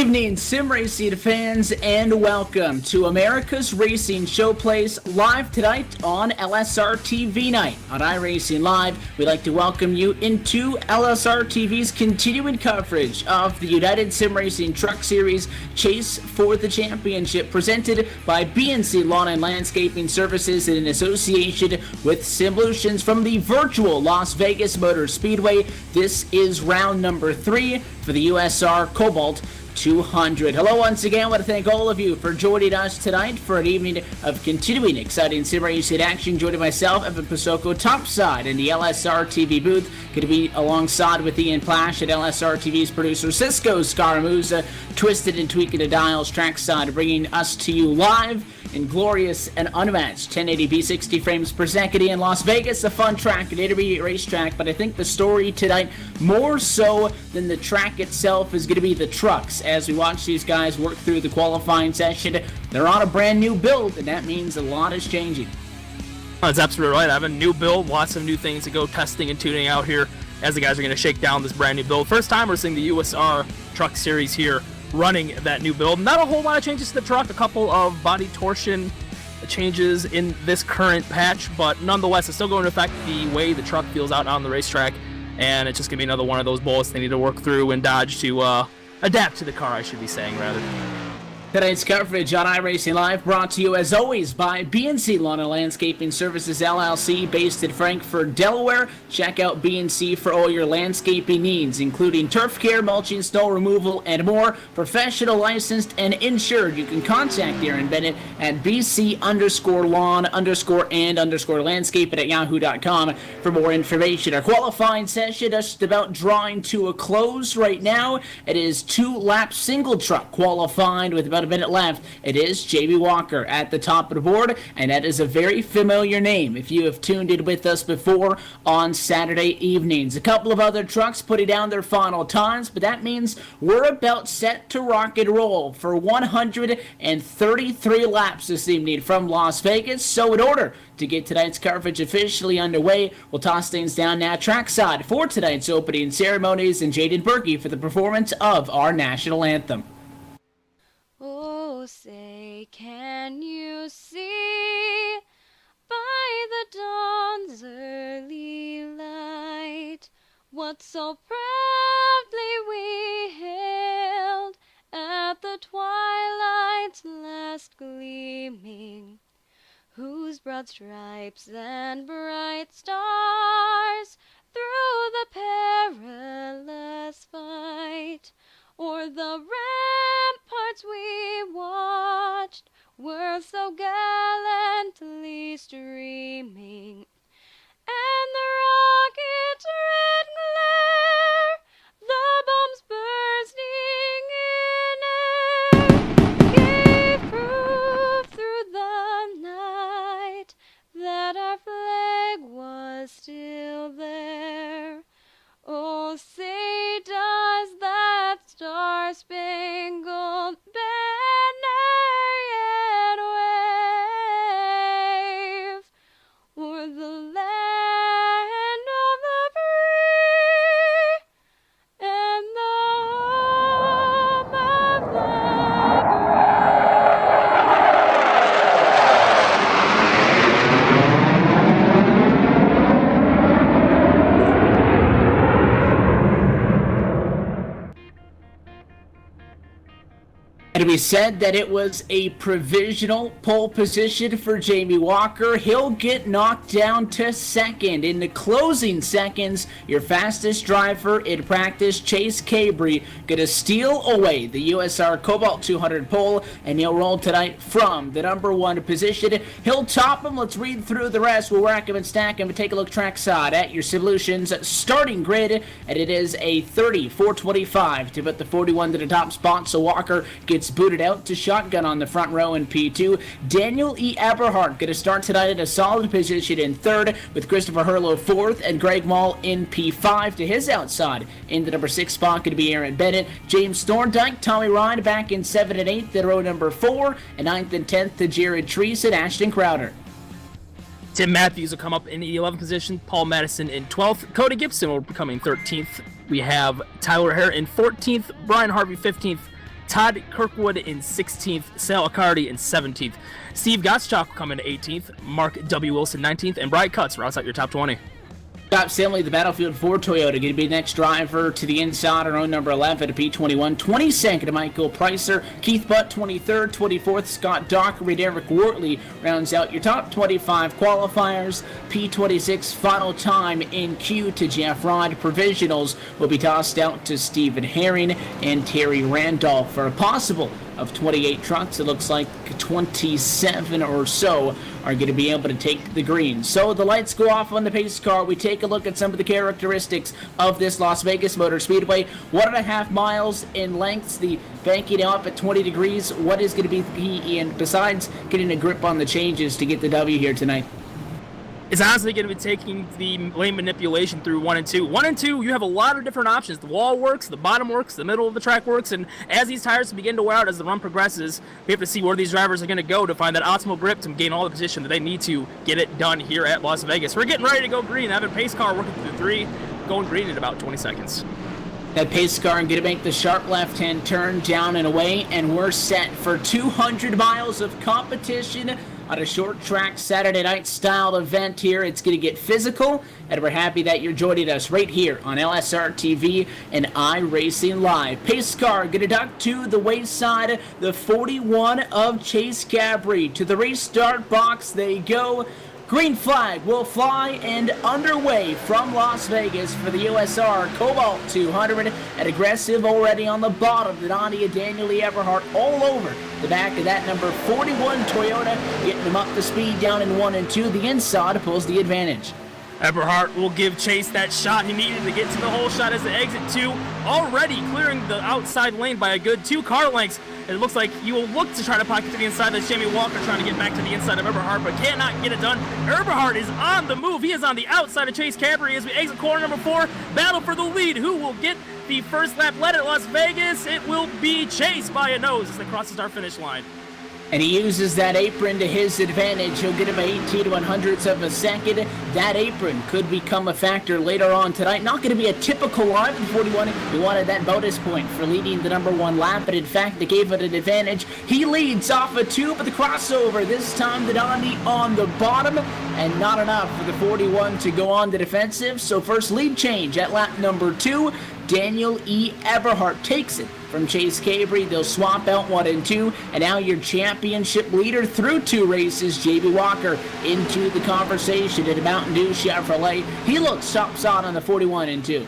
evening, sim racing fans, and welcome to America's Racing Showplace live tonight on LSRTV night. On iRacing Live, we'd like to welcome you into LSRTV's continuing coverage of the United Sim Racing Truck Series Chase for the Championship, presented by BNC Lawn and Landscaping Services in association with Simlutions from the virtual Las Vegas Motor Speedway. This is round number 3 for the USR Cobalt 200. Hello once again. I want to thank all of you for joining us tonight for an evening of continuing exciting sim racing action. Joining myself, Evan Pasoko, topside in the LSRTV booth. Going to be alongside with Ian Plash and LSRTV's producer Cisco Scaramuza, twisted and tweaking the dials trackside, bringing us to you live in glorious and unmatched 1080p 60 frames per second in Las Vegas, a fun track, an intermediate racetrack. But I think the story tonight, more so than the track itself, is going to be the trucks. As we watch these guys work through the qualifying session, they're on a brand new build, and that means a lot is changing. That's absolutely right. I have a new build, lots of new things to go testing and tuning out here as the guys are going to shake down this brand new build. First time we're seeing the USR Truck Series here running that new build. Not a whole lot of changes to the truck, a couple of body torsion changes in this current patch, but nonetheless it's still going to affect the way the truck feels out on the racetrack, and it's just going to be another one of those bullets they need to work through and dodge to adapt to the car, I should be saying, rather. Tonight's coverage on iRacing Live brought to you, as always, by BNC Lawn and Landscaping Services, LLC, based in Frankfort, Delaware. Check out BNC for all your landscaping needs, including turf care, mulching, snow removal, and more. Professional, licensed, and insured. You can contact Aaron Bennett at BC_lawn_and_landscaping at yahoo.com for more information. Our qualifying session is just about drawing to a close right now. It is 2-lap single truck qualifying with about a minute left. It is Jamie Walker at the top of the board, and that is a very familiar name if you have tuned in with us before on Saturday evenings. A couple of other trucks putting down their final times, but that means we're about set to rock and roll for 133 laps this evening from Las Vegas. So in order to get tonight's coverage officially underway, we'll toss things down now trackside for tonight's opening ceremonies and Jaden Berkey for the performance of our national anthem. Oh, say, can you see by the dawn's early light what so proudly we hailed at the twilight's last gleaming, whose broad stripes and bright stars through the perilous fight o'er the ramparts we watched were so gallantly streaming, and the rocket's red glare, the bombs bursting in air, gave proof through the night that our flag was still there. Oh, say does that star-spangled banner yet wave o'er the land of the free and the home of the And we said that it was a provisional pole position for Jamie Walker. He'll get knocked down to second. In the closing seconds, your fastest driver in practice, Chase Cabry, going to steal away the USR Cobalt 200 pole, and he'll roll tonight from the number 1 position. He'll top him. Let's read through the rest. We'll rack him and stack him and take a look trackside at your Simlutions starting grid, and it is a 30-425 to put the 41 to the top spot, so Walker gets booted out to shotgun on the front row in P2. Daniel E. Eberhardt going to start tonight in a solid position in 3rd, with Christopher Hurlow 4th and Greg Mall in P5. To his outside in the number 6 spot going to be Aaron Bennett. James Thorndike, Tommy Ryan back in 7th and 8th in row number 4, and 9th and 10th to Jared Treese and Ashton Crowder. Tim Matthews will come up in the 11th position, Paul Madison in 12th, Cody Gibson will be coming 13th. We have Tyler Hare in 14th, Brian Harvey 15th, Todd Kirkwood in 16th, Sal Accardi in 17th. Steve Gottschalk will come in 18th, Mark W. Wilson 19th, and Brian Cutts rounds out your top 20. Scott Stanley, the Battlefield 4 Toyota, going to be the next driver to the inside on row number 11 at P21. 22nd to Michael Pricer. Keith Butt, 23rd. 24th, Scott Dockery. Derek Wortley rounds out your top 25 qualifiers. P26, final time in queue to Jeff Rod. Provisionals will be tossed out to Stephen Herring and Terry Randolph for a possible of 28 trucks. It looks like 27 or so are going to be able to take the green. So the lights go off on the pace car. We take a look at some of the characteristics of this Las Vegas Motor Speedway. 1.5 miles in lengths, the banking up at 20 degrees. What is going to be the key, and besides getting a grip on the changes to get the W here tonight? Is honestly going to be taking the lane manipulation through 1 and 2. 1 and 2, you have a lot of different options. The wall works, the bottom works, the middle of the track works, and as these tires begin to wear out as the run progresses, we have to see where these drivers are going to go to find that optimal grip to gain all the position that they need to get it done here at Las Vegas. We're getting ready to go green. Having pace car working through 3, going green in about 20 seconds. That pace car going to make the sharp left-hand turn down and away, and we're set for 200 miles of competition on a short track Saturday night style event here. It's going to get physical, and we're happy that you're joining us right here on LSRTV and iRacing Live. Pace car going to duck to the wayside, the 41 of Chase Cabri. To the restart box they go. Green flag will fly and underway from Las Vegas for the USR Cobalt 200. And aggressive already on the bottom. The Nadia Daniel Lee Everhart all over the back of that number 41 Toyota, getting them up to speed down in 1 and 2. The inside pulls the advantage. Everhart will give Chase that shot he needed to get to the hole shot as the exit 2, already clearing the outside lane by a good 2 car lengths. It looks like he will look to try to pocket to the inside. That's Jamie Walker trying to get back to the inside of Eberhard, but cannot get it done. Eberhard is on the move. He is on the outside of Chase Cabri as we exit corner number 4. Battle for the lead. Who will get the first lap led at Las Vegas? It will be Chase by a nose as they crosses our finish line. And he uses that apron to his advantage. He'll get him 18 100ths of a second. That apron could become a factor later on tonight. Not going to be a typical line for 41. He wanted that bonus point for leading the number 1 lap, but in fact, they gave it an advantage. He leads off a 2, but the crossover, this time the Dondi on the bottom, and not enough for the 41 to go on the defensive. So first lead change at lap number 2. Daniel E. Everhart takes it from Chase Cabri. They'll swap out 1 and 2, and now your championship leader through 2 races, J.B. Walker, into the conversation at Mountain Dew Chevrolet. He looks topside on the 41 and 2.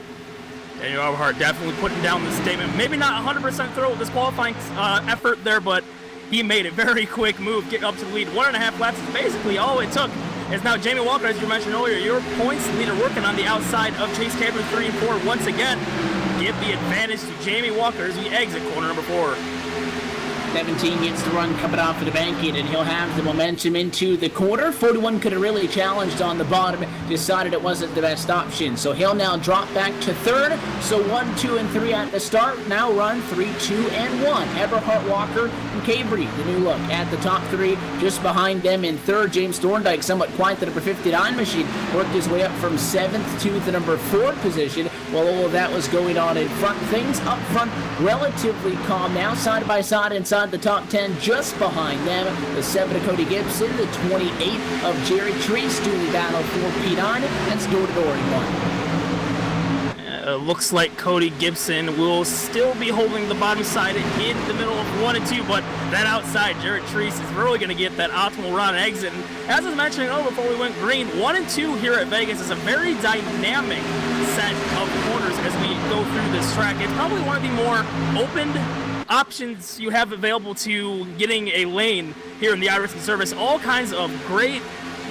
Daniel Everhart definitely putting down the statement. Maybe not 100% throw with this qualifying effort there, but he made a very quick move, getting up to the lead. 1.5 laps is basically all it took. As now Jamie Walker, as you mentioned earlier, your points leader working on the outside of Chase Cabri 3 and 4 once again. Give the advantage to Jamie Walker as we exit corner number 4. 17 gets the run coming off of the banking, and he'll have the momentum into the corner. 41 could have really challenged on the bottom, decided it wasn't the best option. So he'll now drop back to 3rd. So 1, 2, and 3 at the start. Now run 3, 2, and 1. Everhart, Walker, and Cabri, the new look at the top 3. Just behind them in 3rd, James Thorndike, somewhat quiet, the number 59 machine, worked his way up from 7th to the number 4 position. While all of that was going on in front, things up front relatively calm now, side by side inside the top 10, just behind them. The 7 of Cody Gibson, the 28 of Jerry Treese doing the battle for P9. That's door-to-door in 1. Looks like Cody Gibson will still be holding the bottom side in the middle of 1 and 2, but that outside, Jared Treese is really going to get that optimal run and exit. And as I was mentioning before we went green, 1 and 2 here at Vegas is a very dynamic set of corners as we go through this track. It's probably one of the more opened options you have available to getting a lane here in the iRacing service. All kinds of great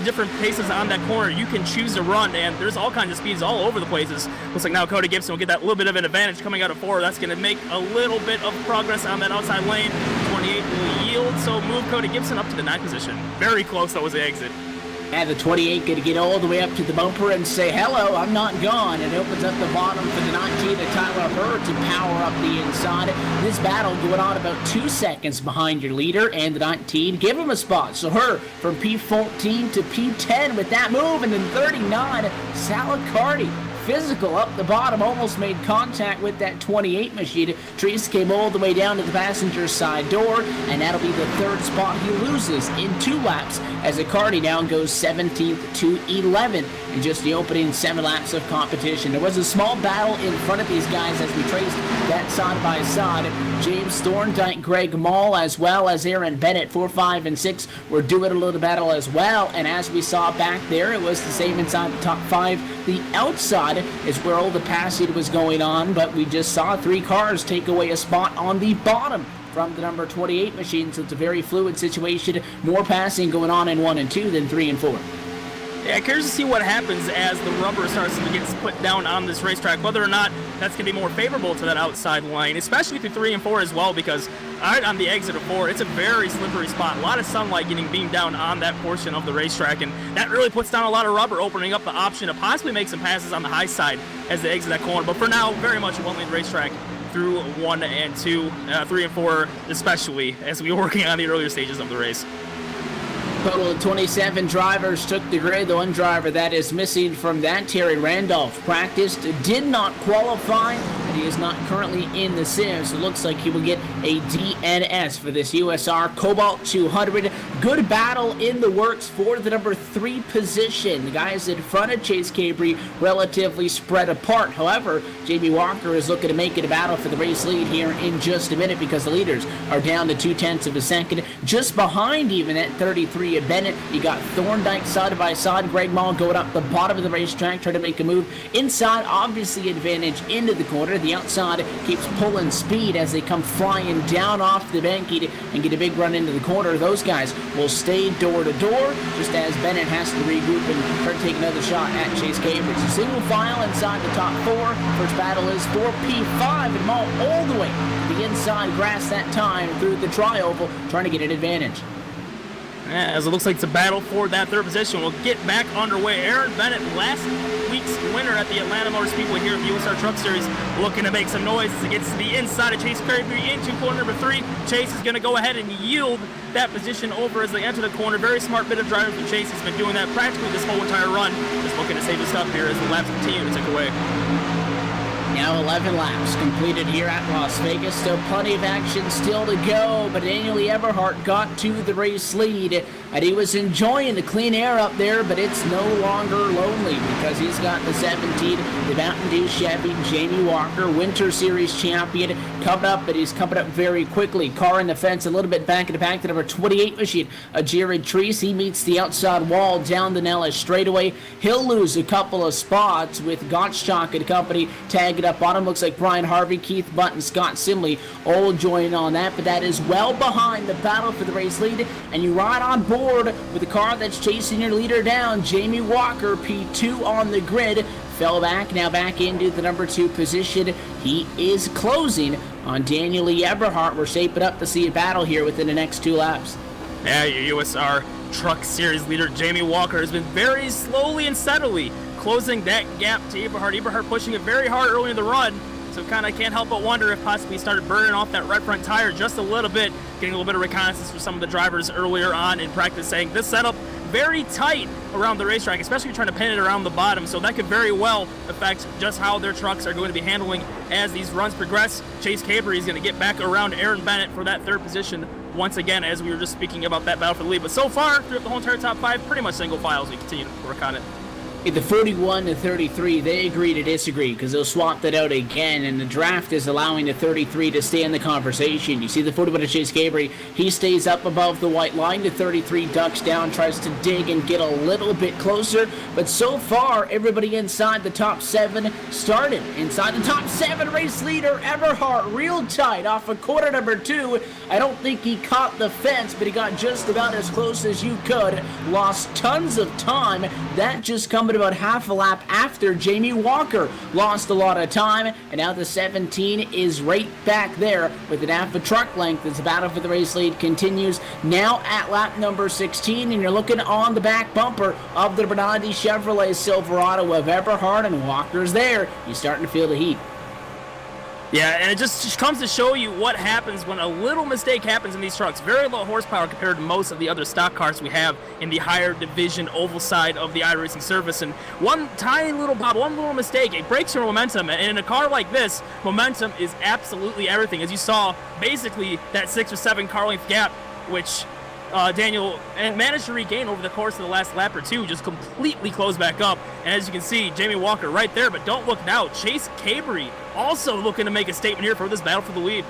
different paces on that corner you can choose to run, and there's all kinds of speeds all over the places. Looks like now Cody Gibson will get that little bit of an advantage coming out of 4. That's going to make a little bit of progress on that outside lane. 28 will yield, so move Cody Gibson up to the 9th position. Very close, that was the exit. And the 28 going to get all the way up to the bumper and say, hello, I'm not gone. And opens up the bottom for the 19 of Tyler Hurd to power up the inside. This battle going on about 2 seconds behind your leader and the 19. Give him a spot. So Hurd from P14 to P10 with that move. And then 39, Sal Accardi physical up the bottom, almost made contact with that 28 machine. Treese came all the way down to the passenger side door, and that'll be the third spot he loses in 2 laps as Accardi now goes 17th to 11th in just the opening 7 laps of competition. There was a small battle in front of these guys as we traced that side by side. James Thorndike, Greg Mall, as well as Aaron Bennett, 4, 5, and 6 were doing a little battle as well, and as we saw back there, it was the same inside the top 5. The outside is where all the passing was going on, but we just saw 3 cars take away a spot on the bottom from the number 28 machine, so it's a very fluid situation. More passing going on in 1 and 2 than 3 and 4. Yeah, curious to see what happens as the rubber starts to get put down on this racetrack, whether or not that's going to be more favorable to that outside line, especially through 3 and 4 as well, because right on the exit of 4, it's a very slippery spot. A lot of sunlight getting beamed down on that portion of the racetrack, and that really puts down a lot of rubber, opening up the option to possibly make some passes on the high side as they exit that corner. But for now, very much a one-lane racetrack through 1 and 2, 3 and 4 especially, as we were working on the earlier stages of the race. Total of 27 drivers took the grid. The one driver that is missing from that, Terry Randolph, practiced, did not qualify, and he is not currently in the sim, so it looks like he will get a DNS for this USR Cobalt 200. Good battle in the works for the number 3 position. The guys in front of Chase Cabry relatively spread apart. However, Jamie Walker is looking to make it a battle for the race lead here in just a minute, because the leaders are down to 0.2 of a second. Just behind even at 33 of Bennett, you got Thorndike side by side. Greg Mall going up the bottom of the racetrack, trying to make a move inside. Obviously advantage into the corner. The outside keeps pulling speed as they come flying down off the banky and get a big run into the corner. Those guys will stay door to door, just as Bennett has to regroup and try to take another shot at Chase Cabry. So single file inside the top 4. First battle is for P5, and Mall all the way to the inside grass that time through the tri-oval, trying to get an advantage. As it looks like it's a battle for that 3rd position. We'll get back underway. Aaron Bennett, last week's winner at the Atlanta Motor Speedway here at the USR Truck Series, looking to make some noise as it gets to the inside of Chase Cabry into corner number 3. Chase is going to go ahead and yield that position over as they enter the corner. Very smart bit of driving from Chase. He's been doing that practically this whole entire run. Just looking to save his stuff here as the laps continue to tick away. Now 11 laps completed here at Las Vegas. Still plenty of action still to go, but Daniel Eberhardt got to the race lead, and he was enjoying the clean air up there, but it's no longer lonely because he's got the 17, the Mountain Dew Chevy, Jamie Walker, Winter Series champion, coming up, but he's coming up very quickly. Car in the fence a little bit back in the pack. The number 28 machine, Jared Treese. He meets the outside wall down the Nellis straightaway. He'll lose a couple of spots with Gottschalk and company tagging up on him. Looks like Brian Harvey, Keith Button, Scott Simley all joining on that, but that is well behind the battle for the race lead, and you ride on board with the car that's chasing your leader down. Jamie Walker, P2 on the grid, fell back, now back into the number 2 position. He is closing on Daniel Eberhardt. We're shaping up to see a battle here within the next 2 laps. Yeah, your USR Truck Series leader Jamie Walker has been very slowly and steadily closing that gap to Eberhardt. Eberhardt pushing it very hard early in the run, so kind of can't help but wonder if possibly he started burning off that right front tire just a little bit, getting a little bit of reconnaissance from some of the drivers earlier on in practice, saying this setup very tight around the racetrack, especially trying to pin it around the bottom, so that could very well affect just how their trucks are going to be handling as these runs progress. Chase Cabry is going to get back around Aaron Bennett for that 3rd position once again, as we were just speaking about that battle for the lead. But so far, throughout the whole entire top 5, pretty much single file as we continue to work on it. The 41 to 33, they agree to disagree because they'll swap that out again, and the draft is allowing the 33 to stay in the conversation. You see the 41 of Chase Cabry, he stays up above the white line. The 33 ducks down, tries to dig and get a little bit closer, but so far, everybody inside the top 7 started. Inside the top 7, race leader Eberhardt, real tight off of corner number 2. I don't think he caught the fence, but he got just about as close as you could. Lost tons of time. That just coming about half a lap after Jamie Walker lost a lot of time, and now the 17 is right back there with an half a truck length as the battle for the race lead continues now at lap number 16, and you're looking on the back bumper of the Bernardi Chevrolet Silverado of Eberhardt, and Walker's there. You're starting to feel the heat. Yeah, and it just comes to show you what happens when a little mistake happens in these trucks. Very low horsepower compared to most of the other stock cars we have in the higher division oval side of the iRacing service. And one tiny little bob, one little mistake, it breaks your momentum. And in a car like this, momentum is absolutely everything. As you saw, basically that 6 or 7 car length gap, which Daniel managed to regain over the course of the last lap or two, just completely closed back up. And as you can see, Jamie Walker right there, but don't look now. Chase Cabry also looking to make a statement here for this battle for the lead.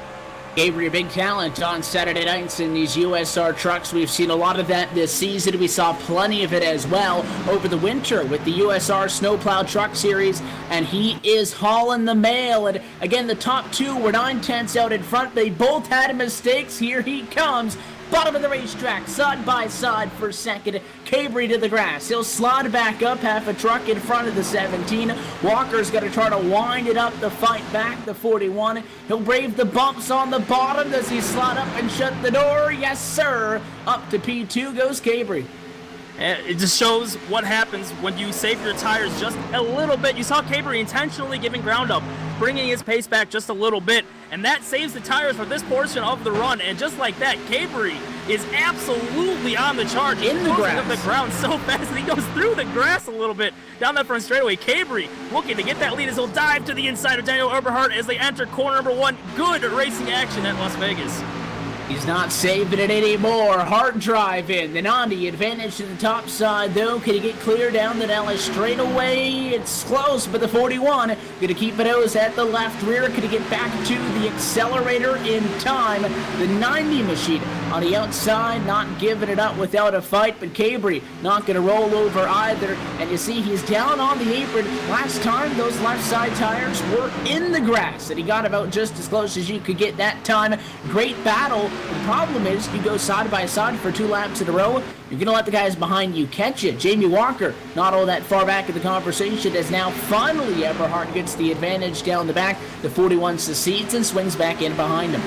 Cabry, a big talent on Saturday nights in these USR trucks. We've seen a lot of that this season. We saw plenty of it as well over the winter with the USR Snowplow Truck Series, and he is hauling the mail. And again, the top two were 9/10 out in front. They both had mistakes. Here he comes. Bottom of the racetrack, side by side for second. Cabry to the grass. He'll slide back up half a truck in front of the 17. Walker's going to try to wind it up to fight back the 41. He'll brave the bumps on the bottom. Does he slide up and shut the door? Yes, sir. Up to P2 goes Cabry. It just shows what happens when you save your tires just a little bit. You saw Cabry intentionally giving ground up, bringing his pace back just a little bit, and that saves the tires for this portion of the run. And just like that, Cabry is absolutely on the charge. In the grass. Up the ground so fast that he goes through the grass a little bit down that front straightaway. Cabry looking to get that lead as he'll dive to the inside of Daniel Eberhardt as they enter corner number 1. Good racing action at Las Vegas. He's not saving it anymore. Hard drive in. The Nandi advantage to the top side, though. Can he get clear down the Dallas straightaway? It's close, but the 41 going to keep it nose at the left rear. Can he get back to the accelerator in time? The 90 machine on the outside, not giving it up without a fight, but Cabry not going to roll over either. And you see he's down on the apron. Last time, those left side tires were in the grass, and he got about just as close as you could get that time. Great battle. The problem is, you go side by side for 2 laps in a row, you're going to let the guys behind you catch you. Jamie Walker, not all that far back in the conversation, as now finally Eberhardt gets the advantage down the back. The 41 secedes and swings back in behind him.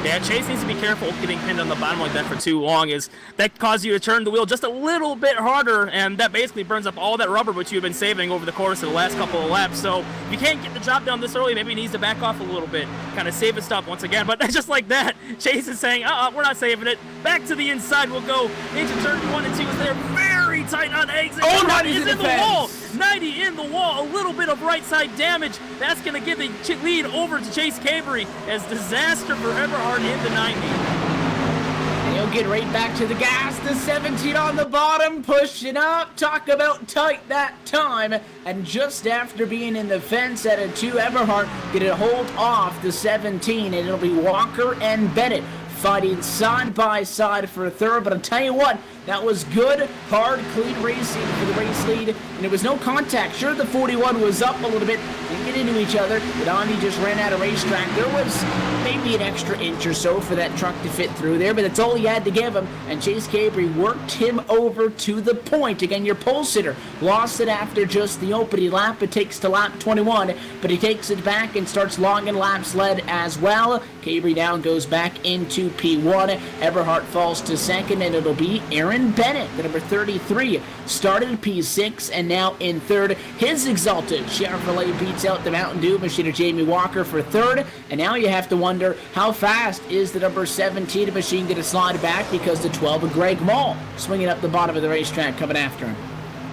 Yeah, Chase needs to be careful getting pinned on the bottom like that for too long, as that causes you to turn the wheel just a little bit harder, and that basically burns up all that rubber which you've been saving over the course of the last couple of laps. So if you can't get the job done this early, maybe he needs to back off a little bit, kind of save his stuff once again. But just like that, Chase is saying, we're not saving it. Back to the inside we'll go into turn 1 and 2 as they're very tight on exit. Oh, 90's in the wall. 90 in the wall, a little bit of right side damage. That's going to give the lead over to Chase Cabry as disaster for Eberhardt in the 90. And he'll get right back to the gas. The 17 on the bottom, pushing up. Talk about tight that time. And just after being in the fence at a 2, Eberhardt going to hold off the 17, and it'll be Walker and Bennett fighting side by side for a third. But I'll tell you what, that was good, hard, clean racing for the race lead, and there was no contact. Sure, the 41 was up a little bit, they get into each other, but Andy just ran out of racetrack. There was maybe an extra inch or so for that truck to fit through there, but that's all he had to give him, and Chase Cabry worked him over to the point. Again, your pole sitter lost it after just the opening lap. It takes to lap 21, but he takes it back and starts logging laps led as well. Cabry now goes back into P1. Eberhardt falls to second, and it'll be Aaron Bennett, the number 33, started P6 and now in third. His exalted Chevrolet beats out the Mountain Dew machine of Jamie Walker for third, and now you have to wonder how fast is the number 17 machine going to slide back, because the 12 of Greg Mall swinging up the bottom of the racetrack coming after him.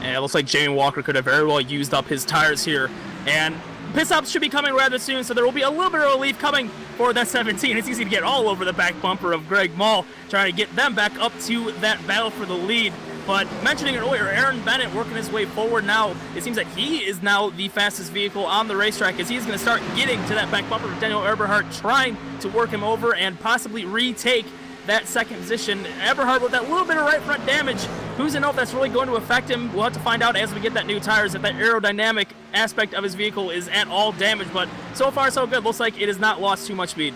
And it looks like Jamie Walker could have very well used up his tires here, and pit stops should be coming rather soon, so there will be a little bit of relief coming for that 17. It's easy to get all over the back bumper of Greg Mall, trying to get them back up to that battle for the lead. But mentioning it earlier, Aaron Bennett working his way forward now. It seems that he is now the fastest vehicle on the racetrack, as he's going to start getting to that back bumper of Daniel Eberhardt, trying to work him over and possibly retake that second position. Eberhardt with that little bit of right front damage. Who's to know if that's really going to affect him? We'll have to find out as we get that new tires, if that aerodynamic aspect of his vehicle is at all damaged. But so far so good. Looks like it has not lost too much speed.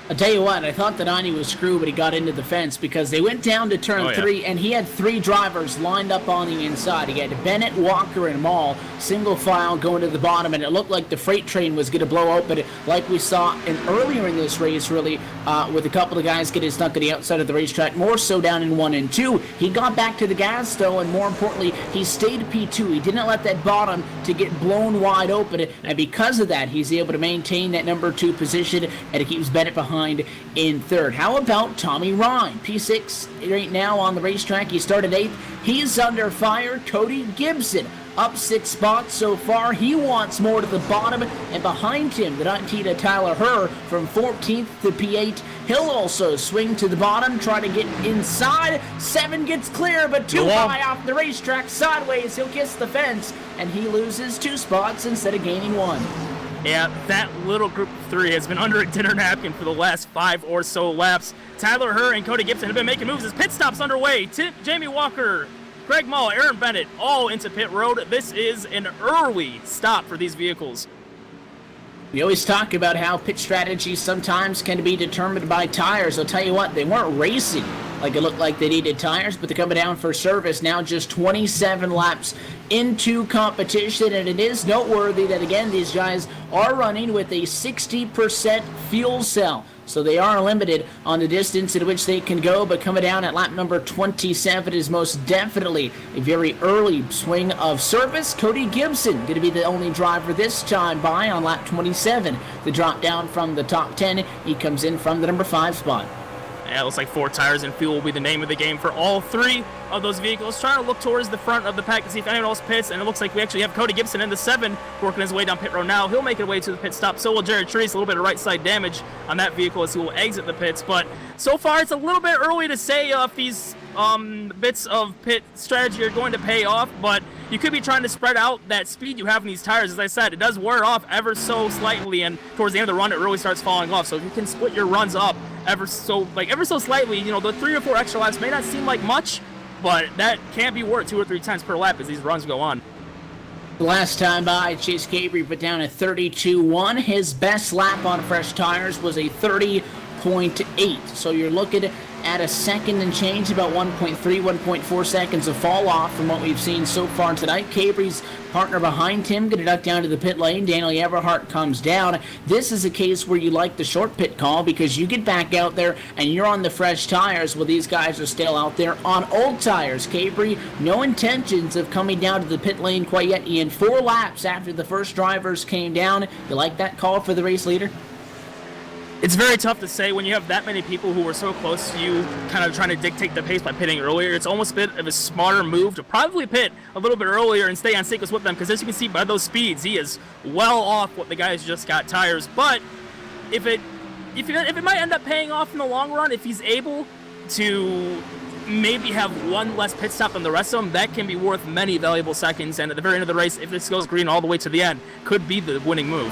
I'll tell you what, I thought that Ani was screwed, but he got into the fence because they went down to turn 3, and he had 3 drivers lined up on the inside. He had Bennett, Walker, and Mall, single file going to the bottom, and it looked like the freight train was going to blow open, like we saw earlier in this race, really, with a couple of guys getting stuck at the outside of the racetrack, more so down in 1 and 2. He got back to the gas, though, and more importantly, he stayed P2. He didn't let that bottom to get blown wide open, and because of that, he's able to maintain that number 2 position, and it keeps Bennett behind in 3rd. How about Tommy Ryan? P6 right now on the racetrack. He started 8th. He's under fire. Cody Gibson up 6 spots so far. He wants more to the bottom, and behind him, the 19 Tyler Herr from 14th to P8. He'll also swing to the bottom, try to get inside. 7 gets clear, but too high off the racetrack sideways. He'll kiss the fence, and he loses 2 spots instead of gaining 1. Yeah, that little group of 3 has been under a dinner napkin for the last 5 or so laps. Tyler Herr and Cody Gibson have been making moves as pit stops underway. Jamie Walker, Greg Mull, Aaron Bennett, all into pit road. This is an early stop for these vehicles. We always talk about how pit strategies sometimes can be determined by tires. I'll tell you what, they weren't racing like it looked like they needed tires, but they're coming down for service now, just 27 laps into competition, and it is noteworthy that, again, these guys are running with a 60% fuel cell. So they are limited on the distance in which they can go, but coming down at lap number 27 is most definitely a very early swing of service. Cody Gibson going to be the only driver this time by on lap 27. The drop down from the top 10, he comes in from the number 5 spot. Yeah, it looks like 4 tires and fuel will be the name of the game for all 3 of those vehicles. Trying to look towards the front of the pack to see if anyone else pits, and it looks like we actually have Cody Gibson in the 7 working his way down pit road now. He'll make it way to the pit stop. So will Jared Treese. A little bit of right side damage on that vehicle as he will exit the pits. But so far, it's a little bit early to say if these bits of pit strategy are going to pay off, but you could be trying to spread out that speed you have in these tires. As I said, it does wear off ever so slightly, and towards the end of the run, it really starts falling off. So if you can split your runs up ever so slightly, you know, the 3 or 4 extra laps may not seem like much, but that can be worth 2 or 3 times per lap as these runs go on. The last time by, Chase Cabrey put down a 32.1. His best lap on fresh tires was a 30.8. So you're looking at a second and change, about 1.3, 1.4 seconds of fall off from what we've seen so far tonight. Cabrey's partner behind him going to duck down to the pit lane. Daniel Eberhardt comes down. This is a case where you like the short pit call because you get back out there and you're on the fresh tires while these guys are still out there on old tires. Cabrey, no intentions of coming down to the pit lane quite yet. He had 4 laps after the first drivers came down. You like that call for the race leader? It's very tough to say when you have that many people who are so close to you kind of trying to dictate the pace by pitting earlier. It's almost a bit of a smarter move to probably pit a little bit earlier and stay on sequence with them, because as you can see by those speeds, he is well off what the guys just got tires. But if it might end up paying off in the long run, if he's able to maybe have 1 less pit stop than the rest of them, that can be worth many valuable seconds. And at the very end of the race, if this goes green all the way to the end, could be the winning move.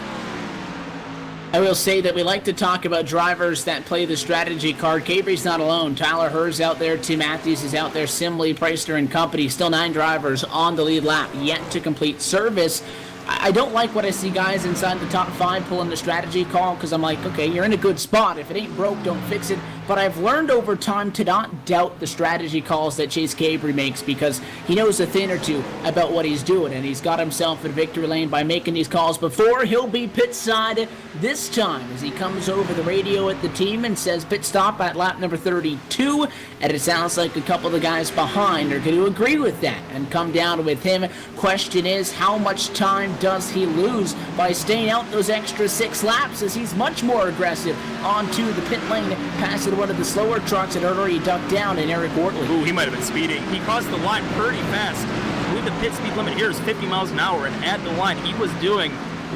I will say that we like to talk about drivers that play the strategy card. Cabrey's not alone. Tyler Herr's out there. Tim Matthews is out there. Simley, Preister, and company. Still 9 drivers on the lead lap yet to complete service. I don't like what I see guys inside the top 5 pulling the strategy call, because I'm like, okay, you're in a good spot. If it ain't broke, don't fix it. But I've learned over time to not doubt the strategy calls that Chase Cabrey makes, because he knows a thing or two about what he's doing, and he's got himself in victory lane by making these calls before. He'll be pit side this time as he comes over the radio at the team and says pit stop at lap number 32, and it sounds like a couple of the guys behind are going to agree with that and come down with him. Question is, how much time does he lose by staying out those extra 6 laps, as he's much more aggressive onto the pit lane, passing one of the slower trucks and already ducked down in Eric Wortley. Ooh, he might have been speeding. He crossed the line pretty fast. I believe the pit speed limit here is 50 miles an hour, and at the line he was doing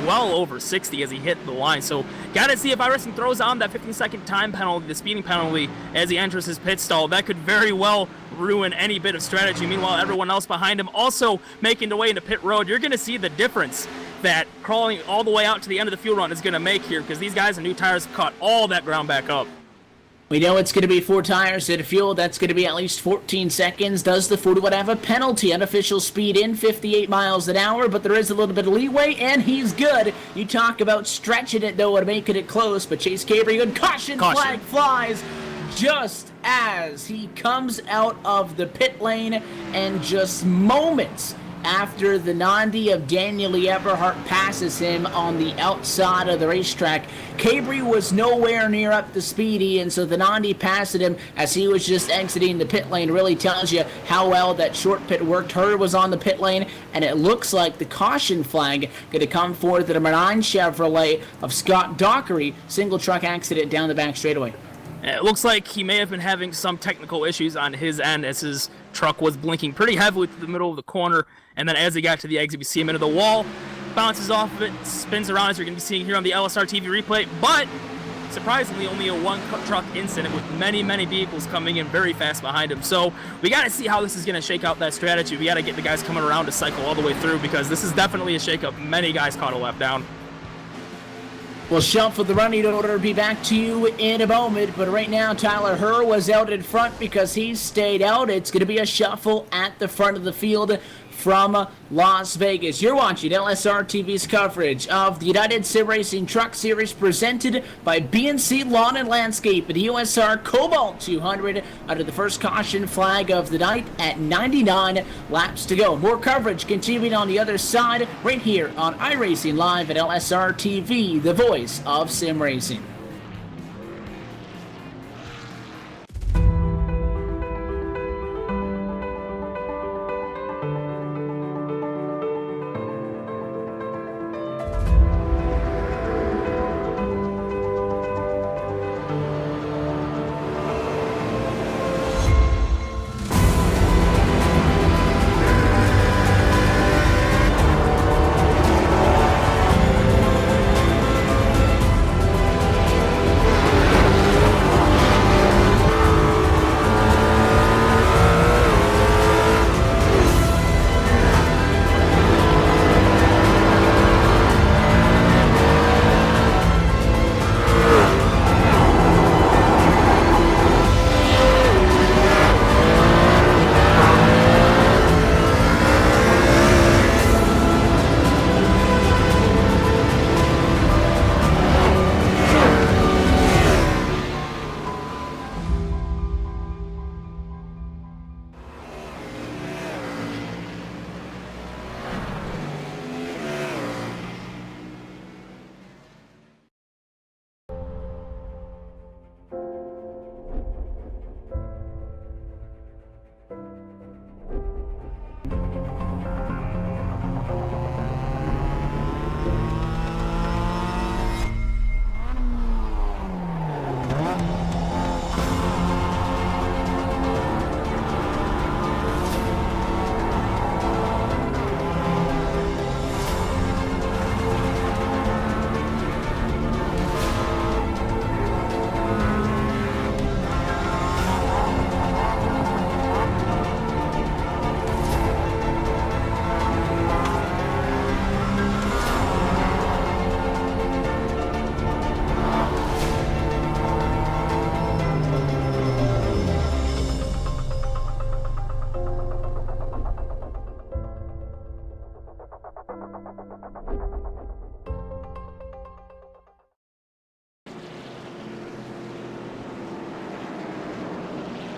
well over 60 as he hit the line. So gotta see if Iverson throws on that 15-second time penalty, the speeding penalty, as he enters his pit stall. That could very well ruin any bit of strategy. Meanwhile, everyone else behind him also making their way into pit road. You're gonna see the difference that crawling all the way out to the end of the fuel run is gonna make here, because these guys in new tires have caught all that ground back up. We know it's going to be 4 tires at fuel. That's going to be at least 14 seconds. Does the Ford would have a penalty? Unofficial speed in 58 miles an hour, but there is a little bit of leeway, and he's good. You talk about stretching it, though, and making it close, but Chase Cabry, good caution flag flies just as he comes out of the pit lane, and just moments after the Nandi of Daniel Lee Everhart passes him on the outside of the racetrack. Cabry was nowhere near up to speedy, and so the Nandi passed him as he was just exiting the pit lane. Really tells you how well that short pit worked. Hurd was on the pit lane, and it looks like the caution flag going to come for the number 9 Chevrolet of Scott Dockery. Single truck accident down the back straightaway. It looks like he may have been having some technical issues on his end as his truck was blinking pretty heavily to the middle of the corner, and then as he got to the exit, we see him into the wall, bounces off of it, spins around as you're going to be seeing here on the LSRTV replay, but surprisingly only a one-truck incident with many, many vehicles coming in very fast behind him. So we got to see how this is going to shake out that strategy. We got to get the guys coming around to cycle all the way through, because this is definitely a shake-up. Many guys caught a lap down. We'll shuffle the running order, be back to you in a moment, but right now Tyler Herr was out in front because he stayed out. It's going to be a shuffle at the front of the field from Las Vegas. You're watching LSRTV's coverage of the United Sim Racing Truck Series presented by BNC Lawn and Landscape and USR Cobalt 200 under the first caution flag of the night at 99 laps to go. More coverage continuing on the other side right here on iRacing Live at LSRTV, the voice of sim racing.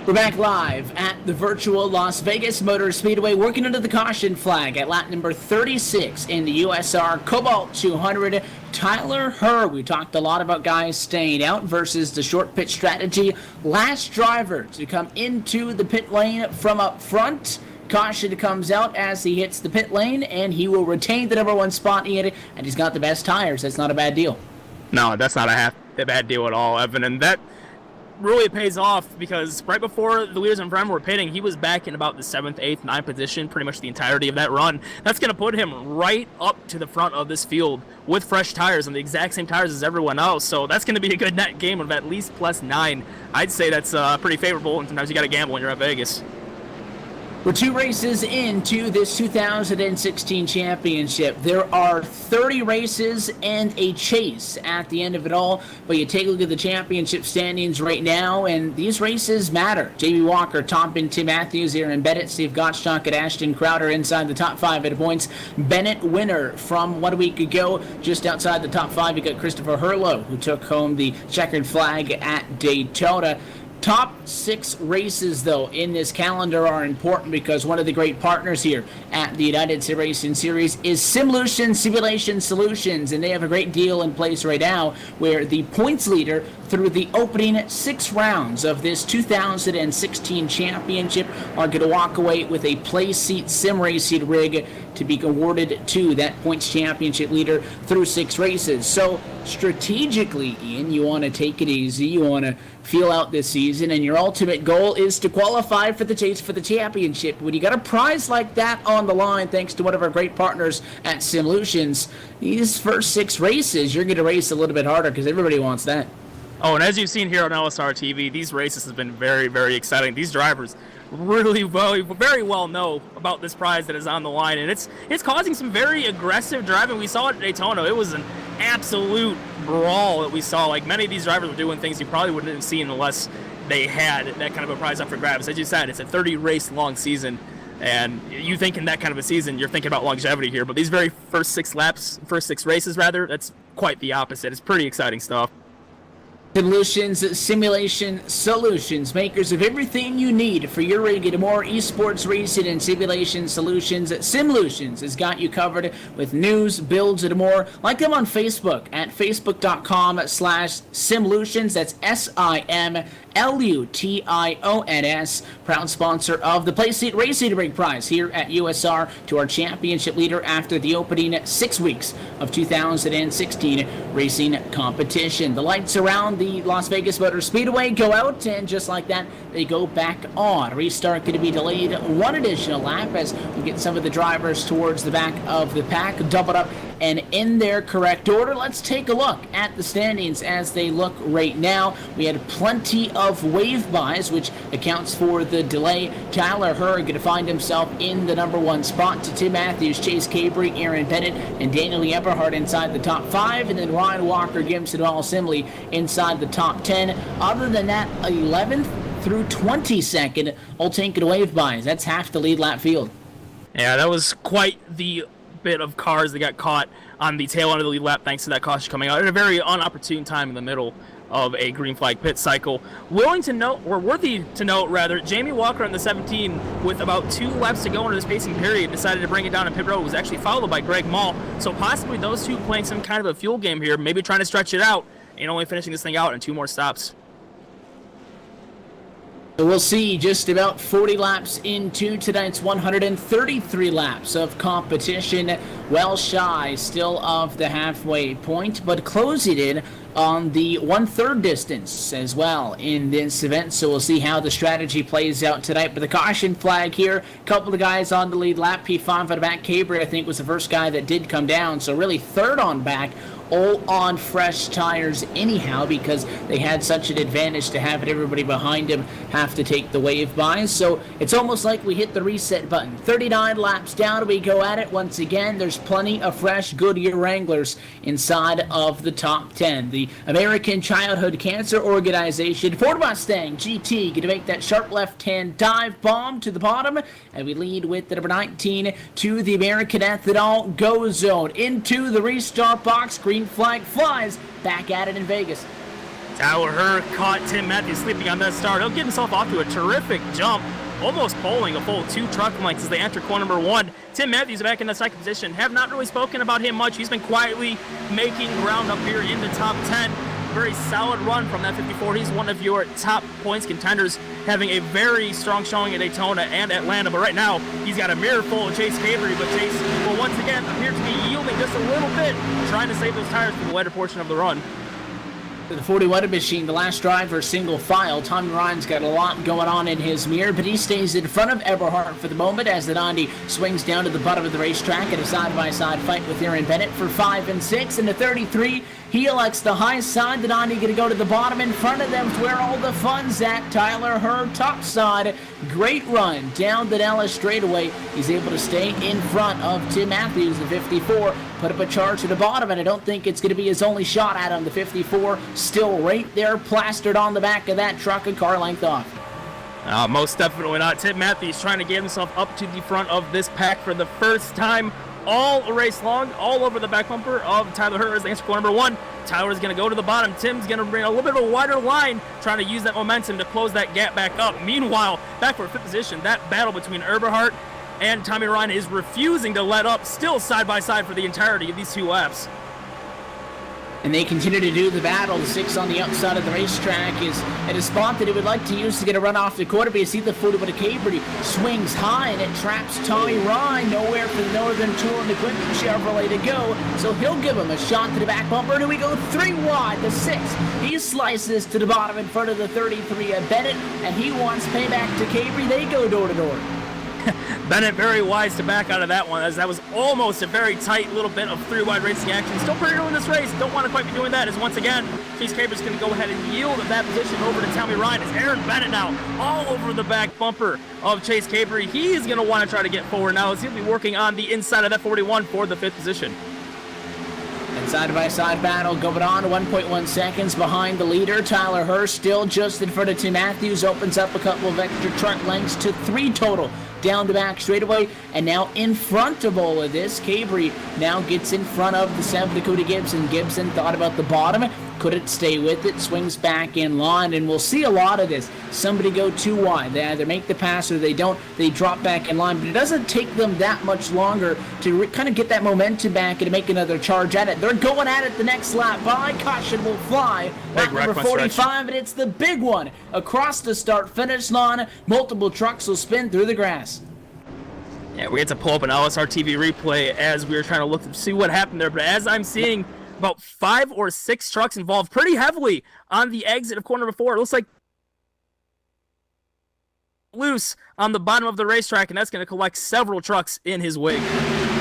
We're back live at the virtual Las Vegas Motor Speedway, working under the caution flag at lap number 36 in the USR Cobalt 200. Tyler Herr, we talked a lot about guys staying out versus the short pit strategy. Last driver to come into the pit lane from up front. Caution comes out as he hits the pit lane, and he will retain the number 1 spot in it, and he's got the best tires. That's not a bad deal. No, that's not a bad deal at all, Evan, and that really pays off because right before the leaders in front were pitting, he was back in about the 7th, 8th, 9th position pretty much the entirety of that run. That's going to put him right up to the front of this field with fresh tires and the exact same tires as everyone else, so that's going to be a good net game of at least +9. I'd say that's pretty favorable, and sometimes you got to gamble when you're at Vegas. We're 2 races into this 2016 championship. There are 30 races and a chase at the end of it all, but you take a look at the championship standings right now, and these races matter. Jamie Walker topping Tim Matthews, Aaron Bennett, Steve Gottschalk, and Ashton Crowder inside the top 5 at points. Bennett winner from 1 week ago, just outside the top 5. You got Christopher Herlow, who took home the checkered flag at Daytona. Top 6 races, though, in this calendar are important because one of the great partners here at the United Racing Series is Simlution Simulation Solutions, and they have a great deal in place right now where the points leader through the opening 6 rounds of this 2016 championship are going to walk away with a play seat sim racing rig to be awarded to that points championship leader through 6 races. So strategically, Ian, you want to take it easy, you want to feel out this season, and your ultimate goal is to qualify for the chase for the championship. When you got a prize like that on the line, thanks to one of our great partners at Simlutions, these first 6 races, you're going to race a little bit harder because everybody wants that. Oh, and as you've seen here on LSRTV, these races have been very, very exciting. These drivers really very well know about this prize that is on the line, and it's causing some very aggressive driving. We saw it at Daytona. It was an absolute brawl that we saw. Like, many of these drivers were doing things you probably wouldn't have seen unless they had that kind of a prize up for grabs. As you said, it's a 30-race long season, and you think in that kind of a season, you're thinking about longevity here, but these very first 6 races, that's quite the opposite. It's pretty exciting stuff. Simlutions Simulation Solutions, makers of everything you need for your rig and more esports racing and simulation solutions. Simlutions has got you covered with news, builds, and more. Like them on Facebook at facebook.com/Simlutions. That's SIMLUTIONS. Proud sponsor of the Playseat Racing Rig Prize here at USR, to our championship leader after the opening 6 weeks of 2016 racing competition. The lights around the Las Vegas Motor Speedway go out, and just like that, they go back on. Restart going to be delayed 1 additional lap as we get some of the drivers towards the back of the pack doubled up and in their correct order. Let's take a look at the standings as they look right now. We had plenty of wave buys, which accounts for the delay. Tyler Herr going to find himself in the number 1 spot to Tim Matthews, Chase Cabry, Aaron Bennett, and Daniel Eberhardt inside the top 5, and then Ryan Walker, Gibson, All Simley inside the top 10. Other than that, 11th through 22nd all taking wave buys. That's half the lead lap field. Yeah, that was quite the bit of cars that got caught on the tail end of the lead lap thanks to that caution coming out at a very unopportune time in the middle of a green flag pit cycle. Worthy to note, Jamie Walker on the 17 with about 2 laps to go into this pacing period decided to bring it down in pit road. Was actually followed by Greg Mall, so possibly those 2 playing some kind of a fuel game here, maybe trying to stretch it out and only finishing this thing out in 2 more stops. So we'll see just about 40 laps into tonight's 133 laps of competition. Well shy still of the halfway point, but closing in on the 1/3 distance as well in this event. So we'll see how the strategy plays out tonight. But the caution flag here, a couple of guys on the lead lap. P5 at the back. Cabry, I think, was the first guy that did come down. So really 3rd on back. All on fresh tires anyhow, because they had such an advantage to have everybody behind him have to take the wave buys. So it's almost like we hit the reset button. 39 laps down, we go at it once again. There's plenty of fresh Goodyear Wranglers inside of the top 10. The American Childhood Cancer Organization, Ford Mustang GT, going to make that sharp left-hand dive bomb to the bottom, and we lead with the number 19 to the American Ethanol Go Zone into the restart box. Green flag flies, back at it in Vegas. Tyler Herr caught Tim Matthews sleeping on that start. He'll get himself off to a terrific jump, almost pulling a full 2 truck lengths as they enter corner number 1. Tim Matthews back in the 2nd position. Have not really spoken about him much. He's been quietly making ground up here in the top 10. Very solid run from that 54. He's one of your top points contenders, having a very strong showing at Daytona and Atlanta. But right now, he's got a mirror full of Chase Cabry, but Chase will once again appear to be yielding just a little bit, trying to save those tires for the later portion of the run. The 41 machine, the last driver, single file. Tommy Ryan's got a lot going on in his mirror, but he stays in front of Eberhardt for the moment as the 90 swings down to the bottom of the racetrack in a side-by-side fight with Aaron Bennett for 5 and 6. And the 33 He elects the high side. The 90 going to go to the bottom. In front of them is where all the fun's at. Tyler Hurd, top side. Great run down the Dallas straightaway. He's able to stay in front of Tim Matthews, the 54. Put up a charge to the bottom, and I don't think it's going to be his only shot at him. The 54 still right there, plastered on the back of that truck, a car length off. Most definitely not. Tim Matthews trying to get himself up to the front of this pack for the first time all race long, all over the back bumper of Tyler Hurd as the answer core number 1. Tyler's going to go to the bottom. Tim's going to bring a little bit of a wider line, trying to use that momentum to close that gap back up. Meanwhile, back for 5th position, that battle between Eberhardt and Tommy Ryan is refusing to let up, still side by side for the entirety of these 2 laps. And they continue to do the battle. The 6 on the outside of the racetrack is at a spot that he would like to use to get a run off the quarter. But you see the 40 with a Cabre swings high, and it traps Tommy Ryan. Nowhere for the Northern Tour and the Quinton Chevrolet to go. So he'll give him a shot to the back bumper. And we go 3 wide. The 6, he slices to the bottom in front of the 33 of Bennett, and he wants payback to Cabre. They go door to door. Bennett very wise to back out of that one, as that was almost a very tight little bit of 3 wide racing action. Still pretty early in this race. Don't want to quite be doing that, as once again, Chase Cabre's going to go ahead and yield that position over to Tommy Ryan. As Aaron Bennett now all over the back bumper of Chase Cabre. He's going to want to try to get forward now, as he'll be working on the inside of that 41 for the 5th position. And side-by-side battle going on, 1.1 seconds behind the leader. Tyler Hurd still just in front of Tim Matthews. Opens up a couple of extra truck lengths to 3 total down the back straightaway. And now in front of all of this, Cabre now gets in front of the 7 Dakota Gibson. Gibson thought about the bottom, couldn't stay with it, swings back in line, and we'll see a lot of this. Somebody go too wide. They either make the pass or they don't. They drop back in line, but it doesn't take them that much longer to kind of get that momentum back and to make another charge at it. They're going at it the next lap. By caution will fly. Lap number 45, and it's the big one across the start-finish line. Multiple trucks will spin through the grass. Yeah, we had to pull up an LSRTV replay as we were trying to look to see what happened there, but as I'm seeing, about 5 or 6 trucks involved pretty heavily on the exit of corner number 4. It looks like loose on the bottom of the racetrack, and that's going to collect several trucks in his wake.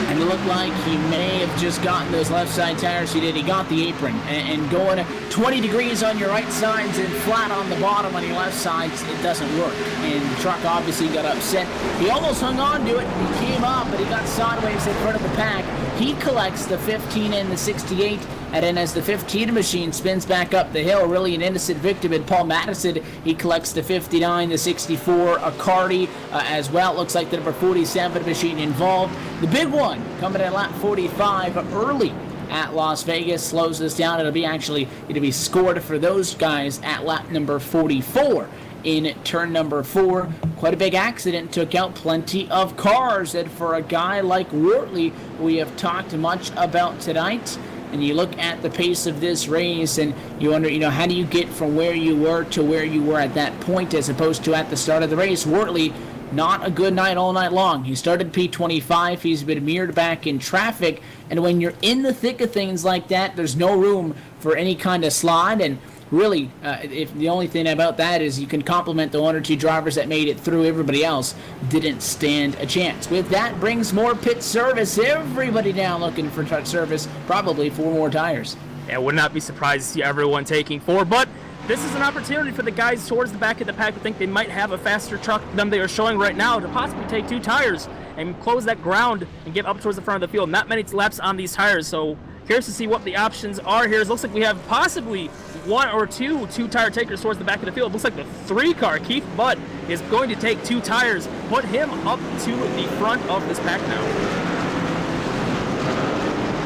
And it looked like he may have just gotten those left side tires. He did. He got the apron. And going 20 degrees on your right sides and flat on the bottom on your left sides, it doesn't work. And the truck obviously got upset. He almost hung on to it. He came up, but he got sideways in front of the pack. He collects the 15 and the 68. And then as the 15 machine spins back up the hill, really an innocent victim in Paul Madison, he collects the 59, the 64, a Cardi as well. It looks like the number 47 machine involved. The big one coming at lap 45 early at Las Vegas slows this down. It'll be scored for those guys at lap number 44. In turn number 4, quite a big accident, took out plenty of cars. And for a guy like Wortley, we have talked much about tonight, and you look at the pace of this race and you wonder, how do you get from where you were to where you were at that point as opposed to at the start of the race? Wortley, not a good night all night long. He started P25. He's been mirrored back in traffic. And when you're in the thick of things like that, there's no room for any kind of slide. And really, if the only thing about that is you can compliment the 1 or 2 drivers that made it through. Everybody else didn't stand a chance. With that brings more pit service. Everybody down looking for touch service, probably 4 more tires. Yeah, would not be surprised to see everyone taking 4, but this is an opportunity for the guys towards the back of the pack who think they might have a faster truck than they are showing right now to possibly take 2 tires and close that ground and get up towards the front of the field. Not many laps on these tires, so curious to see what the options are here. It looks like we have possibly 1 or 2 tire takers towards the back of the field. It looks like the 3 car, Keith Butt, is going to take 2 tires, put him up to the front of this pack now.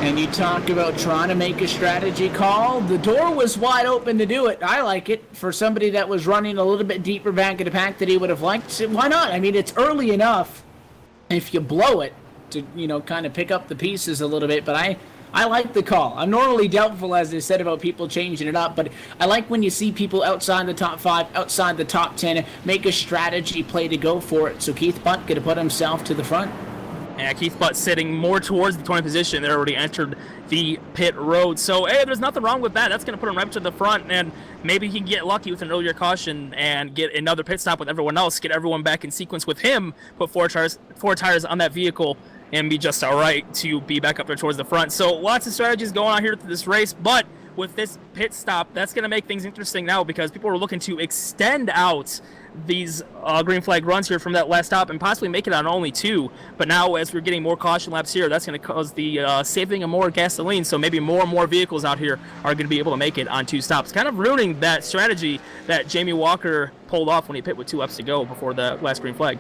And you talk about trying to make a strategy call. The door was wide open to do it. I like it. For somebody that was running a little bit deeper back in the pack that he would have liked, why not? I mean, it's early enough if you blow it to, kind of pick up the pieces a little bit. But I like the call. I'm normally doubtful, as I said, about people changing it up, but I like when you see people outside the top 5, outside the top 10, make a strategy play to go for it. So Keith Butt could have put himself to the front. Yeah, Keith Butt sitting more towards the 20 position. They already entered the pit road. So, hey, there's nothing wrong with that. That's going to put him right to the front, and maybe he can get lucky with an earlier caution and get another pit stop with everyone else, get everyone back in sequence with him, put 4 tires on that vehicle, and be just all right to be back up there towards the front. So lots of strategies going on here through this race, but with this pit stop, that's going to make things interesting now because people are looking to extend out these green flag runs here from that last stop and possibly make it on only 2. But now as we're getting more caution laps here, that's going to cause the saving of more gasoline. So maybe more and more vehicles out here are going to be able to make it on 2 stops, kind of ruining that strategy that Jamie Walker pulled off when he pit with 2 laps to go before the last green flag.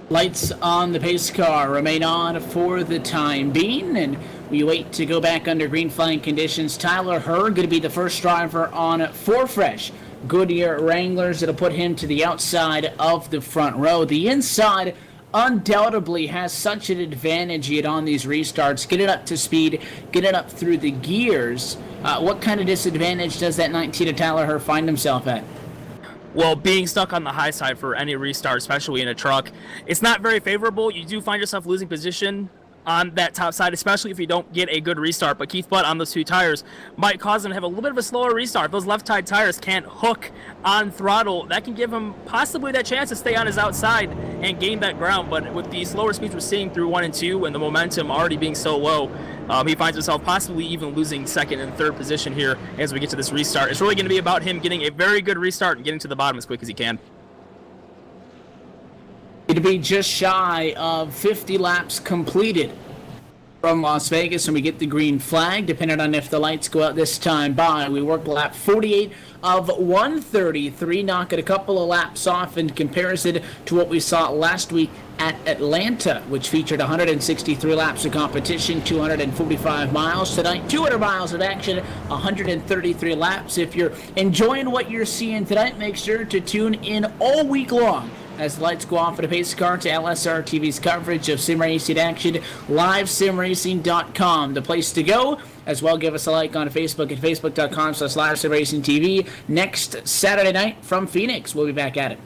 Lights on the pace car remain on for the time being, and we wait to go back under green flag conditions. Tyler Herr going to be the first driver on 4 fresh Goodyear Wranglers. It'll put him to the outside of the front row. The inside undoubtedly has such an advantage yet on these restarts. Get it up to speed, get it up through the gears. What kind of disadvantage does that 19 of Tyler Herr find himself at? Well, being stuck on the high side for any restart, especially in a truck, it's not very favorable. You do find yourself losing position on that top side, especially if you don't get a good restart. But Keith Butt on those 2 tires might cause him to have a little bit of a slower restart. If those left-side tires can't hook on throttle, that can give him possibly that chance to stay on his outside and gain that ground. But with the slower speeds we're seeing through 1 and 2 and the momentum already being so low, he finds himself possibly even losing 2nd and 3rd position here as we get to this restart. It's really going to be about him getting a very good restart and getting to the bottom as quick as he can. It'll be just shy of 50 laps completed from Las Vegas when we get the green flag, depending on if the lights go out this time by. We work lap 48 of 133, knocking a couple of laps off in comparison to what we saw last week at Atlanta, which featured 163 laps of competition, 245 miles tonight, 200 miles of action, 133 laps. If you're enjoying what you're seeing tonight, make sure to tune in all week long as the lights go off for the pace car to LSRTV's coverage of sim racing action, livesimracing.com, the place to go. As well, give us a like on Facebook at facebook.com/livesimracingtv. Next Saturday night from Phoenix, we'll be back at it.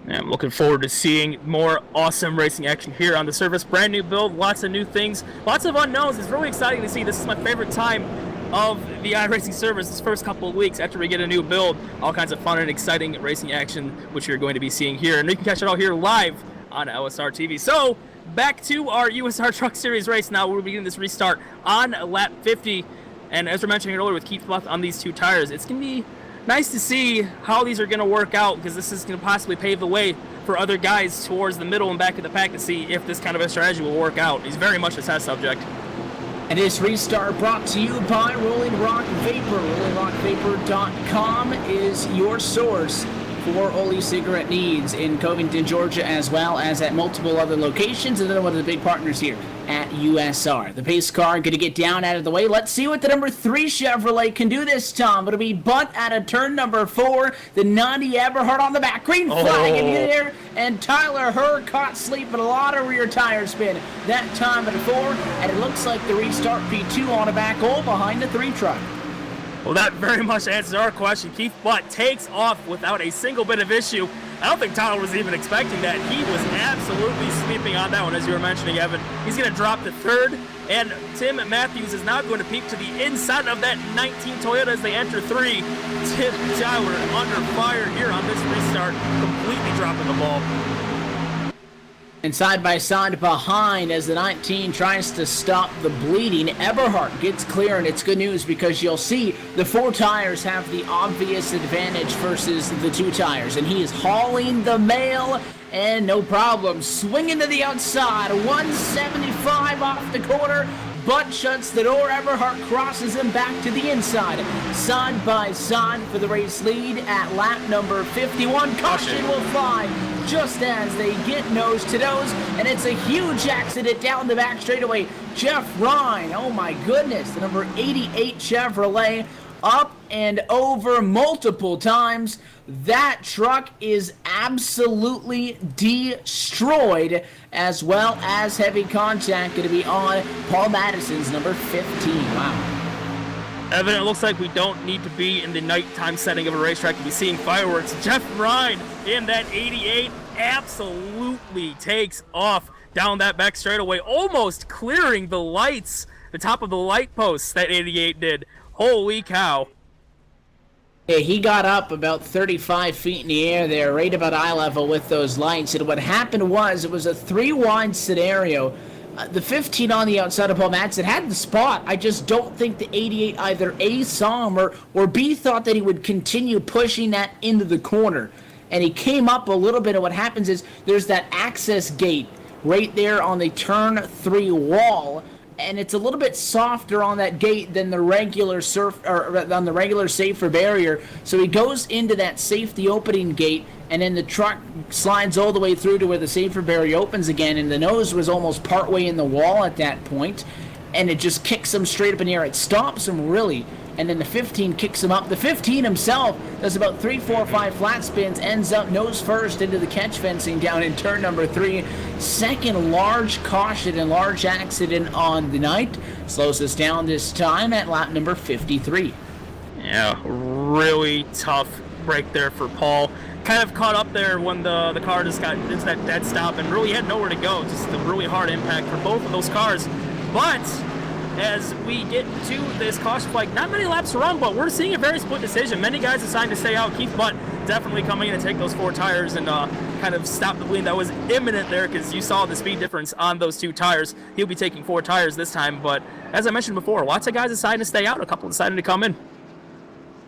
Yeah, I'm looking forward to seeing more awesome racing action here on the surface. Brand new build, lots of new things, lots of unknowns. It's really exciting to see. This is my favorite time of the iRacing service this first couple of weeks after we get a new build. All kinds of fun and exciting racing action, which you're going to be seeing here. And you can catch it all here live on LSRTV. So, back to our USR Truck Series race now. We're beginning this restart on lap 50. And as we're mentioning earlier with Keith Butt on these 2 tires, it's going to be nice to see how these are going to work out, because this is going to possibly pave the way for other guys towards the middle and back of the pack to see if this kind of a strategy will work out. He's very much a test subject. And this restart brought to you by Rolling Rock Vapor. RollingRockVapor.com is your source for all your cigarette needs in Covington, Georgia, as well as at multiple other locations, and then one of the big partners here at USR. The pace car going to get down out of the way. Let's see what the number 3 Chevrolet can do this time. It'll be Butt out of turn number 4. The 90 Eberhardt on the back. Green flag in there. And Tyler Herr caught sleeping a lot of rear tire spin that time at 4. And it looks like the restart P2 on a back hole behind the 3 truck. Well, that very much answers our question. Keith Butt takes off without a single bit of issue. I don't think Tyler was even expecting that. He was absolutely sweeping on that one, as you were mentioning, Evan. He's going to drop to 3rd, and Tim Matthews is now going to peek to the inside of that 19 Toyota as they enter 3. Tim Tyler under fire here on this restart, completely dropping the ball. And side by side behind as the 19 tries to stop the bleeding. Eberhardt gets clear, and it's good news because you'll see the 4 tires have the obvious advantage versus the 2 tires. And he is hauling the mail, and no problem. Swinging to the outside, 175 off the corner. Butt shuts the door. Eberhardt crosses him back to the inside. Side by side for the race lead at lap number 51. Caution will fly just as they get nose to nose, and it's a huge accident down the back straightaway. Jeff Ryan, oh my goodness, the number 88 Chevrolet up and over multiple times. That truck is absolutely destroyed, as well as heavy contact going to be on Paul Madison's number 15. Wow. Evan, it looks like we don't need to be in the nighttime setting of a racetrack to be seeing fireworks. Jeff Ryan in that 88 absolutely takes off down that back straightaway, almost clearing the lights, the top of the light posts that 88 did. Holy cow. Yeah, he got up about 35 feet in the air there, right about eye level with those lights. And what happened was it was a three-wide scenario. The 15 on the outside of Paul Madsen had the spot. I just don't think the 88 either A, saw him, or B, thought that he would continue pushing that into the corner. And he came up a little bit, and what happens is there's that access gate right there on the turn 3 wall, and it's a little bit softer on that gate than the regular on the regular safer barrier. So he goes into that safety opening gate, and then the truck slides all the way through to where the safer barrier opens again, and the nose was almost partway in the wall at that point, and it just kicks him straight up in the air. It stops him really, and then the 15 kicks him up. The 15 himself does about 3, 4, 5 flat spins, ends up nose first into the catch fencing down in turn number 3. Second large caution and large accident on the night. Slows us down this time at lap number 53. Yeah, really tough break there for Paul. Kind of caught up there when the car just got into that dead stop and really had nowhere to go. Just a really hard impact for both of those cars. But as we get to this caution flag, not many laps to run, but we're seeing a very split decision. Many guys deciding to stay out. Keith Butt definitely coming in to take those 4 tires and kind of stop the bleed that was imminent there, because you saw the speed difference on those 2 tires. He'll be taking 4 tires this time, but as I mentioned before, lots of guys deciding to stay out. A couple deciding to come in.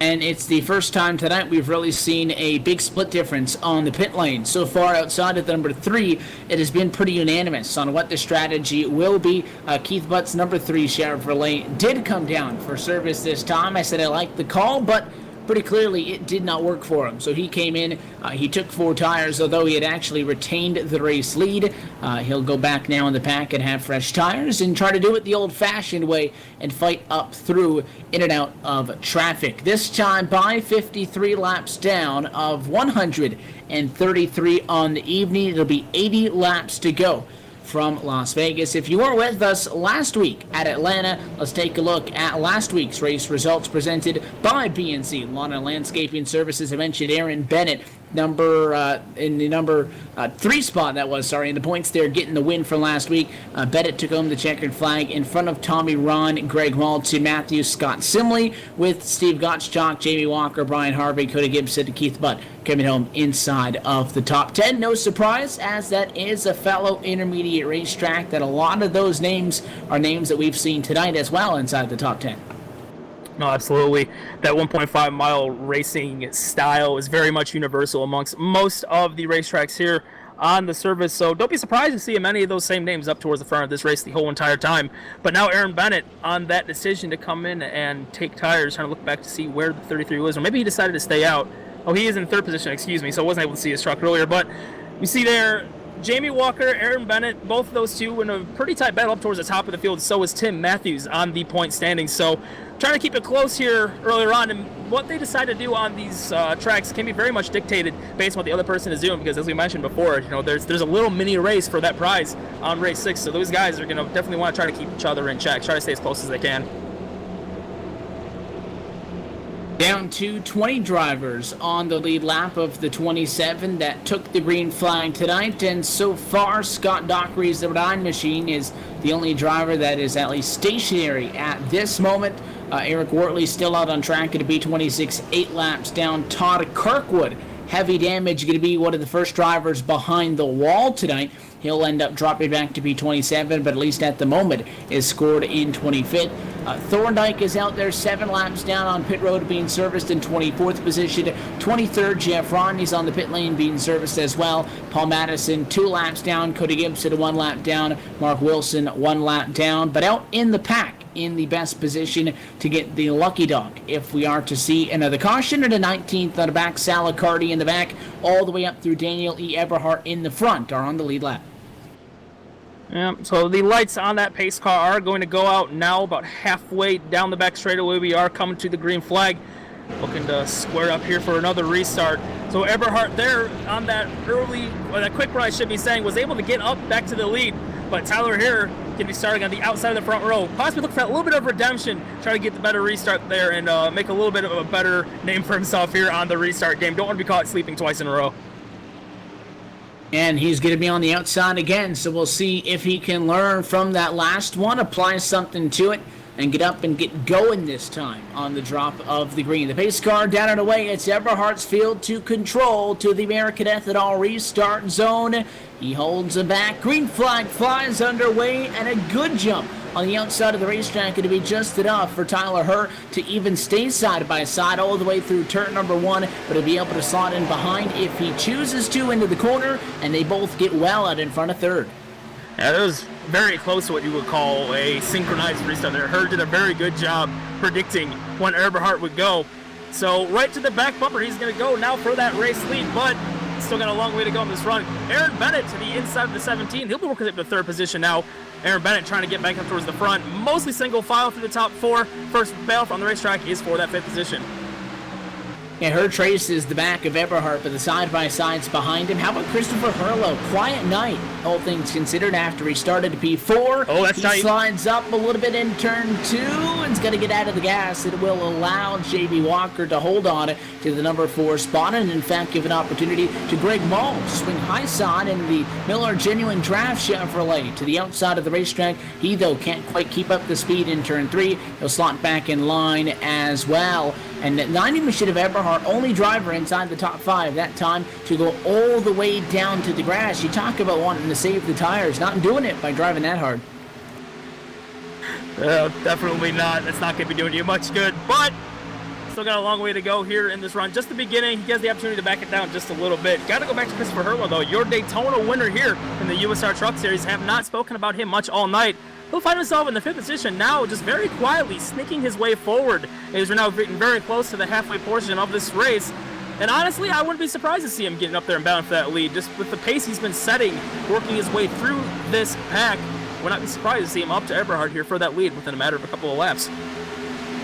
And it's the first time tonight we've really seen a big split difference on the pit lane. So far, outside of the number 3, it has been pretty unanimous on what the strategy will be. Keith Butt's number 3 Chevrolet did come down for service this time. I said I liked the call, but pretty clearly it did not work for him. So he came in, he took 4 tires, although he had actually retained the race lead. He'll go back now in the pack and have fresh tires and try to do it the old-fashioned way and fight up through in and out of traffic. This time by 53 laps down of 133 on the evening. It'll be 80 laps to go from Las Vegas. If you were with us last week at Atlanta, let's take a look at last week's race results presented by BNC Lawn and Landscaping Services. I mentioned Aaron Bennett, in the number 3 spot, in the points there, getting the win from last week. Bennett took home the checkered flag in front of Tommy Ron, Greg Maltz, Matthews, Scott Simley, with Steve Gottschalk, Jamie Walker, Brian Harvey, Cody Gibson, and Keith Butt coming home inside of the top 10. No surprise, as that is a fellow intermediate racetrack, that a lot of those names are names that we've seen tonight as well inside the top 10. No, absolutely. That 1.5 mile racing style is very much universal amongst most of the racetracks here on the service. So don't be surprised to see many of those same names up towards the front of this race the whole entire time. But now Aaron Bennett on that decision to come in and take tires, trying to look back to see where the 33 was, or maybe he decided to stay out. Oh, he is in 3rd position, excuse me, so I wasn't able to see his truck earlier. But you see there, Jamie Walker, Aaron Bennett, both of those two in a pretty tight battle up towards the top of the field. So is Tim Matthews on the point standings. So trying to keep it close here earlier on, and what they decide to do on these tracks can be very much dictated based on what the other person is doing, because as we mentioned before, there's a little mini race for that prize on race 6. So those guys are going to definitely want to try to keep each other in check, try to stay as close as they can. Down to 20 drivers on the lead lap of the 27 that took the green flag tonight, and so far Scott Dockery's the Rhine machine is the only driver that is at least stationary at this moment. Eric Wortley still out on track at a B26, 8 laps down. Todd Kirkwood, heavy damage, going to be one of the first drivers behind the wall tonight. He'll end up dropping back to B27, but at least at the moment is scored in 25th. Thorndike is out there 7 laps down on pit road, being serviced in 24th position. 23rd, Jeff Rodney's on the pit lane being serviced as well. Paul Madison 2 laps down. Cody Gibson 1 lap down. Mark Wilson 1 lap down. But out in the pack, in the best position to get the lucky dog, if we are to see another caution, and a 19th on the back, Salicardi in the back, all the way up through Daniel E. Eberhardt in the front are on the lead lap. Yeah, so the lights on that pace car are going to go out now about halfway down the back straightaway. We are coming to the green flag, looking to square up here for another restart. So Eberhardt there on that quick run, I should be saying, was able to get up back to the lead, but Tyler here can be starting on the outside of the front row. Possibly looking for a little bit of redemption, try to get the better restart there and make a little bit of a better name for himself here on the restart game. Don't want to be caught sleeping twice in a row. And he's going to be on the outside again, so we'll see if he can learn from that last one, apply something to it. and get up and get going this time on the drop of the green. The pace car down and away. It's Eberhardt's field to control to the American Ethanol restart zone. He holds it back. Green flag flies underway, and a good jump on the outside of the racetrack. Going to be just enough for Tyler Hurt to even stay side by side all the way through turn number 1, but he'll be able to slot in behind if he chooses to into the corner, and they both get well out in front of third. Yeah, that was very close to what you would call a synchronized restart there. Hurt did a very good job predicting when Eberhardt would go. So right to the back bumper, he's going to go now for that race lead, but still got a long way to go in this run. Aaron Bennett to the inside of the 17. He'll be working up to third position now. Aaron Bennett trying to get back up towards the front. Mostly single file through the top 4. First battle on the racetrack is for that 5th position. Yeah, her traces the back of Eberhardt, but the side-by-sides behind him. How about Christopher Hurlow? Quiet night, all things considered, after he started to P4. Oh, that's tight. He slides up a little bit in turn 2 and's going to get out of the gas. It will allow J.B. Walker to hold on to the number 4 spot and, in fact, give an opportunity to Greg Mull to swing high side in the Miller Genuine Draft Chevrolet to the outside of the racetrack. He, though, can't quite keep up the speed in turn 3. He'll slot back in line as well. And 90 machine of Eberhardt, only driver inside the top 5 that time to go all the way down to the grass. You talk about wanting to save the tires, not doing it by driving that hard. Definitely not. That's not going to be doing you much good, but still got a long way to go here in this run. Just the beginning, he has the opportunity to back it down just a little bit. Got to go back to Christopher Hurlow, though. Your Daytona winner here in the USR Truck Series. Have not spoken about him much all night. He'll find himself in the 5th position now, just very quietly sneaking his way forward as we're now getting very close to the halfway portion of this race. And honestly, I wouldn't be surprised to see him getting up there and battling for that lead. Just with the pace he's been setting, working his way through this pack, would not be surprised to see him up to Eberhardt here for that lead within a matter of a couple of laps.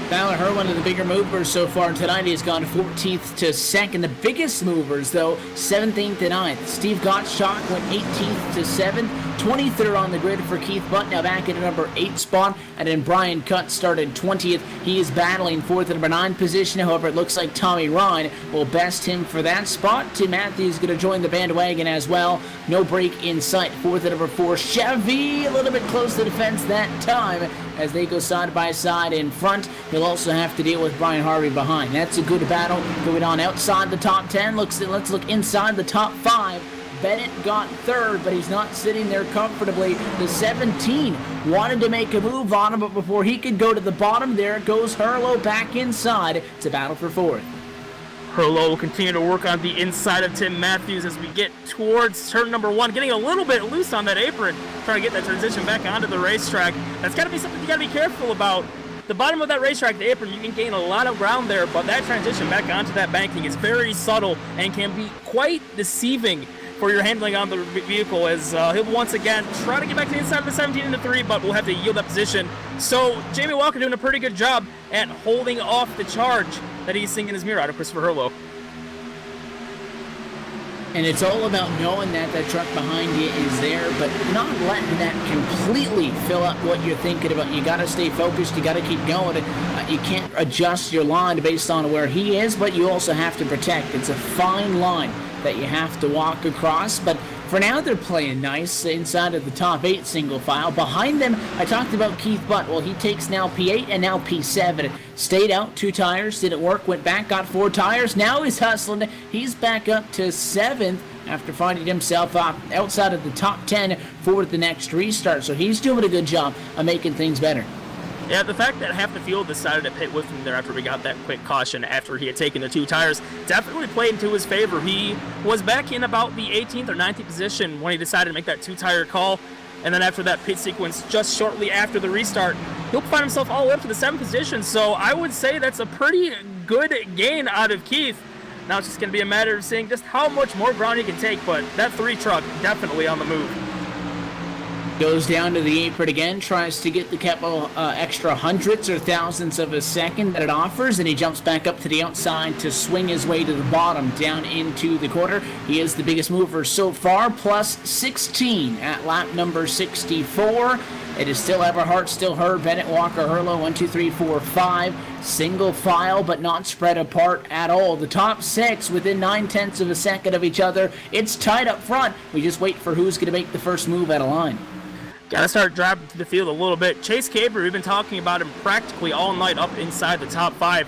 Tyler Hurt, one of the bigger movers so far tonight. He's gone 14th to 2nd. The biggest movers, though, 17th to 9th. Steve Gottschalk went 18th to 7th. 23rd on the grid for Keith Butt, now back in a number 8 spot. And then Brian Cutt started 20th. He is battling for the number 9 position. However, it looks like Tommy Ryan will best him for that spot. Tim Matthews going to join the bandwagon as well. No break in sight for the number 4 Chevy. A little bit close to the fence that time as they go side by side in front. He'll also have to deal with Brian Harvey behind. That's a good battle going on outside the top 10. Let's look inside the top 5. Bennett got 3rd, but he's not sitting there comfortably. The 17 wanted to make a move on him, but before he could go to the bottom, there goes Hurlow back inside. It's a battle for 4th. Hurlow will continue to work on the inside of Tim Matthews as we get towards turn number 1, getting a little bit loose on that apron, trying to get that transition back onto the racetrack. That's got to be something you got to be careful about. The bottom of that racetrack, the apron, you can gain a lot of ground there, but that transition back onto that banking is very subtle and can be quite deceiving for your handling on the vehicle, as he'll once again try to get back to the inside of the 17 into 3, but will have to yield that position. So Jamie Walker doing a pretty good job at holding off the charge that he's seeing in his mirror out of Christopher Hurlow. And it's all about knowing that that truck behind you is there, but not letting that completely fill up what you're thinking about. You got to stay focused. You got to keep going. You can't adjust your line based on where he is, but you also have to protect. It's a fine line that you have to walk across, but for now they're playing nice inside of the top 8 single file. Behind them, I talked about Keith Butt. Well, he takes now P8 and now P7. Stayed out 2 tires, didn't work, went back, got 4 tires. Now he's hustling. He's back up to 7th after finding himself outside of the top 10 for the next restart. So he's doing a good job of making things better. Yeah, the fact that half the field decided to pit with him there after we got that quick caution after he had taken the 2 tires definitely played into his favor. He was back in about the 18th or 19th position when he decided to make that 2-tire call. And then after that pit sequence, just shortly after the restart, he'll find himself all the way up to the 7th position. So I would say that's a pretty good gain out of Keith. Now it's just going to be a matter of seeing just how much more ground he can take, but that 3 truck definitely on the move. Goes down to the apron again, tries to get the couple extra hundredths or thousandths of a second that it offers, and he jumps back up to the outside to swing his way to the bottom, down into the quarter. He is the biggest mover so far, plus 16 at lap number 64. It is still Eberhardt, still Hurd, Bennett, Walker, Hurlow, 1, 2, 3, 4, 5. Single file, but not spread apart at all. The top 6 within 9/10 of a second of each other. It's tight up front. We just wait for who's going to make the first move out of line. Got to start driving to the field a little bit. Chase Caber, we've been talking about him practically all night up inside the top 5.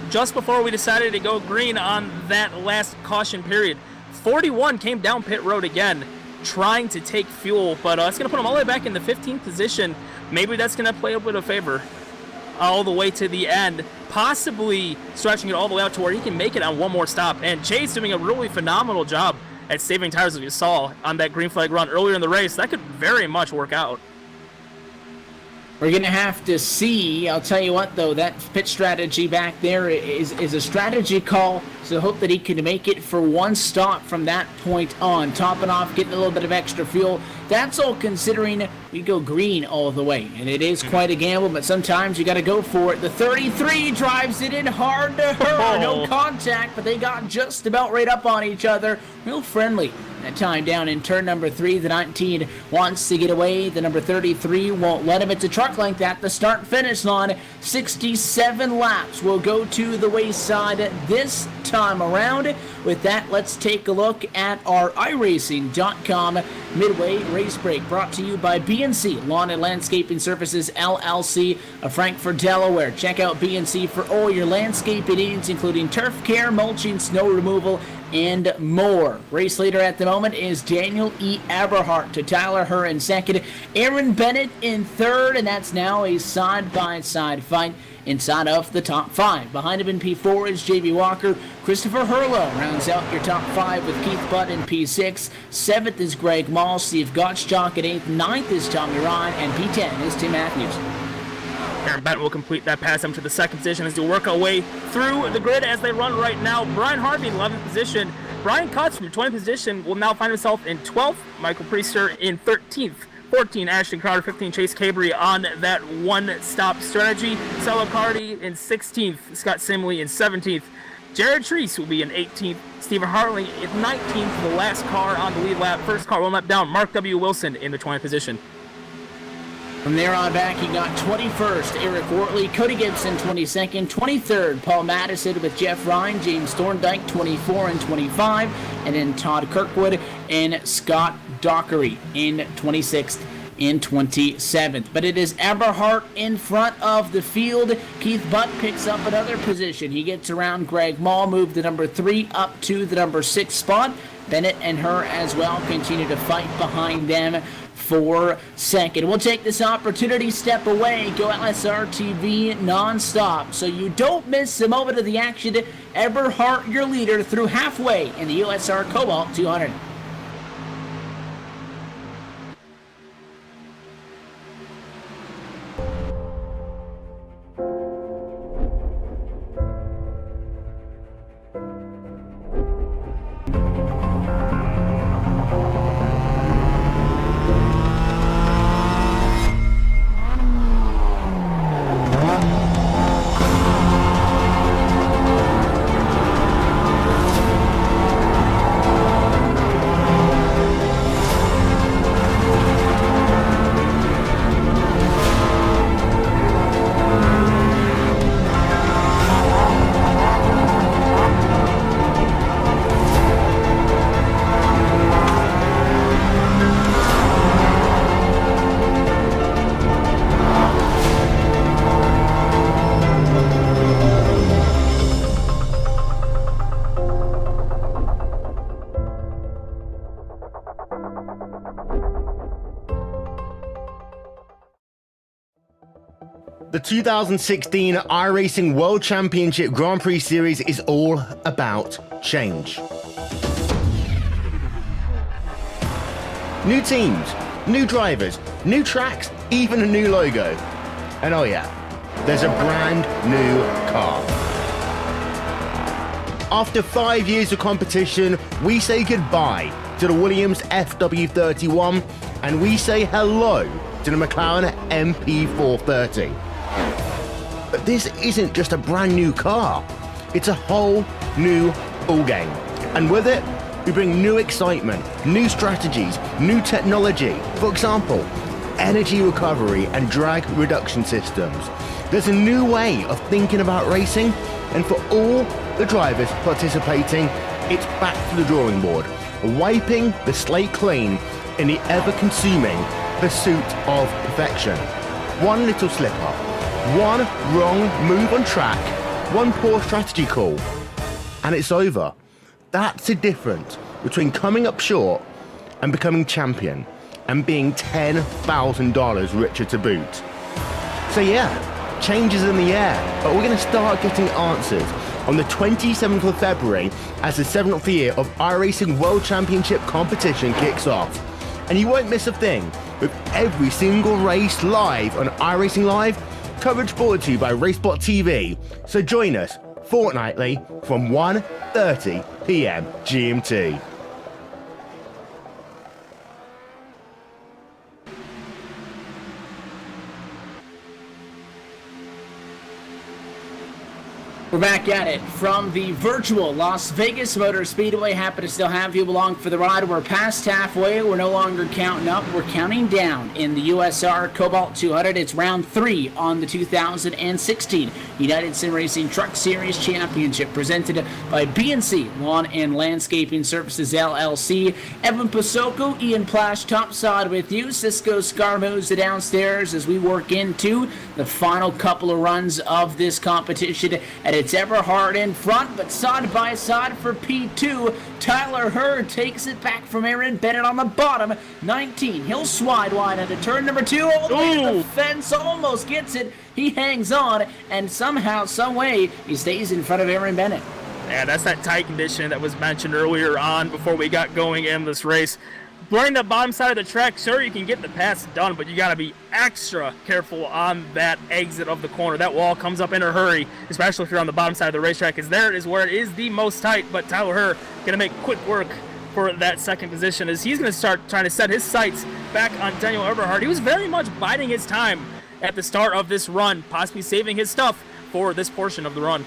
Just before we decided to go green on that last caution period, 41 came down pit road again, trying to take fuel, but that's going to put him all the way back in the 15th position. Maybe that's going to play a bit of favor all the way to the end, possibly stretching it all the way out to where he can make it on one more stop. And Chase doing a really phenomenal job at saving tires, as you saw on that green flag run earlier in the race. That could very much work out. We're going to have to see. I'll tell you what, though, that pit strategy back there is a strategy call, so hope that he can make it for one stop from that point on. Topping off, getting a little bit of extra fuel. That's all considering we go green all the way. And it is quite a gamble, but sometimes you got to go for it. The 33 drives it in hard to her. No contact, but they got just about right up on each other. Real friendly. That time down in turn number 3, the 19 wants to get away. The number 33 won't let him. It's a truck length at the start-finish line. 67 laps will go to the wayside this time around. With that, let's take a look at our iRacing.com midway race break, brought to you by BNC Lawn and Landscaping Services LLC of Frankfort, Delaware. Check out BNC for all your landscaping needs, including turf care, mulching, snow removal, and more. Race leader at the moment is Daniel E. Eberhardt to Tyler Herr in second, Aaron Bennett in third, and that's now a side-by-side fight inside of the top 5. Behind him in P4 is J.B. Walker. Christopher Hurlow rounds out your top 5 with Keith Butt in P6. 7th is Greg Mall, Steve Gottschalk at 8th. 9th is Tommy Ryan, and P10 is Tim Matthews. Aaron Bennett will complete that pass up to the second position as they work our way through the grid as they run right now. Brian Harvey in 11th position. Brian Cutts from 20th position will now find himself in 12th. Michael Priester in 13th. 14, Ashton Crowder. 15, Chase Cabre on that one-stop strategy. Salo Cardi in 16th. Scott Simley in 17th. Jared Treese will be in 18th. Stephen Hartley in 19th. The last car on the lead lap. First car one lap down. Mark W. Wilson in the 20th position. From there on back, he got 21st, Eric Wortley, Cody Gibson 22nd, 23rd, Paul Madison with Jeff Ryan, James Thorndike 24 and 25, and then Todd Kirkwood and Scott Dockery in 26th and 27th. But it is Eberhardt in front of the field. Keith Butt picks up another position. He gets around Greg Mall, moved the number 3 up to the number 6 spot. Bennett and Herr as well continue to fight behind them for second. We'll take this opportunity, step away, go LSRTV non-stop, so you don't miss a moment of the action. Eberhardt, your leader, through halfway in the USR Cobalt 200. The 2016 iRacing World Championship Grand Prix Series is all about change. New teams, new drivers, new tracks, even a new logo. And oh yeah, there's a brand new car. After 5 years of competition, we say goodbye to the Williams FW31 and we say hello to the McLaren MP430. But this isn't just a brand new car, it's a whole new ballgame. And with it, we bring new excitement, new strategies, new technology. For example, energy recovery and drag reduction systems. There's a new way of thinking about racing, and for all the drivers participating, it's back to the drawing board, wiping the slate clean in the ever-consuming pursuit of perfection. One little slip up, one wrong move on track, one poor strategy call, and it's over. That's the difference between coming up short and becoming champion and being $10,000 richer to boot. So yeah, change is in the air, but we're going to start getting answers on the 27th of February as the 7th year of iRacing World Championship competition kicks off. And you won't miss a thing, with every single race live on iRacing Live, coverage brought to you by Racebot TV. So join us fortnightly from 1:30 p.m. GMT. We're back at it from the virtual Las Vegas Motor Speedway. Happy to still have you along for the ride. We're past halfway. We're no longer counting up. We're counting down in the USR Cobalt 200. It's round 3 on the 2016 United Sim Racing Truck Series Championship, presented by B&C Lawn and Landscaping Services LLC. Evan Pasoko, Ian Plash topside with you. Cisco Scarmoza downstairs as we work into the final couple of runs of this competition. And it's Eberhard in front, but side by side for P2. Tyler Hurd takes it back from Aaron Bennett on the bottom. 19. He'll slide wide into turn number 2. All the way to the fence. Almost gets it. He hangs on, and somehow, some way, he stays in front of Aaron Bennett. Yeah, that's that tight condition that was mentioned earlier on before we got going in this race. During the bottom side of the track, sure, you can get the pass done, but you got to be extra careful on that exit of the corner. That wall comes up in a hurry, especially if you're on the bottom side of the racetrack, because there is where it is the most tight. But Tyler Hurd going to make quick work for that second position as he's going to start trying to set his sights back on Daniel Eberhard. He was very much biding his time at the start of this run, possibly saving his stuff for this portion of the run.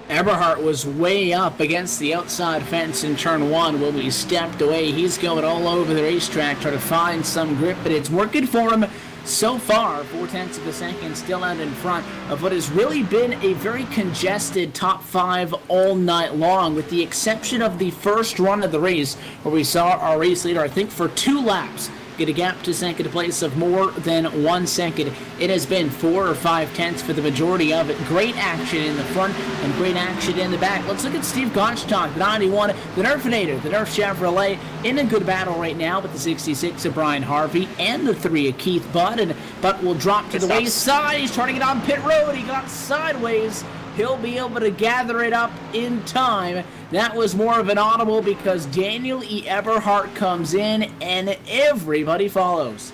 Eberhard was way up against the outside fence in turn 1 when we stepped away. He's going all over the racetrack trying to find some grip, but it's working for him so far. 0.4 of a second still out in front of what has really been a very congested top 5 all night long, with the exception of the first run of the race where we saw our race leader, I think, for 2 laps get a gap to second place of more than 1 second. It has been 4 or 5 tenths for the majority of it. Great action in the front and great action in the back. Let's look at Steve Gottschalk, the 91, the Nerfinator, the Nerf Chevrolet, in a good battle right now with the 66 of Brian Harvey and the 3 of Keith Butt. Butt will drop to the wayside. He's trying to get on pit road. He got sideways. He'll be able to gather it up in time. That was more of an audible because Daniel E. Eberhard comes in and everybody follows.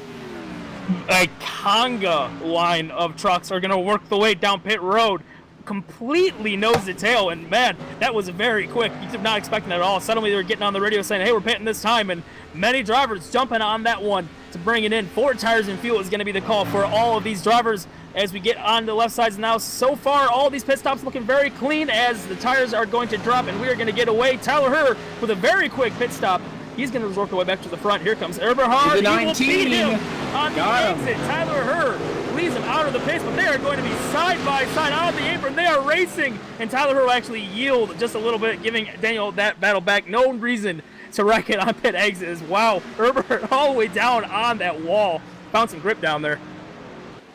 A conga line of trucks are going to work the way down pit road, completely nose to tail, and man, that was very quick. You did not expect it at all. Suddenly they were getting on the radio saying, hey, we're pitting this time, and many drivers jumping on that one to bring it in. 4 tires and fuel is going to be the call for all of these drivers as we get on the left sides now. So far, all these pit stops looking very clean as the tires are going to drop and we are going to get away. Tyler Hurd with a very quick pit stop. He's going to work the way back to the front. Here comes Eberhard. The 19. He will beat him on the exit. Tyler Hurd leads him out of the pace, but they are going to be side by side on the apron. They are racing, and Tyler Hurd will actually yield just a little bit, giving Daniel that battle back. No reason to wreck it on pit exits. Wow, Eberhard all the way down on that wall. Found some grip down there.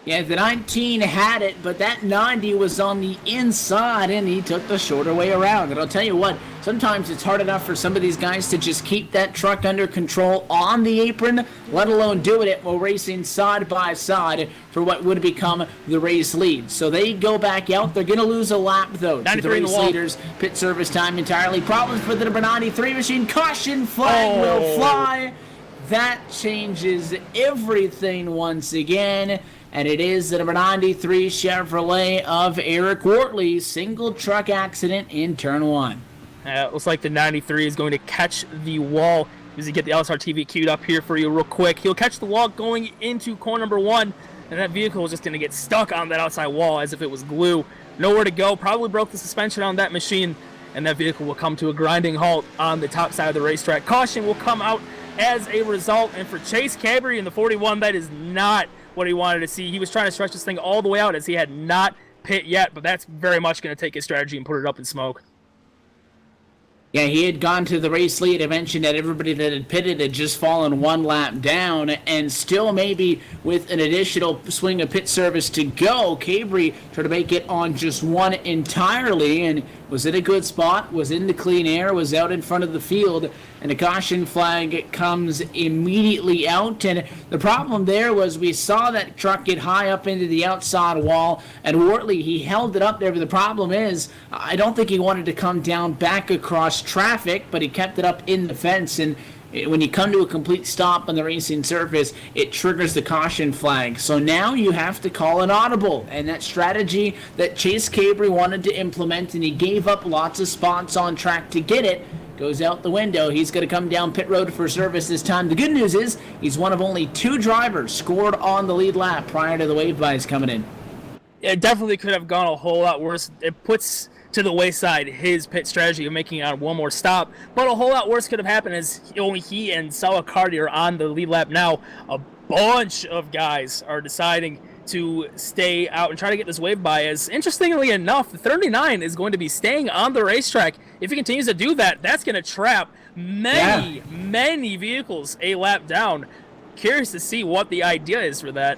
Yeah, the 19 had it, but that 90 was on the inside, and he took the shorter way around. And I'll tell you what, sometimes it's hard enough for some of these guys to just keep that truck under control on the apron, let alone doing it while racing side by side for what would become the race lead. So they go back out. They're going to lose a lap, though, to the race leaders. Pit service time entirely. Problems for the number 93 machine. Caution flag will fly. That changes everything once again. And it is the number 93 Chevrolet of Eric Wortley. Single truck accident in turn 1. It looks like the 93 is going to catch the wall. As you get the LSRTV queued up here for you real quick. He'll catch the wall going into corner number 1. And that vehicle is just going to get stuck on that outside wall as if it was glue. Nowhere to go. Probably broke the suspension on that machine. And that vehicle will come to a grinding halt on the top side of the racetrack. Caution will come out as a result. And for Chase Cabry in the 41, that is not what he wanted to see. He was trying to stretch this thing all the way out as he had not pit yet, but that's very much going to take his strategy and put it up in smoke. Yeah, he had gone to the race lead. I mentioned that everybody that had pitted had just fallen one lap down, and still maybe with an additional swing of pit service to go, Cabri tried to make it on just one entirely, and was in a good spot, was in the clean air, was out in front of the field, and a caution flag comes immediately out. And the problem there was we saw that truck get high up into the outside wall, and Wortley, he held it up there, but the problem is I don't think he wanted to come down back across traffic, but he kept it up in the fence. And when you come to a complete stop on the racing surface, it triggers the caution flag. So now you have to call an audible, and that strategy that Chase Cabri wanted to implement, and he gave up lots of spots on track to get it, goes out the window. He's going to come down pit road for service this time. The good news is he's one of only 2 drivers scored on the lead lap prior to the wave bys coming in. It definitely could have gone a whole lot worse. It puts to the wayside his pit strategy of making out one more stop, but a whole lot worse could have happened as only he and Salacardi are on the lead lap now. A bunch of guys are deciding to stay out and try to get this wave by, as interestingly enough, the 39 is going to be staying on the racetrack. If he continues to do that, that's going to trap many vehicles a lap down. Curious to see what the idea is for that.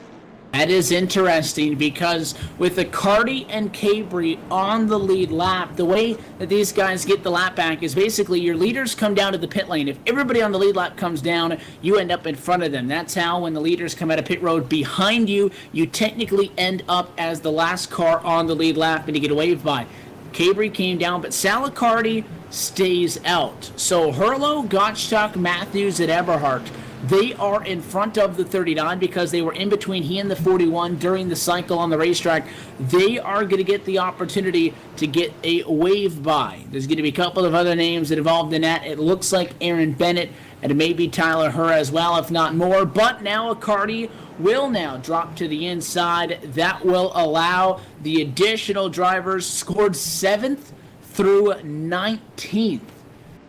That is interesting, because with the Cardi and Cabri on the lead lap, the way that these guys get the lap back is basically your leaders come down to the pit lane. If everybody on the lead lap comes down, you end up in front of them. That's how when the leaders come out of pit road behind you, you technically end up as the last car on the lead lap and you get a wave by. Cabri came down, but Salacardi stays out. So Herlo, Gottschalk, Matthews, and Eberhardt, they are in front of the 39 because they were in between he and the 41 during the cycle on the racetrack. They are going to get the opportunity to get a wave by. There's going to be a couple of other names involved in that. It looks like Aaron Bennett and maybe Tyler Herr as well, if not more. But now Accardi will now drop to the inside. That will allow the additional drivers scored 7th through 19th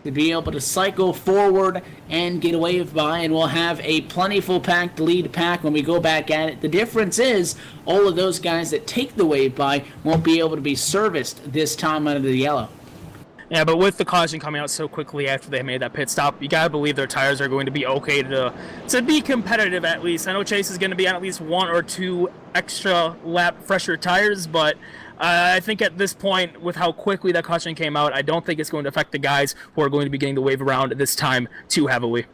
to be able to cycle forward and get a wave by, and we'll have a plentiful packed lead pack when we go back at it. The difference is all of those guys that take the wave by won't be able to be serviced this time under the yellow. Yeah, but with the caution coming out so quickly after they made that pit stop, you gotta believe their tires are going to be okay to be competitive at least. I know Chase is going to be on at least 1 or 2 extra lap fresher tires, but I think at this point, with how quickly that caution came out, I don't think it's going to affect the guys who are going to be getting the wave around this time too heavily.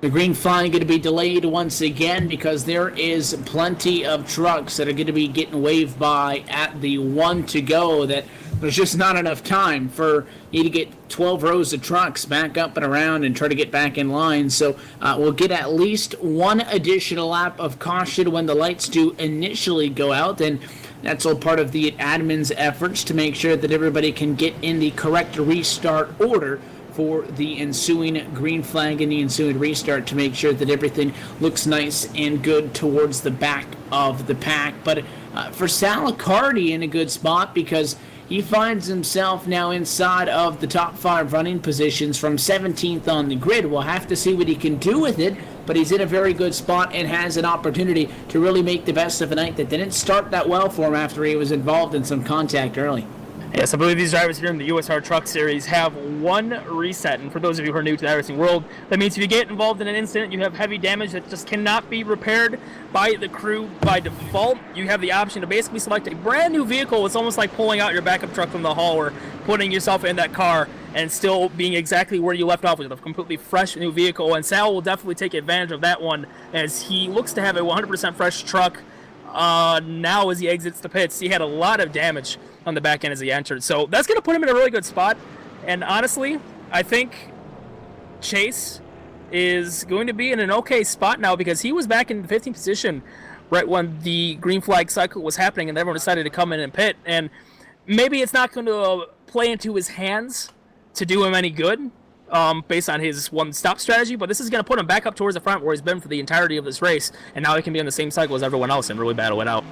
The green flag going to be delayed once again because there is plenty of trucks that are going to be getting waved by at the 1 to go, that there's just not enough time for you to get 12 rows of trucks back up and around and try to get back in line. So we'll get at least 1 additional lap of caution when the lights do initially go out, and that's all part of the admin's efforts to make sure that everybody can get in the correct restart order for the ensuing green flag and the ensuing restart, to make sure that everything looks nice and good towards the back of the pack. But for Salacardi, in a good spot because he finds himself now inside of the top 5 running positions from 17th on the grid. We'll have to see what he can do with it, but he's in a very good spot and has an opportunity to really make the best of a night that didn't start that well for him after he was involved in some contact early. Yes, I believe these drivers here in the USR Truck Series have 1 reset, and for those of you who are new to the racing world, that means if you get involved in an incident, you have heavy damage that just cannot be repaired by the crew by default. You have the option to basically select a brand new vehicle. It's almost like pulling out your backup truck from the hall or putting yourself in that car and still being exactly where you left off with a completely fresh new vehicle, and Sal will definitely take advantage of that one as he looks to have a 100% fresh truck now as he exits the pits. He had a lot of damage on the back end as he entered, so that's going to put him in a really good spot. And honestly, I think Chase is going to be in an okay spot now because he was back in the 15th position right when the green flag cycle was happening and everyone decided to come in and pit, and maybe it's not going to play into his hands to do him any good based on his one-stop strategy, but this is going to put him back up towards the front where he's been for the entirety of this race, and now he can be on the same cycle as everyone else and really battle it out.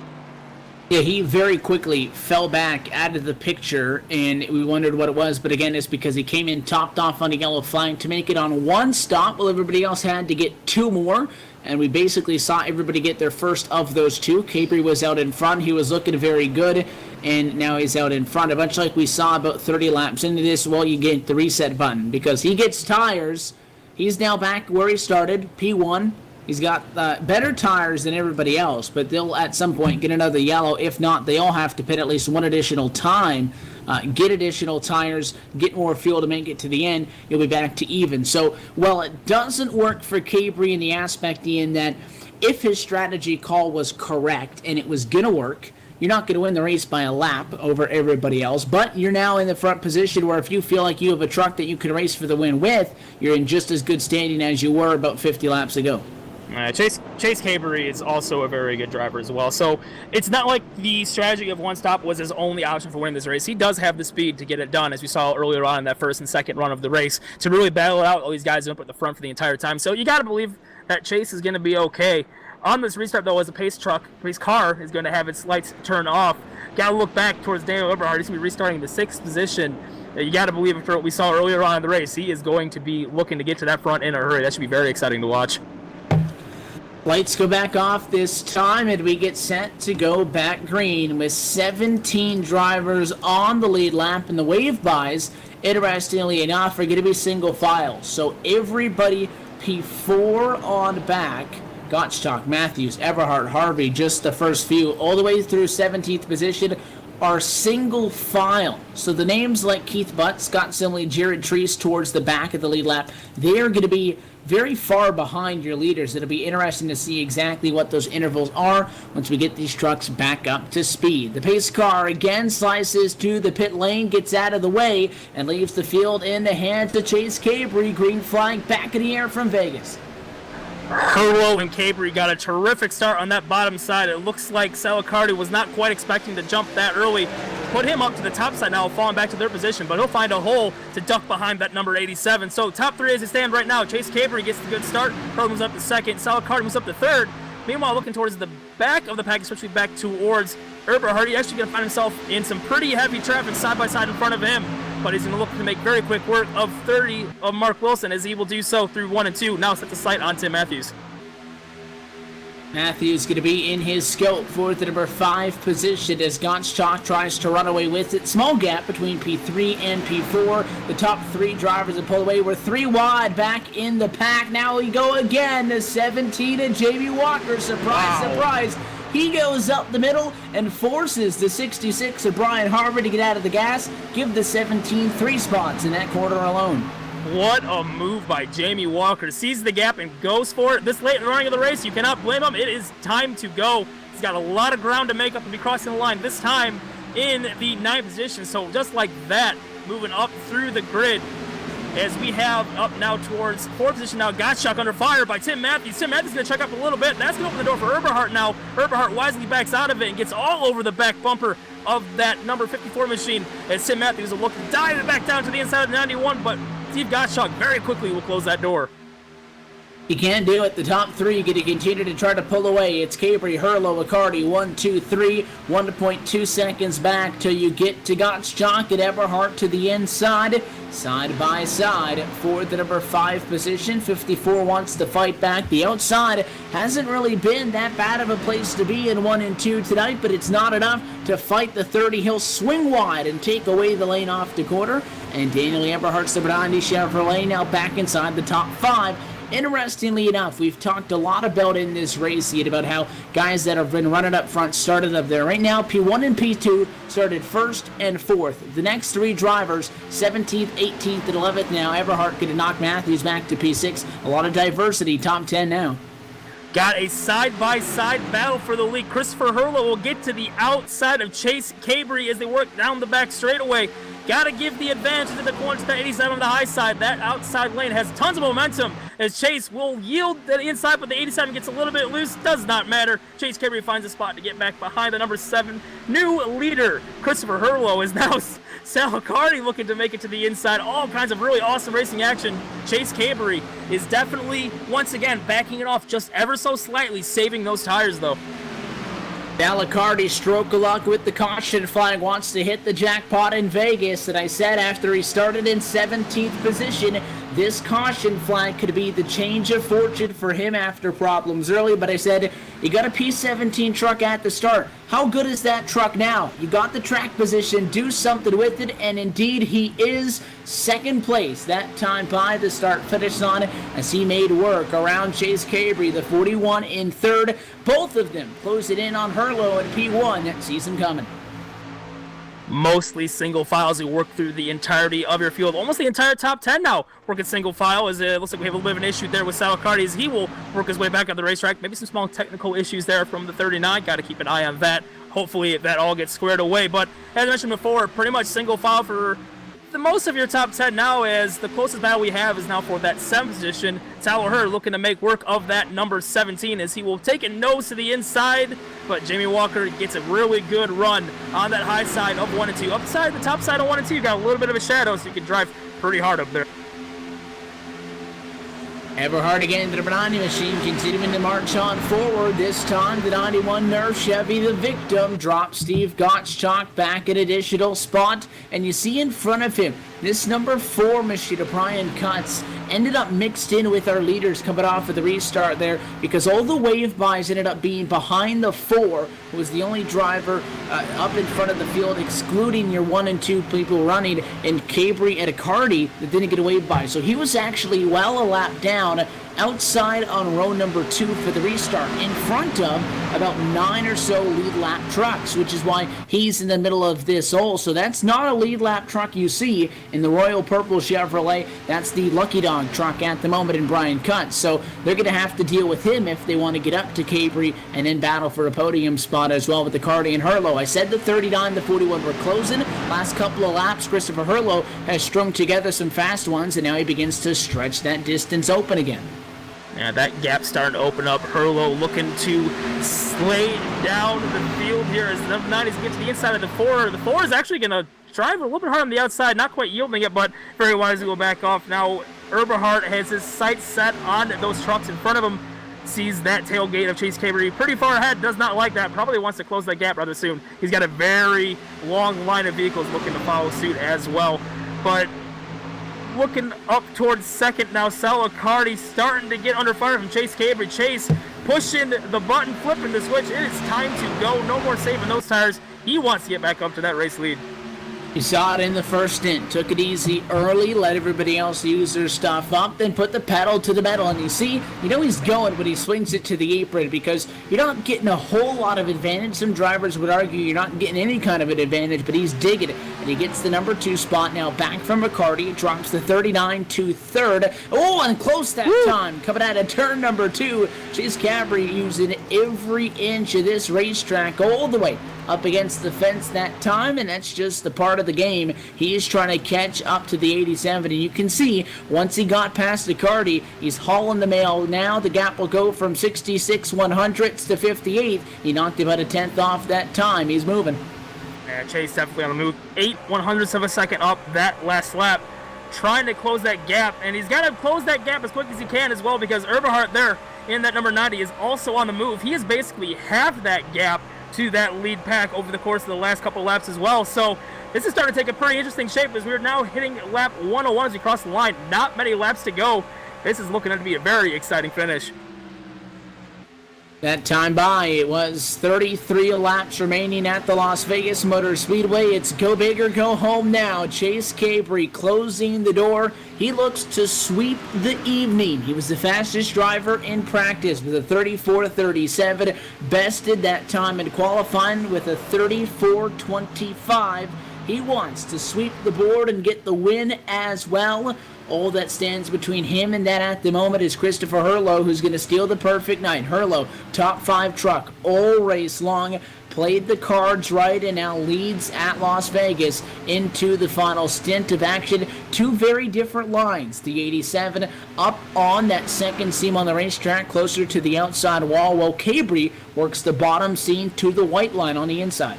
Yeah, he very quickly fell back out of the picture, and we wondered what it was, but again, it's because he came in topped off on a yellow flag to make it on 1 stop while everybody else had to get 2 more, and we basically saw everybody get their first of those 2. Capri was out in front. He was looking very good, and now he's out in front. A bunch like we saw about 30 laps into this, well, you get the reset button because he gets tires. He's now back where he started, P1. He's got better tires than everybody else, but they'll at some point get another yellow. If not, they all have to pit at least one additional time, get additional tires, get more fuel to make it to the end. You'll be back to even. So, well, it doesn't work for Cabri in the aspect in that if his strategy call was correct and it was going to work, you're not going to win the race by a lap over everybody else, but you're now in the front position where if you feel like you have a truck that you can race for the win with, you're in just as good standing as you were about 50 laps ago. Chase Cabri is also a very good driver as well. So it's not like the strategy of one stop was his only option for winning this race. He does have the speed to get it done, as we saw earlier on in that first and second run of the race, to really battle it out. All these guys up at the front for the entire time. So you got to believe that Chase is going to be okay. On this restart, though, as a pace car is going to have its lights turned off. Got to look back towards Daniel Eberhard. He's going to be restarting the 6th position. You got to believe after what we saw earlier on in the race, he is going to be looking to get to that front in a hurry. That should be very exciting to watch. Lights go back off this time, and we get set to go back green with 17 drivers on the lead lap, and the wave bys, interestingly enough, are going to be single file. So everybody P4 on back, Gottschalk, Matthews, Eberhard, Harvey, just the first few, all the way through 17th position, are single file. So the names like Keith Butt, Scott Simley, Jared Treese towards the back of the lead lap, they are going to be very far behind your leaders. It'll be interesting to see exactly what those intervals are once we get these trucks back up to speed. The pace car again slices to the pit lane, gets out of the way, and leaves the field in the hands of Chase Cabri. Green flag back in the air from Vegas. Hurlo and Cabri got a terrific start on that bottom side. It looks like Salicardi was not quite expecting to jump that early. Put him up to the top side now, falling back to their position, but he'll find a hole to duck behind that number 87. So top three as they stand right now. Chase Cabri gets the good start. Hurlo moves up to second. Salicardi moves up to third. Meanwhile, looking towards the back of the pack, especially back towards Eberhard, he's actually going to find himself in some pretty heavy traffic side by side in front of him. But he's going to look to make very quick work of 30 of Mark Wilson, as he will do so through 1 and 2. Now set the sight on Tim Matthews. Matthews going to be in his scope for the number 5 position as Gottschalk tries to run away with it. Small gap between P3 and P4. The top 3 drivers that pull away were 3 wide back in the pack. Now we go again to 17 and Jamie Walker. Surprise, surprise. He goes up the middle and forces the 66 of Brian Harvey to get out of the gas. Give the 17 3 spots in that quarter alone. What a move by Jamie Walker. Sees the gap and goes for it. This late in the running of the race, you cannot blame him. It is time to go. He's got a lot of ground to make up and be crossing the line, this time in the 9th position. So just like that, moving up through the grid, as we have up now towards 4th position now. Gottschalk under fire by Tim Matthews. Tim Matthews going to check up a little bit. That's going to open the door for Eberhard now. Eberhard wisely backs out of it and gets all over the back bumper of that number 54 machine, as Tim Matthews will look to dive it back down to the inside of the 91, but Steve Gottschalk very quickly will close that door. You can't do it. The top 3 are going to continue to try to pull away. It's Cabri, Hurlo, Accardi, 1, 2, 3, 1.2 seconds back till you get to Gottschalk and Eberhard to the inside. Side by side for the number 5 position. 54 wants to fight back. The outside hasn't really been that bad of a place to be in 1 and 2 tonight, but it's not enough to fight the 30. He'll swing wide and take away the lane off the quarter. And Daniel Eberhard's the Brandi Chevrolet now back inside the top 5. Interestingly enough, we've talked a lot about in this race yet about how guys that have been running up front started up there. Right now, P1 and P2 started 1st and 4th. The next 3 drivers, 17th, 18th, and 11th now. Eberhard going to knock Matthews back to P6. A lot of diversity, top 10 now. Got a side-by-side battle for the lead. Christopher Hurlo will get to the outside of Chase Cabri as they work down the back straightaway. Got to give the advantage to the corner to the 87 on the high side. That outside lane has tons of momentum as Chase will yield the inside, but the 87 gets a little bit loose. Does not matter. Chase Cabri finds a spot to get back behind the number 7 new leader. Christopher Hurlo is now Salicardi looking to make it to the inside. All kinds of really awesome racing action. Chase Cabri is definitely, once again, backing it off just ever so slightly, saving those tires, though. Salicardi, stroke of luck with the caution flag, wants to hit the jackpot in Vegas. And I said after he started in 17th position, this caution flag could be the change of fortune for him after problems early. But I said, you got a P17 truck at the start. How good is that truck now? You got the track position, do something with it, and indeed he is second place. That time by the start-finish line as he made work around Chase Cabry, the 41 in third. Both of them close it in on Herlo at P1. Sees him coming. Mostly single file as we work through the entirety of your field. Almost the entire top 10 now working single file, as it looks like we have a little bit of an issue there with Salacardi as he will work his way back on the racetrack. Maybe some small technical issues there from the 39. Got to keep an eye on that. Hopefully that all gets squared away. But as I mentioned before, pretty much single file for the most of your top 10 now, as the closest battle we have is now for that 7th position. Tyler Hurd looking to make work of that number 17 as he will take it nose to the inside, but Jamie Walker gets a really good run on that high side of 1 and 2. Upside, the top side of 1 and 2, you got a little bit of a shadow, so you can drive pretty hard up there. Everhard again to the Bernani machine, continuing to march on forward. This time, the 91 Nerf Chevy, the victim, drops Steve Gottschalk back at additional spot. And you see in front of him, this number 4 machine of Brian Cutts ended up mixed in with our leaders coming off of the restart there, because all the wave buys ended up being behind the 4, who was the only driver up in front of the field, excluding your 1 and 2 people running, and Cabry and Accardi that didn't get a wave by. So he was actually well a lap down outside on row number 2 for the restart, in front of about 9 or so lead lap trucks, which is why he's in the middle of this hole. So that's not a lead lap truck you see in the Royal Purple Chevrolet. That's the Lucky Dog truck at the moment in Brian Cutts. So they're going to have to deal with him if they want to get up to Cabry and then battle for a podium spot as well with the Accardi and Herlo. I said the 39, the 41 were closing. Last couple of laps, Christopher Herlo has strung together some fast ones, and now he begins to stretch that distance open again. Yeah, that gap starting to open up. Herlo looking to slay down the field here as the number 9 is getting to the inside of the 4. The 4 is actually going to drive a little bit hard on the outside, not quite yielding it, but very wise to go back off. Now, Eberhardt has his sights set on those trucks in front of him, sees that tailgate of Chase Cabry pretty far ahead, does not like that, probably wants to close that gap rather soon. He's got a very long line of vehicles looking to follow suit as well, but looking up towards second now, Salacardi starting to get under fire from Chase Cabry. Chase pushing the button, flipping the switch. It is time to go. No more saving those tires. He wants to get back up to that race lead. You saw it in the first stint. Took it easy early, let everybody else use their stuff up, then put the pedal to the metal. And you see, you know he's going when he swings it to the apron, because you're not getting a whole lot of advantage. Some drivers would argue you're not getting any kind of an advantage, but he's digging it. And he gets the number 2 spot now back from Accardi. Drops the 39 to third. Oh, and close that time. Coming out of turn number 2. Chase Cabry using every inch of this racetrack all the way up against the fence that time, and that's just the part of the game. He is trying to catch up to the 87, and you can see once he got past Accardi, he's hauling the mail. Now the gap will go from 66 100ths to 58. He knocked about a 10th off that time. He's moving. Yeah, Chase definitely on the move. 8 100ths of a second up that last lap, trying to close that gap, and he's got to close that gap as quick as he can as well, because Eberhardt there in that number 90 is also on the move. He is basically half that gap to that lead pack over the course of the last couple laps as well. So this is starting to take a pretty interesting shape as we're now hitting lap 101 as we cross the line. Not many laps to go. This is looking to be a very exciting finish. That time by, it was 33 laps remaining at the Las Vegas Motor Speedway. It's go big or go home now. Chase Cabry closing the door. He looks to sweep the evening. He was the fastest driver in practice with a 34.37. Bested that time in qualifying with a 34.25. He wants to sweep the board and get the win as well. All that stands between him and that at the moment is Christopher Herlo, who's going to steal the perfect night. Herlo, top 5 truck, all race long, played the cards right, and now leads at Las Vegas into the final stint of action. 2 very different lines. The 87 up on that second seam on the racetrack, closer to the outside wall, while Cabry works the bottom seam to the white line on the inside.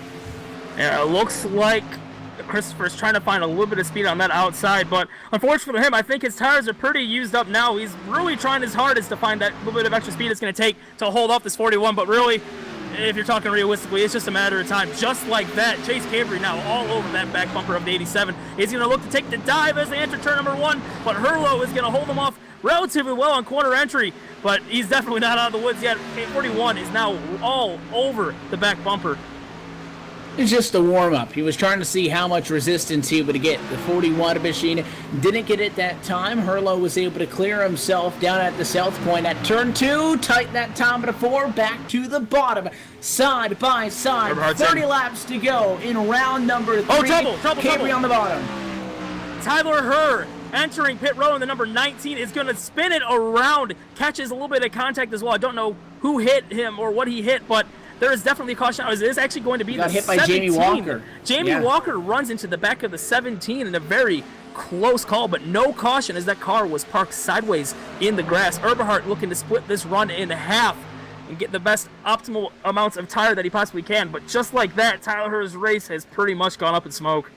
Yeah, it looks like Christopher's trying to find a little bit of speed on that outside, but unfortunately for him, I think his tires are pretty used up now. He's really trying his hardest to find that little bit of extra speed it's going to take to hold off this 41, but really, if you're talking realistically, it's just a matter of time. Just like that, Chase Cambry now all over that back bumper of the 87. He's going to look to take the dive as they enter turn number 1, but Herlo is going to hold him off relatively well on corner entry, but he's definitely not out of the woods yet. K41 is now all over the back bumper. It's just a warm-up. He was trying to see how much resistance he would get. The 41 machine didn't get it that time. Herlo was able to clear himself down at the south point at turn 2. Tight that time to 4. Back to the bottom. Side by side. 30 laps to go in round number 3. Oh, trouble. Cambry on the bottom. Tyler Herr entering pit road in the number 19 is going to spin it around. Catches a little bit of contact as well. I don't know who hit him or what he hit, but there is definitely caution. It is actually going to be got the hit by 17. Jamie Walker. Jamie Walker runs into the back of the 17 in a very close call, but no caution as that car was parked sideways in the grass. Eberhardt looking to split this run in half and get the best optimal amounts of tire that he possibly can. But just like that, Tyler Herr's race has pretty much gone up in smoke.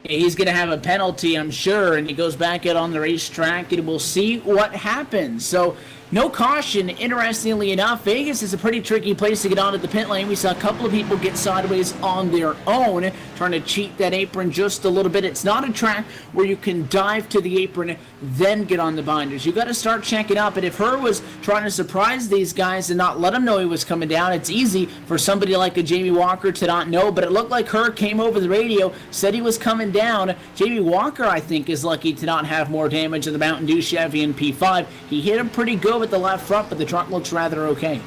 He's going to have a penalty, I'm sure, and he goes back out on the racetrack, and we'll see what happens. So, no caution. Interestingly enough, Vegas is a pretty tricky place to get onto the pit lane. We saw a couple of people get sideways on their own, trying to cheat that apron just a little bit. It's not a track where you can dive to the apron, then get on the binders. You got to start checking up, and if Herr was trying to surprise these guys and not let them know he was coming down, it's easy for somebody like a Jamie Walker to not know, but it looked like Herr came over the radio, said he was coming down. Jamie Walker, I think, is lucky to not have more damage than the Mountain Dew Chevy and P5. He hit him pretty good with the left front, but the truck looks rather okay.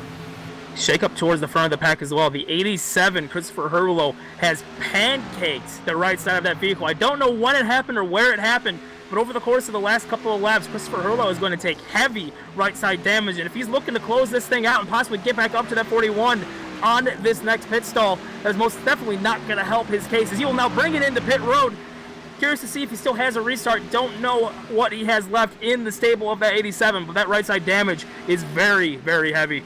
Shake up towards the front of the pack as well. The 87 Christopher Herlo has pancaked the right side of that vehicle. I don't know when it happened or where it happened, but over the course of the last couple of laps, Christopher Herlo is going to take heavy right side damage, and if he's looking to close this thing out and possibly get back up to that 41 on this next pit stall, that's most definitely not going to help his case, as he will now bring it into pit road. Curious to see if he still has a restart. Don't know what he has left in the stable of that 87, but that right side damage is very, very heavy.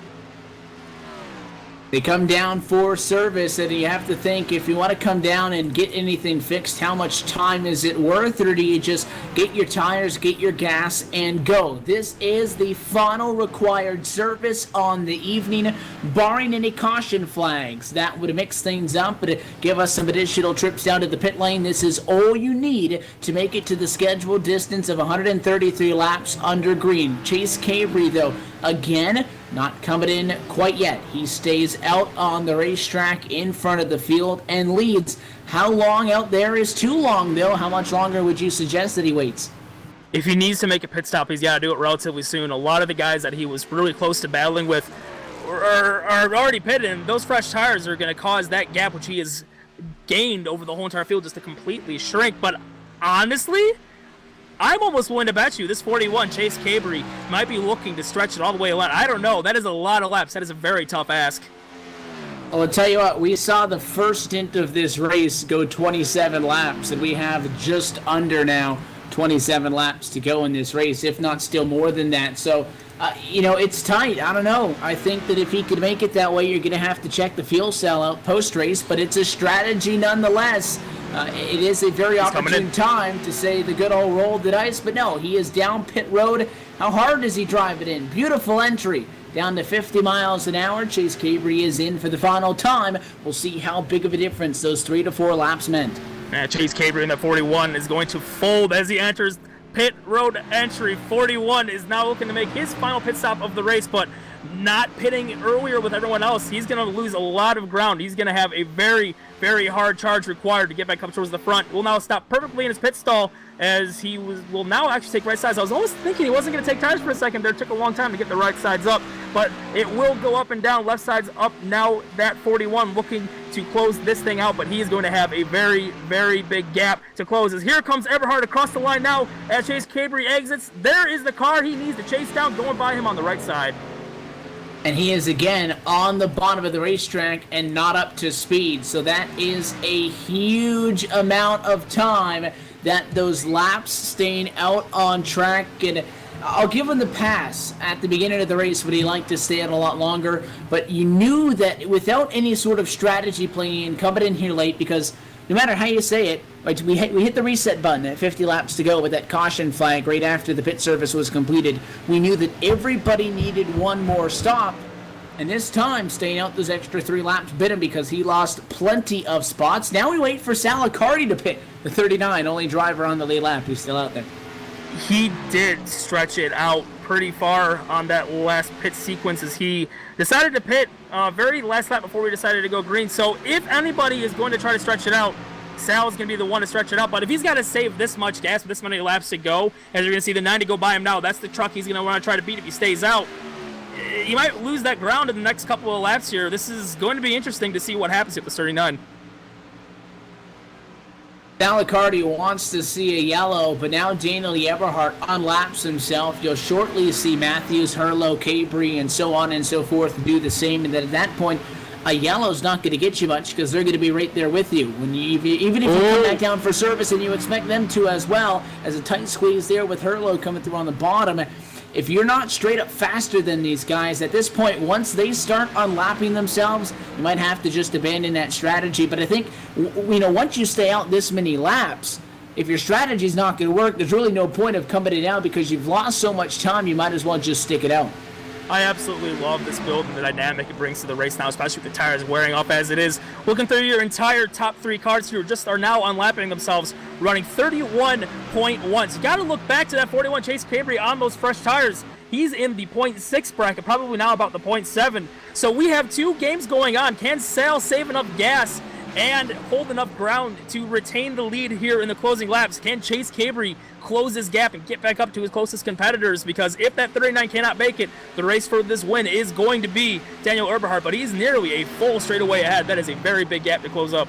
They come down for service, and you have to think, if you want to come down and get anything fixed, how much time is it worth, or do you just get your tires, get your gas, and go? This is the final required service on the evening, barring any caution flags. That would mix things up, but give us some additional trips down to the pit lane. This is all you need to make it to the scheduled distance of 133 laps under green. Chase Cambry, though, again, not coming in quite yet. He stays out on the racetrack in front of the field and leads. How long out there is too long, though? How much longer would you suggest that he waits? If he needs to make a pit stop, he's got to do it relatively soon. A lot of the guys that he was really close to battling with are already pitted, and those fresh tires are going to cause that gap, which he has gained over the whole entire field, just to completely shrink. But honestly, I'm almost willing to bet you this 41, Chase Cambry, might be looking to stretch it all the way around. I don't know. That is a lot of laps. That is a very tough ask. Well, I'll tell you what, we saw the first stint of this race go 27 laps, and we have just under now 27 laps to go in this race, if not still more than that. So, it's tight. I don't know. I think that if he could make it that way, you're going to have to check the fuel cell out post-race, but it's a strategy nonetheless. It is a very opportune time to say the good old roll the dice, but no, he is down pit road. How hard does he drive it in? Beautiful entry. Down to 50 miles an hour. Chase Cambry is in for the final time. We'll see how big of a difference those 3 to 4 laps meant. Chase Cambry in that 41 is going to fold as he enters pit road entry. 41 is now looking to make his final pit stop of the race, but not pitting earlier with everyone else. He's going to lose a lot of ground. He's going to have a very, very hard charge required to get back up towards the front. Will now stop perfectly in his pit stall as he will now actually take right sides. I was almost thinking he wasn't going to take tires for a second there. It took a long time to get the right sides up, but it will go up and down. Left side's up now. That 41 looking to close this thing out, but he is going to have a very, very big gap to close. As here comes Eberhardt across the line now as Chase Cambry exits. There is the car he needs to chase down, going by him on the right side. And he is again on the bottom of the racetrack and not up to speed. So that is a huge amount of time that those laps staying out on track. And I'll give him the pass at the beginning of the race, but he liked to stay out a lot longer. But you knew that without any sort of strategy playing, coming in here late, because no matter how you say it, right, we hit the reset button at 50 laps to go with that caution flag right after the pit service was completed. We knew that everybody needed one more stop, And this time, staying out those extra 3 laps bit him because he lost plenty of spots. Now we wait for Salicardi to pit, the 39, only driver on the lead lap who's still out there. He did stretch it out pretty far on that last pit sequence as he decided to pit very last lap before we decided to go green. So if anybody is going to try to stretch it out, Sal's going to be the one to stretch it out. But if he's got to save this much gas with this many laps to go, as you're going to see the 90 go by him now, that's the truck he's going to want to try to beat if he stays out. He might lose that ground in the next couple of laps here. This is going to be interesting to see what happens with the 39. Salicardi wants to see a yellow, but now Daniel Eberhardt unlaps himself. You'll shortly see Matthews, Herlo, Cabri, and so on and so forth do the same. And then at that point, a yellow's not going to get you much because they're going to be right there with you. When even if you come back down for service, and you expect them to as well, as a tight squeeze there with Herlo coming through on the bottom. If you're not straight up faster than these guys, at this point, once they start unlapping themselves, you might have to just abandon that strategy. But I think, once you stay out this many laps, if your strategy's not going to work, there's really no point of coming it out because you've lost so much time, you might as well just stick it out. I absolutely love this build and the dynamic it brings to the race now, especially with the tires wearing off as it is. Looking through your entire top 3 cars here just are now unlapping themselves, running 31.1. So you got to look back to that 41 Chase Cabri on those fresh tires. He's in the 0.6 bracket, probably now about the 0.7. So we have 2 games going on. Can Sal save enough gas and hold enough ground to retain the lead here in the closing laps? Can Chase Cabri close his gap and get back up to his closest competitors? Because if that 39 cannot make it, the race for this win is going to be Daniel Eberhardt, but he's nearly a full straightaway ahead. That is a very big gap to close up.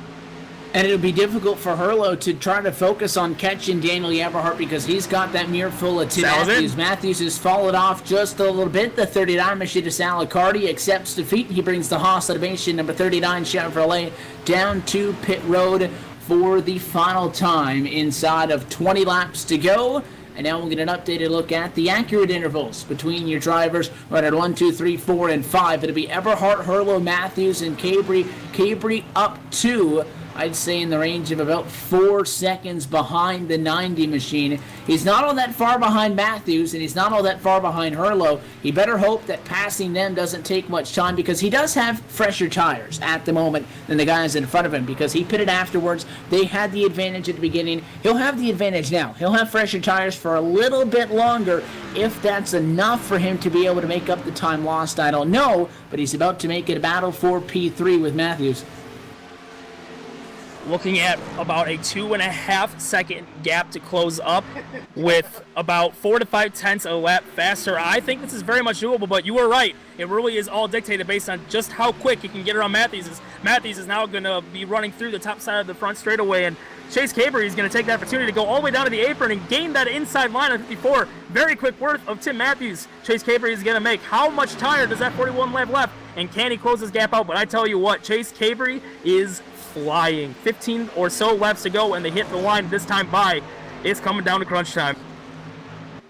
And it'll be difficult for Herlo to try to focus on catching Daniel Eberhardt because he's got that mirror full of Tim Matthews. Matthews has followed off just a little bit. The 39 machine to Salicardi accepts defeat. He brings the Haas Automation number 39 Chevrolet down to pit road for the final time inside of 20 laps to go. And now we'll get an updated look at the accurate intervals between your drivers. Right at 1, 2, 3, 4, and 5. It'll be Eberhardt, Herlo, Matthews, and Cabri. Cabri up to, I'd say, in the range of about 4 seconds behind the 90 machine. He's not all that far behind Matthews, and he's not all that far behind Herlo. He better hope that passing them doesn't take much time because he does have fresher tires at the moment than the guys in front of him because he pitted afterwards. They had the advantage at the beginning. He'll have the advantage now. He'll have fresher tires for a little bit longer. If that's enough for him to be able to make up the time lost, I don't know, but he's about to make it a battle for P3 with Matthews. Looking at about a 2.5 second gap to close up with about 4 to 5 tenths a lap faster. I think this is very much doable, but you were right. It really is all dictated based on just how quick he can get around Matthews. Matthews is now going to be running through the top side of the front straightaway, and Chase Cabri is going to take the opportunity to go all the way down to the apron and gain that inside line of 54. Very quick worth of Tim Matthews. Chase Cabri is going to make. How much tire does that 41 lap left, and can he close his gap out? But I tell you what, Chase Cabri is flying. 15 or so laps to go, and they hit the line this time by. It's coming down to crunch time.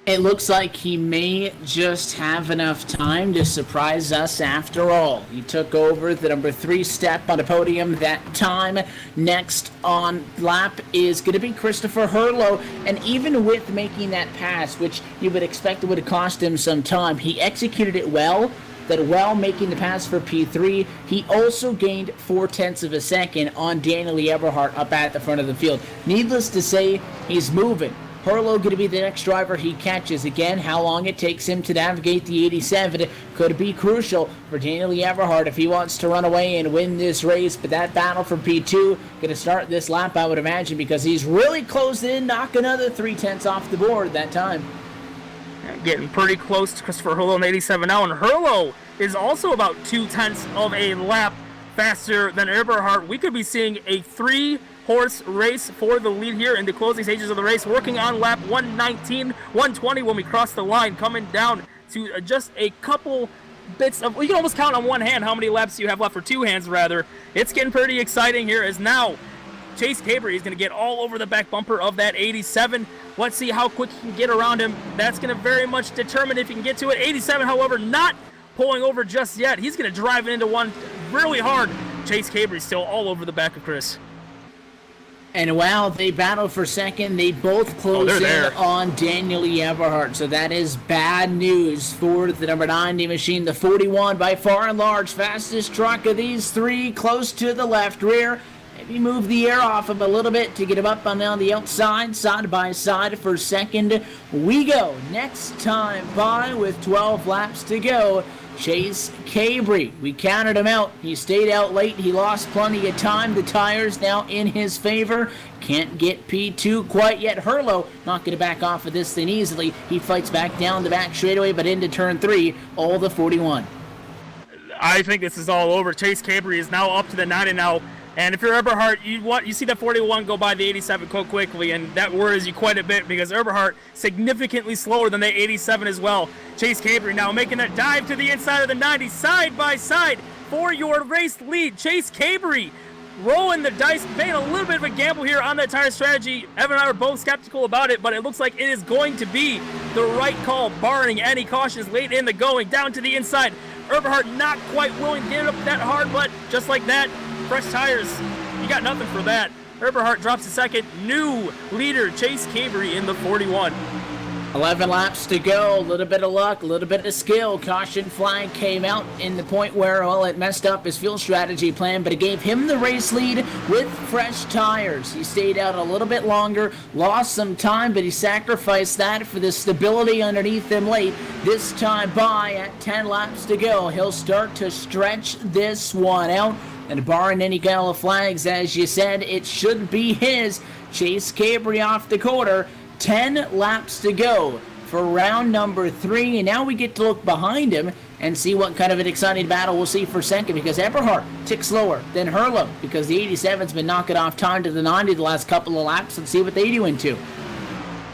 It looks like he may just have enough time to surprise us after all. He took over the number 3 step on the podium that time. Next on lap is going to be Christopher Herlo, and even with making that pass, which you would expect would have cost him some time, he executed it well. That while making the pass for P3, he also gained 0.4 of a second on Daniel Eberhardt up at the front of the field. Needless to say, he's moving. Herlo going to be the next driver he catches. Again, how long it takes him to navigate the 87 could be crucial for Daniel Eberhardt if he wants to run away and win this race. But that battle for P2 going to start this lap, I would imagine, because he's really close in, knock another 0.3 off the board that time. Getting pretty close to Christopher Herlo in 87 now, and Herlo is also about 0.2 of a lap faster than Eberhardt. We could be seeing a 3-horse race for the lead here in the closing stages of the race, working on lap 119, 120 when we cross the line, coming down to just a couple bits of, you can almost count on one hand how many laps you have left, or 2 hands rather. It's getting pretty exciting here as now Chase Cabri is going to get all over the back bumper of that 87. Let's see how quick he can get around him. That's going to very much determine if he can get to it. 87, however, not pulling over just yet. He's going to drive it into one really hard. Chase Cabri still all over the back of Chris. And while they battle for second, they both close in on Daniel Eberhardt. So that is bad news for the number 90 machine. The 41, by far and large, fastest truck of these three, close to the left rear. Maybe move the air off him a little bit to get him up on the outside, side by side for second. We go. Next time by with 12 laps to go. Chase Cabry. We counted him out. He stayed out late. He lost plenty of time. The tires now in his favor. Can't get P2 quite yet. Herlo not going to back off of this thing easily. He fights back down the back straightaway, but into turn 3, all the 41. I think this is all over. Chase Cabry is now up to the 90 now. And if you're Eberhardt, you see that 41 go by the 87 quite quickly, and that worries you quite a bit because Eberhardt significantly slower than the 87 as well. Chase Cabry now making that dive to the inside of the 90, side by side for your race lead. Chase Cabry rolling the dice, paying a little bit of a gamble here on that tire strategy. Evan and I are both skeptical about it, but it looks like it is going to be the right call, barring any cautions late in the going. Down to the inside, Eberhardt not quite willing to get it up that hard, but just like that, fresh tires, you got nothing for that. Eberhardt drops to second. New leader, Chase Cabry in the 41. 11 laps to go. A little bit of luck, a little bit of skill. Caution flag came out in the point where, well, it messed up his fuel strategy plan, but it gave him the race lead with fresh tires. He stayed out a little bit longer, lost some time, but he sacrificed that for the stability underneath him late. This time by at 10 laps to go. He'll start to stretch this one out. And barring any kind of flags, as you said, it should be his. Chase Cabry off the quarter. 10 laps to go for round number 3. And now we get to look behind him and see what kind of an exciting battle we'll see for second, because Eberhardt ticks slower than Herlo because the 87's been knocking off time to the 90 the last couple of laps, and see what they do into.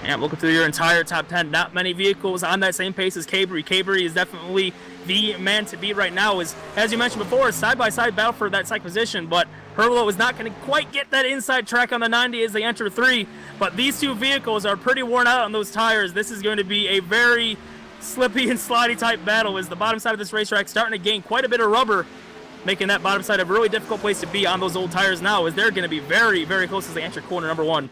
And looking through your entire top 10, not many vehicles on that same pace as Cabry. Cabry is definitely the man to beat right now. As you mentioned before, side-by-side battle for that second position, but Herlo is not going to quite get that inside track on the 90 as they enter 3. But these two vehicles are pretty worn out on those tires. This is going to be a very slippy and slidey type battle as the bottom side of this racetrack starting to gain quite a bit of rubber, making that bottom side a really difficult place to be on those old tires now, as they're going to be very, very close as they enter corner number 1.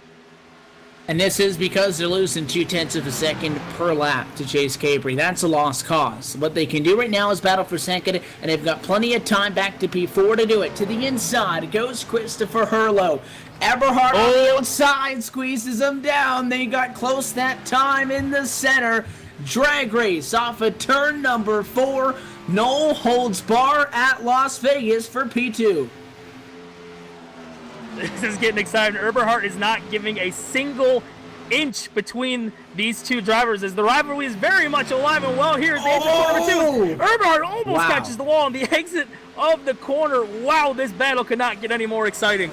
And this is because they're losing 0.2 of a second per lap to Chase Cabry. That's a lost cause. What they can do right now is battle for second, and they've got plenty of time back to P4 to do it. To the inside goes Christopher Herlo. Eberhardt on the outside squeezes them down. They got close that time in the center. Drag race off of turn number 4. No holds bar at Las Vegas for P2. This is getting exciting. Eberhardt is not giving a single inch between these two drivers as the rivalry is very much alive and well here at the exit corner number 2. Eberhardt almost catches the wall on the exit of the corner. Wow, this battle could not get any more exciting.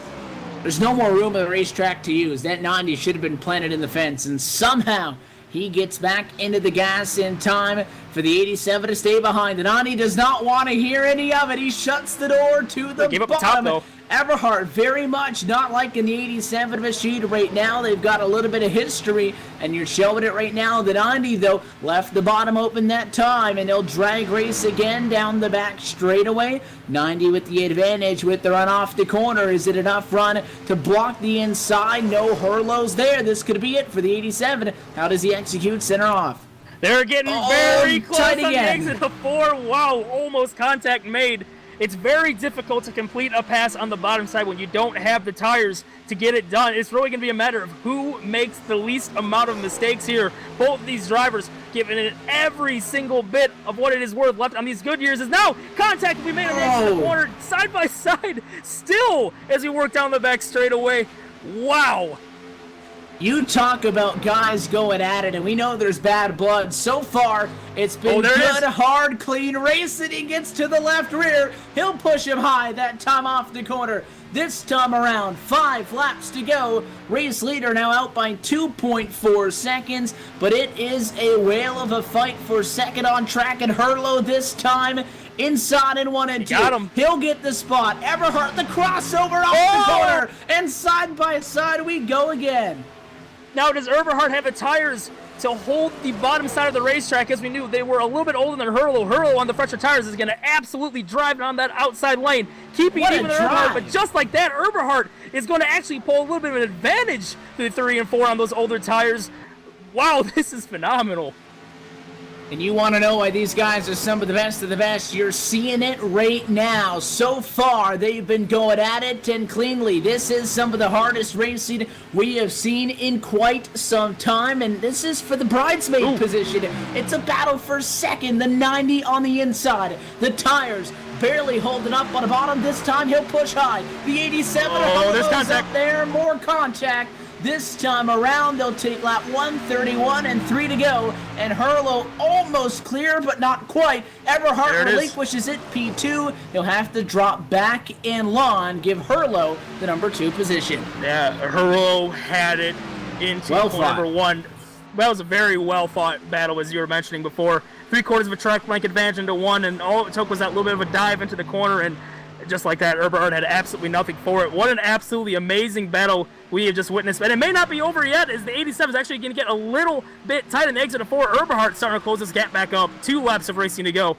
There's no more room on the racetrack to use. That 90 should have been planted in the fence, and somehow he gets back into the gas in time for the 87 to stay behind. The 90 does not want to hear any of it. He shuts the door to the Give up bottom. the top, though. Eberhardt very much not liking the 87 machine right now. They've got a little bit of history, and you're showing it right now. The 90, though, left the bottom open that time, and they'll drag race again down the back straightaway. 90 with the advantage with the run off the corner. Is it enough run to block the inside? No, Herlo's there. This could be it for the 87. How does he execute center off? They're getting very close on the again. exit of 4. Wow, almost contact made. It's very difficult to complete a pass on the bottom side when you don't have the tires to get it done. It's really going to be a matter of who makes the least amount of mistakes here. Both of these drivers giving it every single bit of what it is worth left on these Goodyears. As now contact will be made on the exit of the corner, side by side, still as we work down the back straightaway. Wow. You talk about guys going at it, and we know there's bad blood. So far, it's been good, hard, clean racing. He gets to the left rear. He'll push him high that time off the corner. This time around, 5 laps to go. Race leader now out by 2.4 seconds, but it is a whale of a fight for second on track, and Herlo this time inside in 1 and 2. Got him. He'll get the spot. Eberhardt, the crossover off the corner, and side by side we go again. Now, does Eberhardt have the tires to hold the bottom side of the racetrack, as we knew they were a little bit older than Hurlo. Hurlo on the fresher tires is going to absolutely drive it on that outside lane, keeping it even with Eberhard. But just like that, Eberhard is going to actually pull a little bit of an advantage to the 3 and 4 on those older tires. Wow, this is phenomenal. And you want to know why these guys are some of the best? You're seeing it right now. So far, they've been going at it and cleanly. This is some of the hardest racing we have seen in quite some time, and this is for the bridesmaid position. It's a battle for second, the 90 on the inside. The tires barely holding up on the bottom. This time, he'll push high. The 87 there's contact up there, more contact. This time around, they'll take lap 131 and 3 to go. And Hurlo almost clear, but not quite. Eberhard relinquishes it, P2. He'll have to drop back in line, give Hurlo the number 2 position. Yeah, Hurlo had it into number 1. That was a very well-fought battle, as you were mentioning before. 3/4 of a track length advantage into 1, and all it took was that little bit of a dive into the corner, and just like that, Eberhard had absolutely nothing for it. What an absolutely amazing battle we have just witnessed. And it may not be over yet, as the 87 is actually going to get a little bit tight in the exit of 4. Eberhard starting to close this gap back up. 2 laps of racing to go.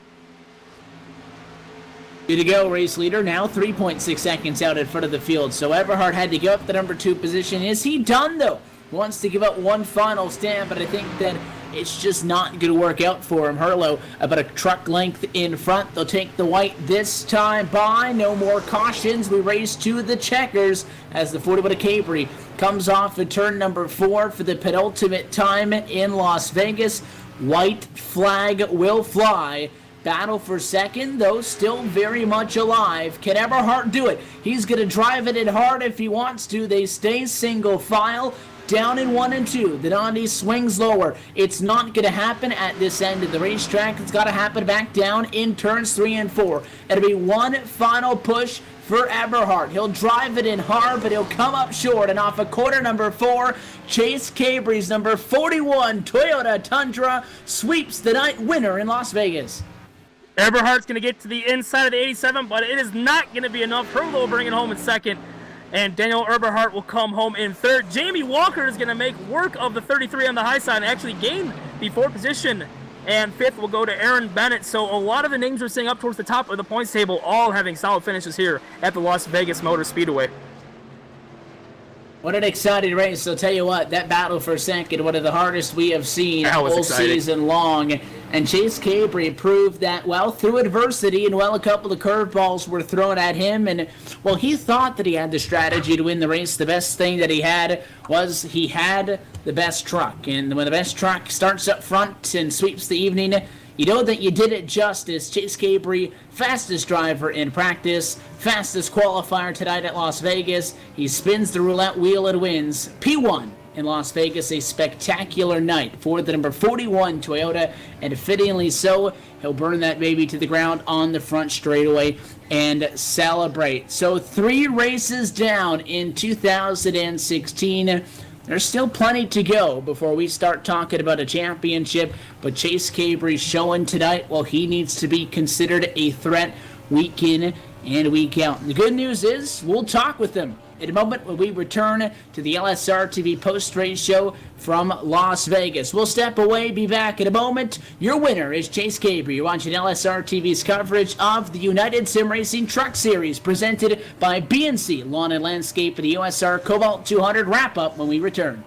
2 to go, race leader. Now 3.6 seconds out in front of the field. So Eberhard had to give up the number 2 position. Is he done, though? Wants to give up one final stand, but I think that it's just not going to work out for him. Hurlo about a truck length in front. They'll take the white this time by. No more cautions. We race to the checkers as the 41 of Cabri comes off at turn number 4 for the penultimate time in Las Vegas. White flag will fly. Battle for second, though, still very much alive. Can Eberhard do it? He's going to drive it in hard if he wants to. They stay single file. Down in 1 and 2. The Nandi swings lower. It's not going to happen at this end of the racetrack. It's got to happen back down in turns 3 and 4. It'll be one final push for Eberhard. He'll drive it in hard, but he'll come up short. And off of quarter number 4, Chase Cabri's number 41 Toyota Tundra sweeps the night winner in Las Vegas. Eberhard's going to get to the inside of the 87, but it is not going to be enough. Hurlo bringing home in second. And Daniel Eberhard will come home in third. Jamie Walker is going to make work of the 33 on the high side and actually gain the 4th position. And 5th will go to Aaron Bennett. So a lot of the names we're seeing up towards the top of the points table all having solid finishes here at the Las Vegas Motor Speedway. What an exciting race. I'll tell you what, that battle for second, one of the hardest we have seen all season long. And Chase Cabri proved that, well, through adversity, and, well, a couple of curveballs were thrown at him. And, well, he thought that he had the strategy to win the race. The best thing that he had was he had the best truck. And when the best truck starts up front and sweeps the evening, you know that you did it justice. Chase Cabri, fastest driver in practice, fastest qualifier tonight at Las Vegas. He spins the roulette wheel and wins. P1 in Las Vegas, a spectacular night for the number 41 Toyota, and fittingly so, he'll burn that baby to the ground on the front straightaway and celebrate. So 3 races down in 2016. There's still plenty to go before we start talking about a championship, but Chase Cabri showing tonight, well, he needs to be considered a threat week in and week out. The good news is we'll talk with them in a moment when we return to the LSRTV post-race show from Las Vegas. We'll step away, be back in a moment. Your winner is Chase Cabri. You're watching LSRTV's coverage of the United Sim Racing Truck Series presented by BNC Lawn and Landscape and the USR Cobalt 200 wrap-up when we return.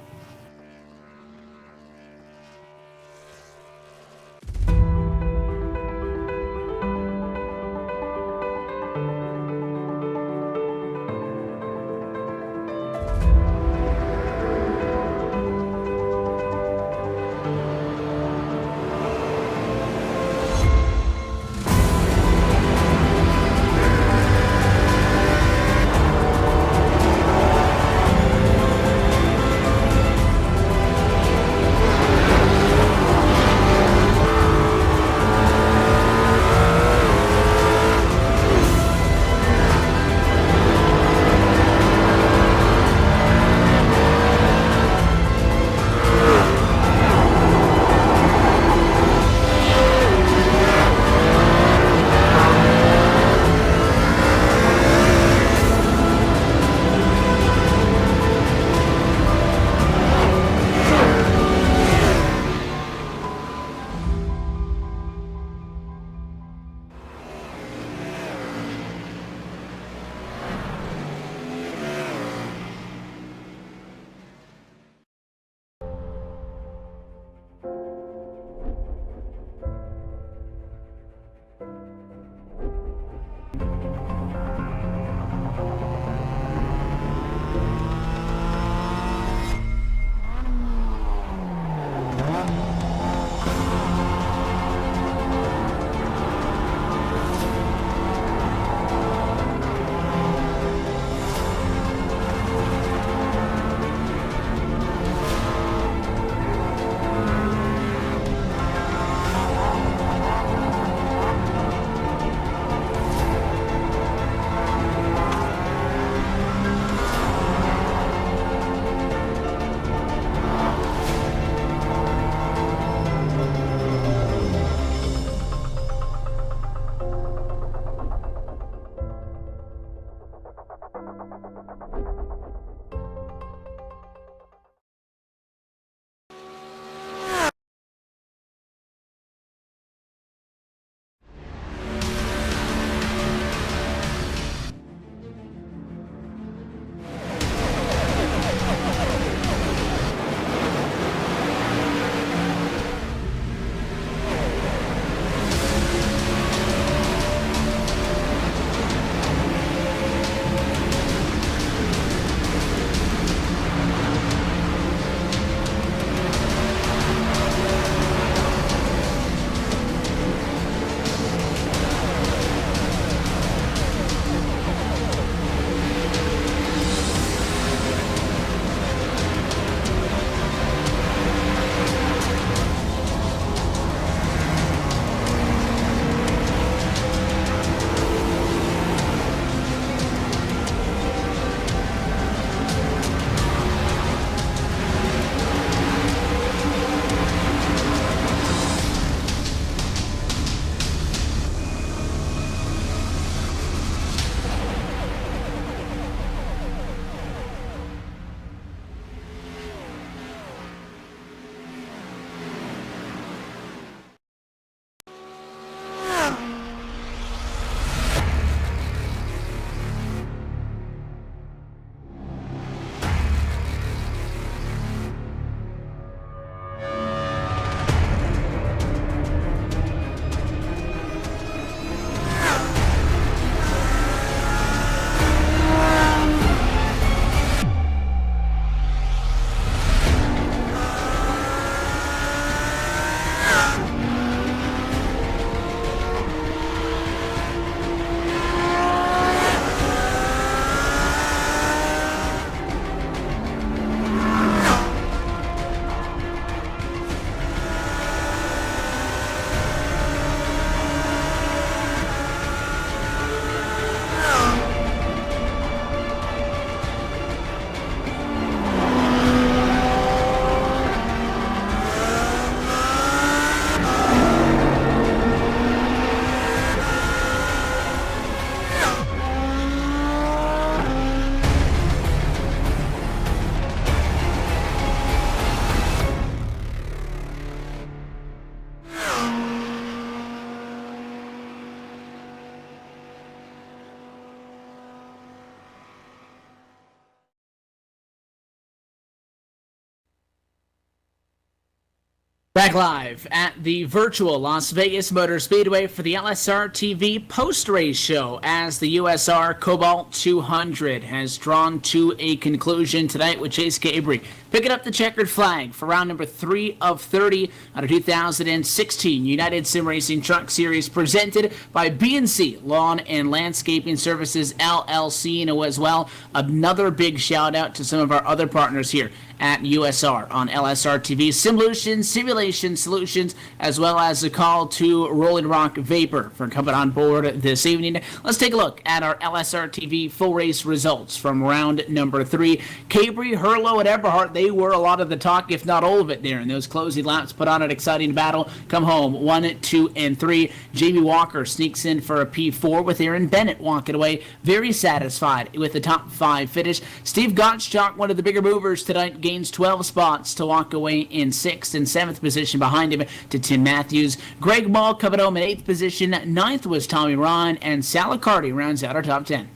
Back live at the virtual Las Vegas Motor Speedway for the LSRTV post-race show as the USR Cobalt 200 has drawn to a conclusion tonight with Chase Cabry picking up the checkered flag for round number 3 of 30 out of 2016 United Sim Racing Truck Series presented by B&C Lawn and Landscaping Services LLC, and as well another big shout out to some of our other partners here at USR on LSRTV, Simulation Simulation Solutions, as well as a call to Rolling Rock Vapor for coming on board this evening. Let's take a look at our LSRTV full race results from round number 3. Cabry, Herlo, and Eberhardt, they were a lot of the talk, if not all of it there in those closing laps. Put on an exciting battle. Come home 1, 2, and 3. Jamie Walker sneaks in for a P4 with Aaron Bennett walking away very satisfied with the top 5 finish. Steve Gottschalk, one of the bigger movers tonight, gains 12 spots to walk away in 6th and 7th position behind him to Tim Matthews. Greg Mull coming home in 8th position. 9th was Tommy Ryan, and Salicardi rounds out our top 10.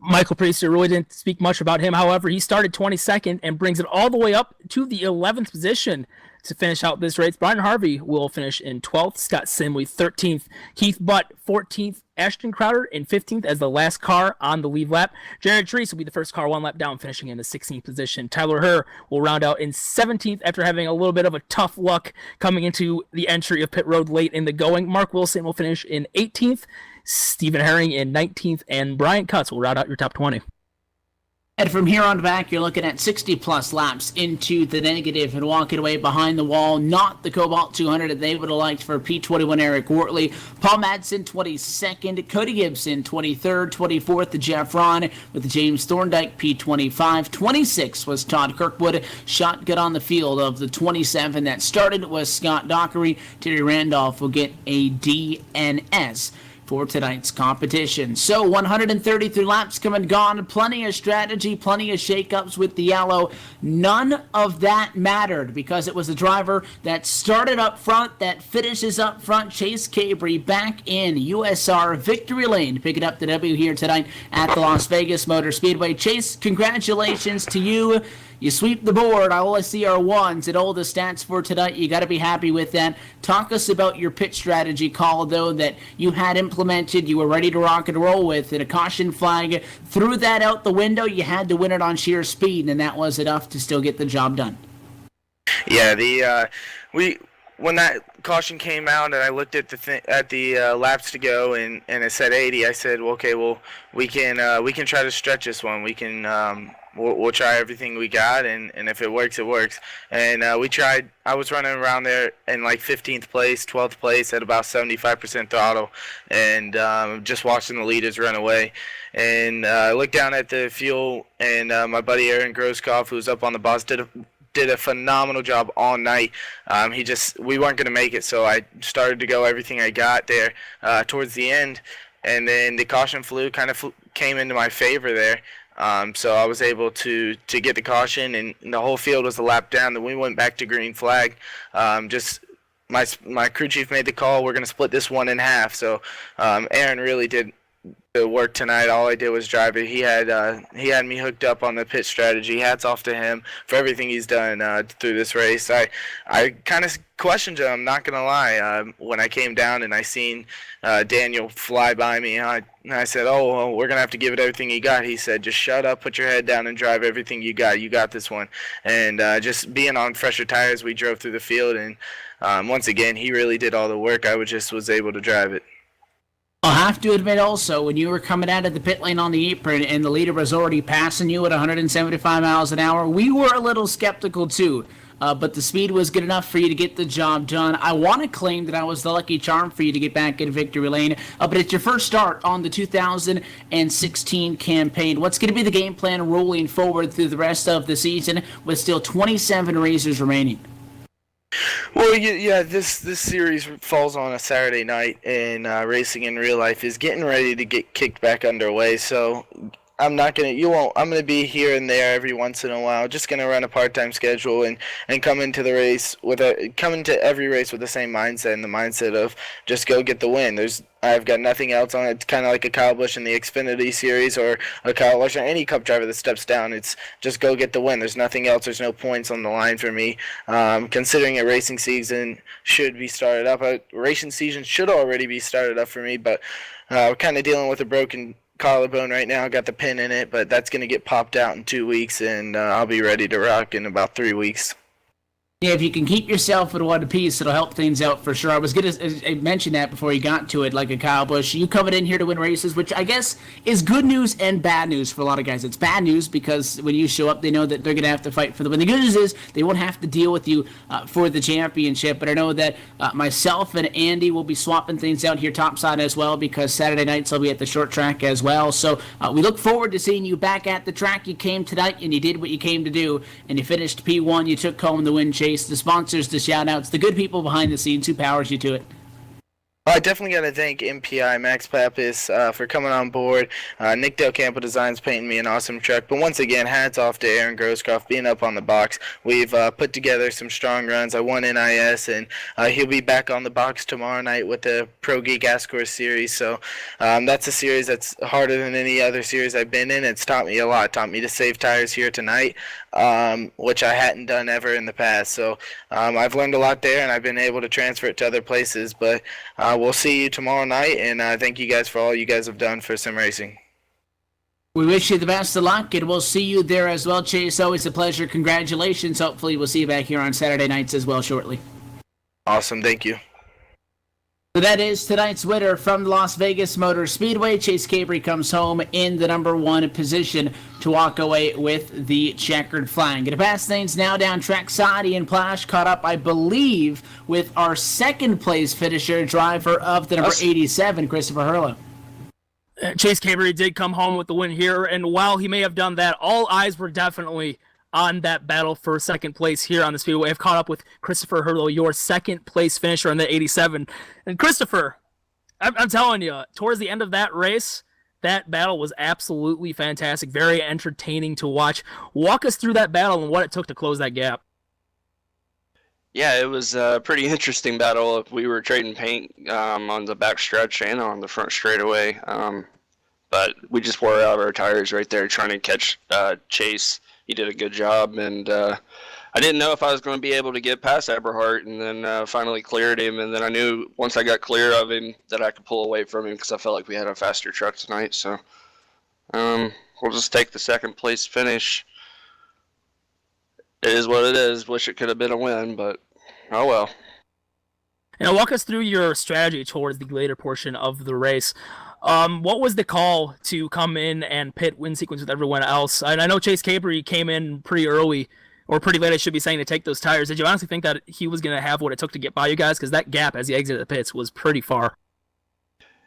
Michael Priester really didn't speak much about him. However, he started 22nd and brings it all the way up to the 11th position to finish out this race. Brian Harvey will finish in 12th, Scott Simley 13th, Keith Butt 14th, Ashton Crowder in 15th as the last car on the lead lap. Jared Treese will be the first car one lap down, finishing in the 16th position. Tyler Herr will round out in 17th after having a little bit of a tough luck coming into the entry of pit road late in the going. Mark Wilson will finish in 18th, Stephen Herring in 19th, and Brian Cutts will round out your top 20. And from here on back, you're looking at 60-plus laps into the negative and walking away behind the wall. Not the Cobalt 200 that they would have liked for P21 Eric Wortley. Paul Madsen, 22nd. Cody Gibson, 23rd. 24th, the Jeff Ron with the James Thorndike, P25. 26 was Todd Kirkwood. Shotgun on the field of the 27 that started was Scott Dockery. Terry Randolph will get a DNS for tonight's competition. So 133 laps come and gone, plenty of strategy, plenty of shakeups with the yellow. None of that mattered because it was the driver that started up front, that finishes up front. Chase Cabry back in USR Victory Lane, picking up the W here tonight at the Las Vegas Motor Speedway. Chase, congratulations to you. You sweep the board. I only see our ones and all the stats for tonight. You got to be happy with that. Talk us about your pit strategy call, though, that you had implemented. You were ready to rock and roll with, and a caution flag. Threw that out the window. You had to win it on sheer speed, and that was enough to still get the job done. Yeah, when that caution came out and I looked at the laps to go and it said 80, I said, well, okay, well we can try to stretch this one. We can. We'll try everything we got, and if it works, it works. And we tried. I was running around there in like 15th place, 12th place at about 75% throttle, and just watching the leaders run away. And I looked down at the fuel, and my buddy Aaron Groskopf, who was up on the boss, did a phenomenal job all night. We weren't going to make it, so I started to go everything I got there towards the end, and then the caution came into my favor there. So I was able to get the caution, and the whole field was a lap down. Then we went back to green flag. Just my crew chief made the call. We're going to split this one in half. So Aaron really did the work tonight. All I did was drive it. He had me hooked up on the pit strategy. Hats off to him for everything he's done through this race. I kind of questioned him, I'm not going to lie. When I came down and I seen Daniel fly by me, I said, oh, well, we're going to have to give it everything you got. He said, just shut up, put your head down, and drive everything you got. You got this one. And just being on fresher tires, we drove through the field. And once again, he really did all the work. I was able to drive it. I'll have to admit also, when you were coming out of the pit lane on the apron and the leader was already passing you at 175 miles an hour, we were a little skeptical too. But the speed was good enough for you to get the job done. I want to claim that I was the lucky charm for you to get back in victory lane. But it's your first start on the 2016 campaign. What's going to be the game plan rolling forward through the rest of the season with still 27 races remaining? Well, yeah, this series falls on a Saturday night, and racing in real life is getting ready to get kicked back underway. So I'm gonna be here and there every once in a while. Just gonna run a part-time schedule and come into the race come into every race with the same mindset, and the mindset of just go get the win. I've got nothing else on it. It's kind of like a Kyle Busch in the Xfinity series, or a Kyle Busch or any Cup driver that steps down. It's just go get the win. There's nothing else. There's no points on the line for me. Considering a racing season should be started up, racing season should already be started up for me, but we're kind of dealing with a broken collarbone right now. Got the pin in it, but that's going to get popped out in 2 weeks, and I'll be ready to rock in about 3 weeks. Yeah, if you can keep yourself in one piece, it'll help things out for sure. I was going to mention that before you got to it, like a Kyle Busch. You coming in here to win races, which I guess is good news and bad news for a lot of guys. It's bad news because when you show up, they know that they're going to have to fight for the win. The good news is they won't have to deal with you for the championship. But I know that myself and Andy will be swapping things out here topside as well, because Saturday nights I'll be at the short track as well. So we look forward to seeing you back at the track. You came tonight and you did what you came to do, and you finished P1. You took home the win, Chase. The sponsors, the shout-outs, the good people behind the scenes. Who powers you to it? I definitely got to thank MPI, Max Pappas, for coming on board. Nick Del Campo Designs painting me an awesome truck. But once again, hats off to Aaron Groscroft being up on the box. We've put together some strong runs. I won NIS, and he'll be back on the box tomorrow night with the Pro Geek Ascor series. So that's a series that's harder than any other series I've been in. It's taught me a lot. It taught me to save tires here tonight, which I hadn't done ever in the past. So I've learned a lot there, and I've been able to transfer it to other places. But we'll see you tomorrow night, and thank you guys for all you guys have done for sim racing. We wish you the best of luck, and we'll see you there as well, Chase. Always a pleasure. Congratulations. Hopefully we'll see you back here on Saturday nights as well shortly. Awesome. Thank you. So that is tonight's winner from the Las Vegas Motor Speedway. Chase Cabry comes home in the number 1 position to walk away with the checkered flag. Going to pass things now down track. Sadi and Plash caught up, I believe, with our second place finisher, driver of the number 87, Christopher Hurlow. Chase Cabry did come home with the win here, and while he may have done that, all eyes were definitely on that battle for second place here on the Speedway. I've caught up with Christopher Hurlow, your second place finisher in the 87. And Christopher, I'm telling you, towards the end of that race, that battle was absolutely fantastic, very entertaining to watch. Walk us through that battle and what it took to close that gap. Yeah, it was a pretty interesting battle. We were trading paint on the back stretch and on the front straightaway, but we just wore out our tires right there trying to catch Chase. He did a good job, and I didn't know if I was going to be able to get past Eberhardt, and then finally cleared him, and then I knew once I got clear of him that I could pull away from him because I felt like we had a faster truck tonight. So we'll just take the second place finish. It is what it is. Wish it could have been a win, but oh well. Now, walk us through your strategy towards the later portion of the race. What was the call to come in and pit win sequence with everyone else? And I know Chase Cabry came in pretty early, or pretty late, I should be saying, to take those tires. Did you honestly think that he was going to have what it took to get by you guys? Because that gap as he exited the pits was pretty far.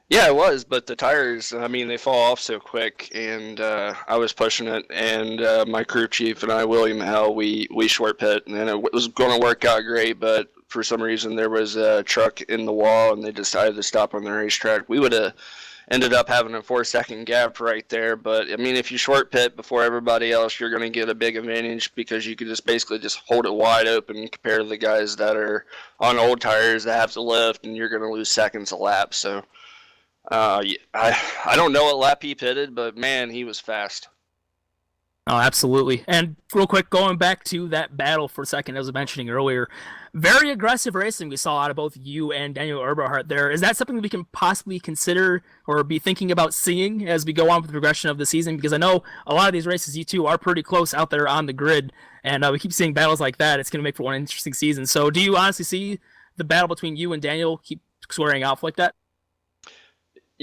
Yeah, it was, but the tires, I mean, they fall off so quick, and I was pushing it, and my crew chief and I, William Hell, we short pit, and it was going to work out great, but for some reason there was a truck in the wall, and they decided to stop on the racetrack. We would have ended up having a 4-second gap right there, but, I mean, if you short pit before everybody else, you're going to get a big advantage because you could just basically just hold it wide open compared to the guys that are on old tires that have to lift, and you're going to lose seconds a lap, so... I don't know what lap he pitted, but man, he was fast. Oh, absolutely. And real quick, going back to that battle for a second, as I was mentioning earlier, very aggressive racing we saw out of both you and Daniel Eberhardt there. Is that something that we can possibly consider or be thinking about seeing as we go on with the progression of the season? Because I know a lot of these races, you two are pretty close out there on the grid, and we keep seeing battles like that. It's going to make for one interesting season. So do you honestly see the battle between you and Daniel keep squaring off like that?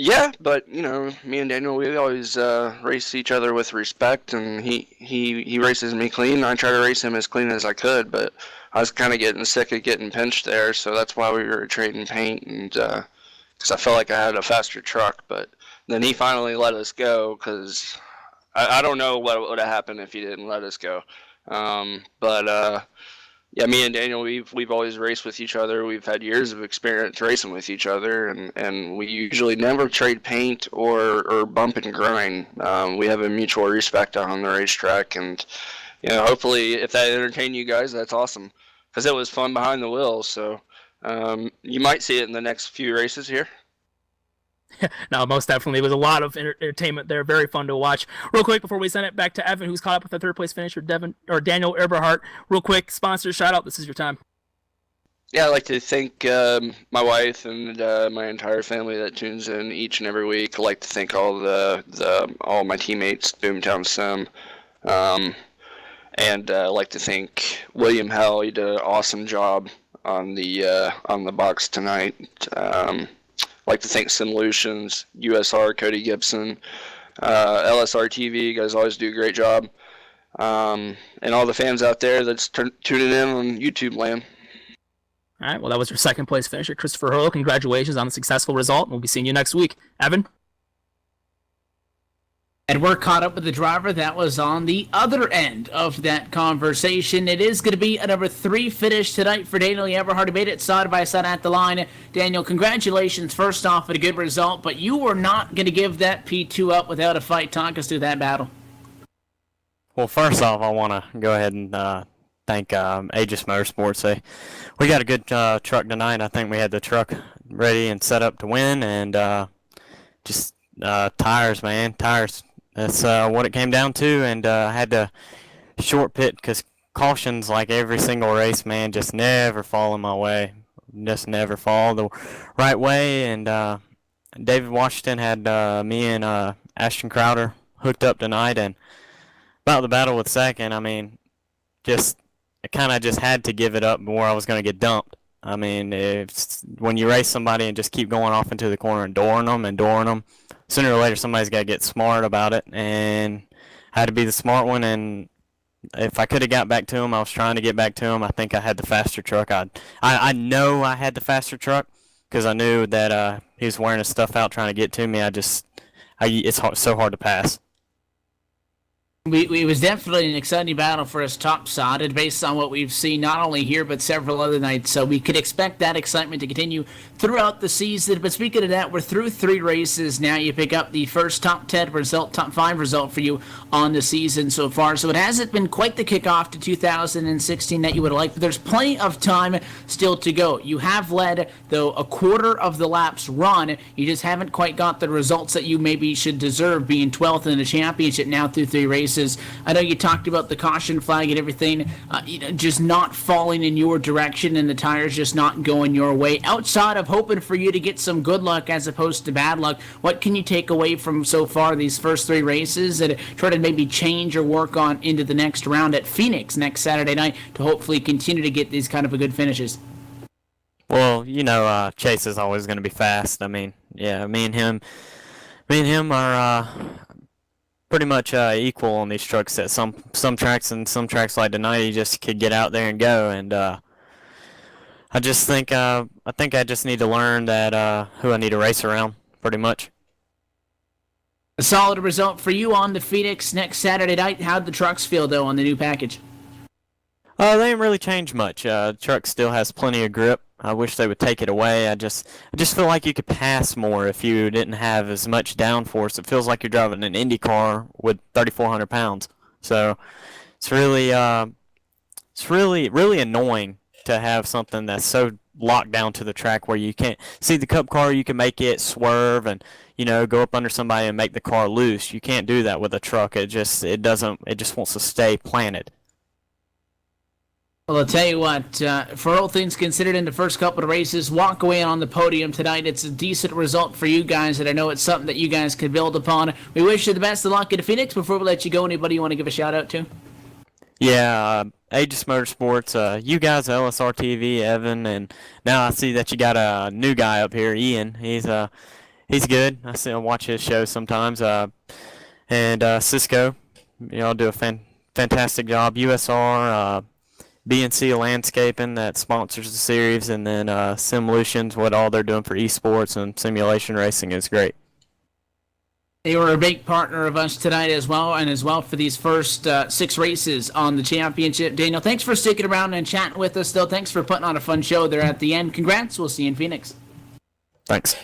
Yeah, but you know, me and Daniel, we always race each other with respect, and he races me clean. I try to race him as clean as I could, but I was kind of getting sick of getting pinched there, so that's why we were trading paint, and because I felt like I had a faster truck. But then he finally let us go, because I don't know what would have happened if he didn't let us go. Yeah, me and Daniel, we've always raced with each other. We've had years of experience racing with each other, and we usually never trade paint or bump and grind. We have a mutual respect on the racetrack, and you know, hopefully, if that entertained you guys, that's awesome, because it was fun behind the wheel. So you might see it in the next few races here. No, most definitely. It was a lot of entertainment there. Very fun to watch. Real quick, before we send it back to Evan, who's caught up with the third place finisher, Daniel Eberhardt. Real quick, sponsor shout out. This is your time. Yeah, I'd like to thank my wife and my entire family that tunes in each and every week. I'd like to thank all all my teammates, Boomtown Sim, and I'd like to thank William Hell. He did an awesome job on the box tonight. I'd like to thank Simolutions, USR, Cody Gibson, LSRTV. You guys always do a great job. And all the fans out there that's tuning in on YouTube land. All right, well, that was your second place finisher, Christopher Hurlow. Congratulations on the successful result. We'll be seeing you next week. Evan? And we're caught up with the driver that was on the other end of that conversation. It is going to be a number 3 finish tonight for Daniel Eberhard, who made it side by side at the line. Daniel, congratulations first off at a good result, but you were not going to give that P2 up without a fight. Talk us through that battle. Well, first off, I want to go ahead and thank Aegis Motorsports. We got a good truck tonight. I think we had the truck ready and set up to win, and just tires, man. Tires. That's what it came down to, and I had to short pit because cautions, like every single race, man, just never fall in my way. Just never fall the right way, and David Washington had me and Ashton Crowder hooked up tonight, and about the battle with second, I mean, I kind of just had to give it up before I was going to get dumped. I mean, when you race somebody and just keep going off into the corner and dooring them, sooner or later somebody's got to get smart about it, and I had to be the smart one. And if I could have got back to him, I was trying to get back to him. I think I had the faster truck. I know I had the faster truck because I knew that he was wearing his stuff out trying to get to me. It's so hard to pass. It was definitely an exciting battle for us top-sided based on what we've seen not only here but several other nights, so we could expect that excitement to continue throughout the season. But speaking of that, we're through 3 races now. You pick up the first top 10 result, top 5 result for you on the season so far, so it hasn't been quite the kickoff to 2016 that you would like, but there's plenty of time still to go. You have led, though, a quarter of the laps run. You just haven't quite got the results that you maybe should deserve, being 12th in the championship now through 3 races. I know you talked about the caution flag and everything, just not falling in your direction and the tires just not going your way. Outside of hoping for you to get some good luck as opposed to bad luck, what can you take away from so far these first 3 races and try to maybe change or work on into the next round at Phoenix next Saturday night to hopefully continue to get these kind of good finishes? Well, Chase is always going to be fast. I mean, yeah, me and him are pretty much equal on these trucks at some tracks, and some tracks like tonight he just could get out there and go, and I just think I just need to learn that who I need to race around pretty much. A solid result for you on the Phoenix next Saturday night. How'd the trucks feel though on the new package? They didn't really change much. The truck still has plenty of grip. I wish they would take it away. I just feel like you could pass more if you didn't have as much downforce. It feels like you're driving an Indy car with 3,400 pounds. So it's really annoying to have something that's so locked down to the track where you can't see the Cup car. You can make it swerve and go up under somebody and make the car loose. You can't do that with a truck. It just wants to stay planted. Well, I'll tell you what, for all things considered in the first couple of races, walk away on the podium tonight. It's a decent result for you guys, and I know it's something that you guys can build upon. We wish you the best of luck at Phoenix. Before we let you go, anybody you want to give a shout-out to? Yeah, Aegis Motorsports, you guys, LSRTV, Evan, and now I see that you got a new guy up here, Ian. He's good. I watch his show sometimes. And Cisco, y'all do a fantastic job. USR, BNC Landscaping that sponsors the series, and then Simlutions, what all they're doing for esports and simulation racing is great. They were a big partner of us tonight as well, and as well for these first 6 races on the championship. Daniel, thanks for sticking around and chatting with us, though. Thanks for putting on a fun show there at the end. Congrats. We'll see you in Phoenix. Thanks.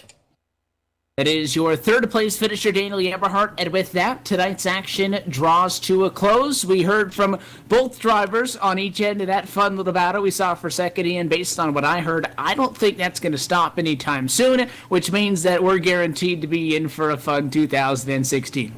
It is your third place finisher, Daniel Eberhard, and with that, tonight's action draws to a close. We heard from both drivers on each end of that fun little battle we saw for second, and based on what I heard, I don't think that's going to stop anytime soon, which means that we're guaranteed to be in for a fun 2016.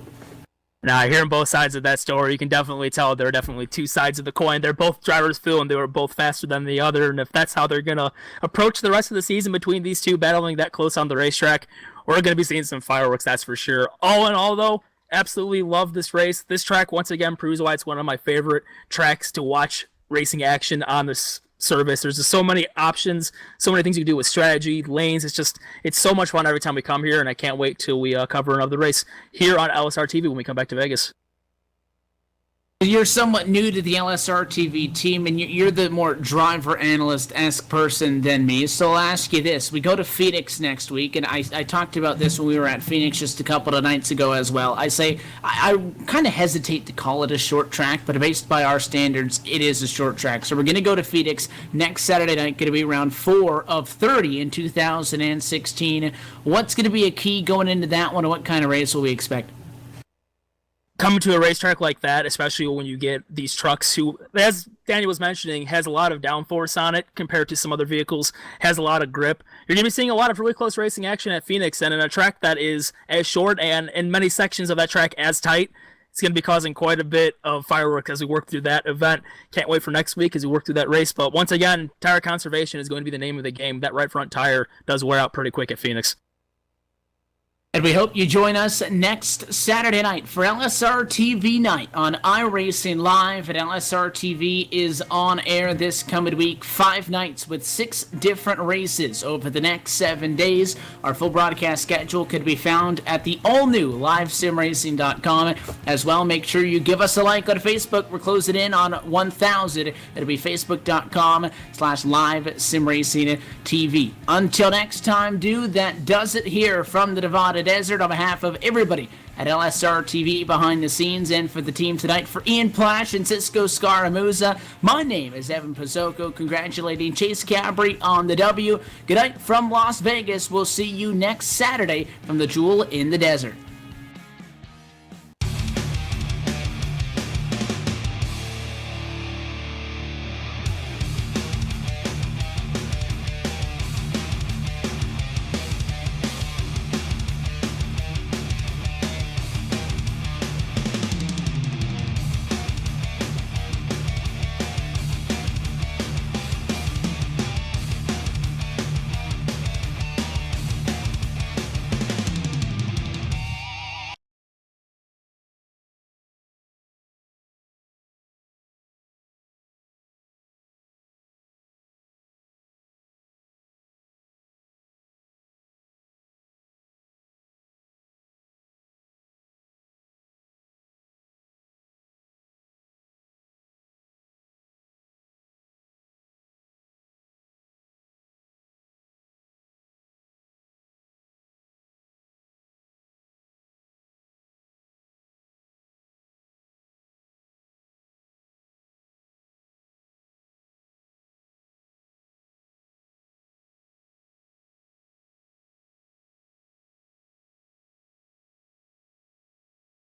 Now, hearing both sides of that story, you can definitely tell there are definitely 2 sides of the coin. They're both drivers feel, and they were both faster than the other, and if that's how they're going to approach the rest of the season between these 2 battling that close on the racetrack, we're going to be seeing some fireworks, that's for sure. All in all, though, absolutely love this race. This track, once again, proves why it's one of my favorite tracks to watch racing action on this service. There's just so many options, so many things you can do with strategy, lanes. It's so much fun every time we come here, and I can't wait till we cover another race here on LSRTV when we come back to Vegas. You're somewhat new to the LSRTV team, and you're the more driver analyst-esque person than me. So I'll ask you this: we go to Phoenix next week, and I talked about this when we were at Phoenix just a couple of nights ago as well. I kind of hesitate to call it a short track, but based by our standards, it is a short track. So we're going to go to Phoenix next Saturday night. Going to be round 4 of 30 in 2016. What's going to be a key going into that one, and what kind of race will we expect? Coming to a racetrack like that, especially when you get these trucks who, as Daniel was mentioning, has a lot of downforce on it compared to some other vehicles, has a lot of grip. You're going to be seeing a lot of really close racing action at Phoenix, and in a track that is as short and in many sections of that track as tight, it's going to be causing quite a bit of fireworks as we work through that event. Can't wait for next week as we work through that race. But once again, tire conservation is going to be the name of the game. That right front tire does wear out pretty quick at Phoenix. And we hope you join us next Saturday night for LSRTV Night on iRacing Live. And LSRTV is on air this coming week, 5 nights with 6 different races over the next 7 days. Our full broadcast schedule could be found at the all-new livesimracing.com. As well, make sure you give us a like on Facebook. We're closing in on 1,000. It'll be facebook.com/livesimracingtv. Until next time, dude, that does it here from the Nevada Desert on behalf of everybody at LSRTV behind the scenes and for the team tonight. For Ian Plash and Cisco Scaramuza, my name is Evan Pizzoco, congratulating Chase Cabri on the W. Good night from Las Vegas. We'll see you next Saturday from the Jewel in the Desert.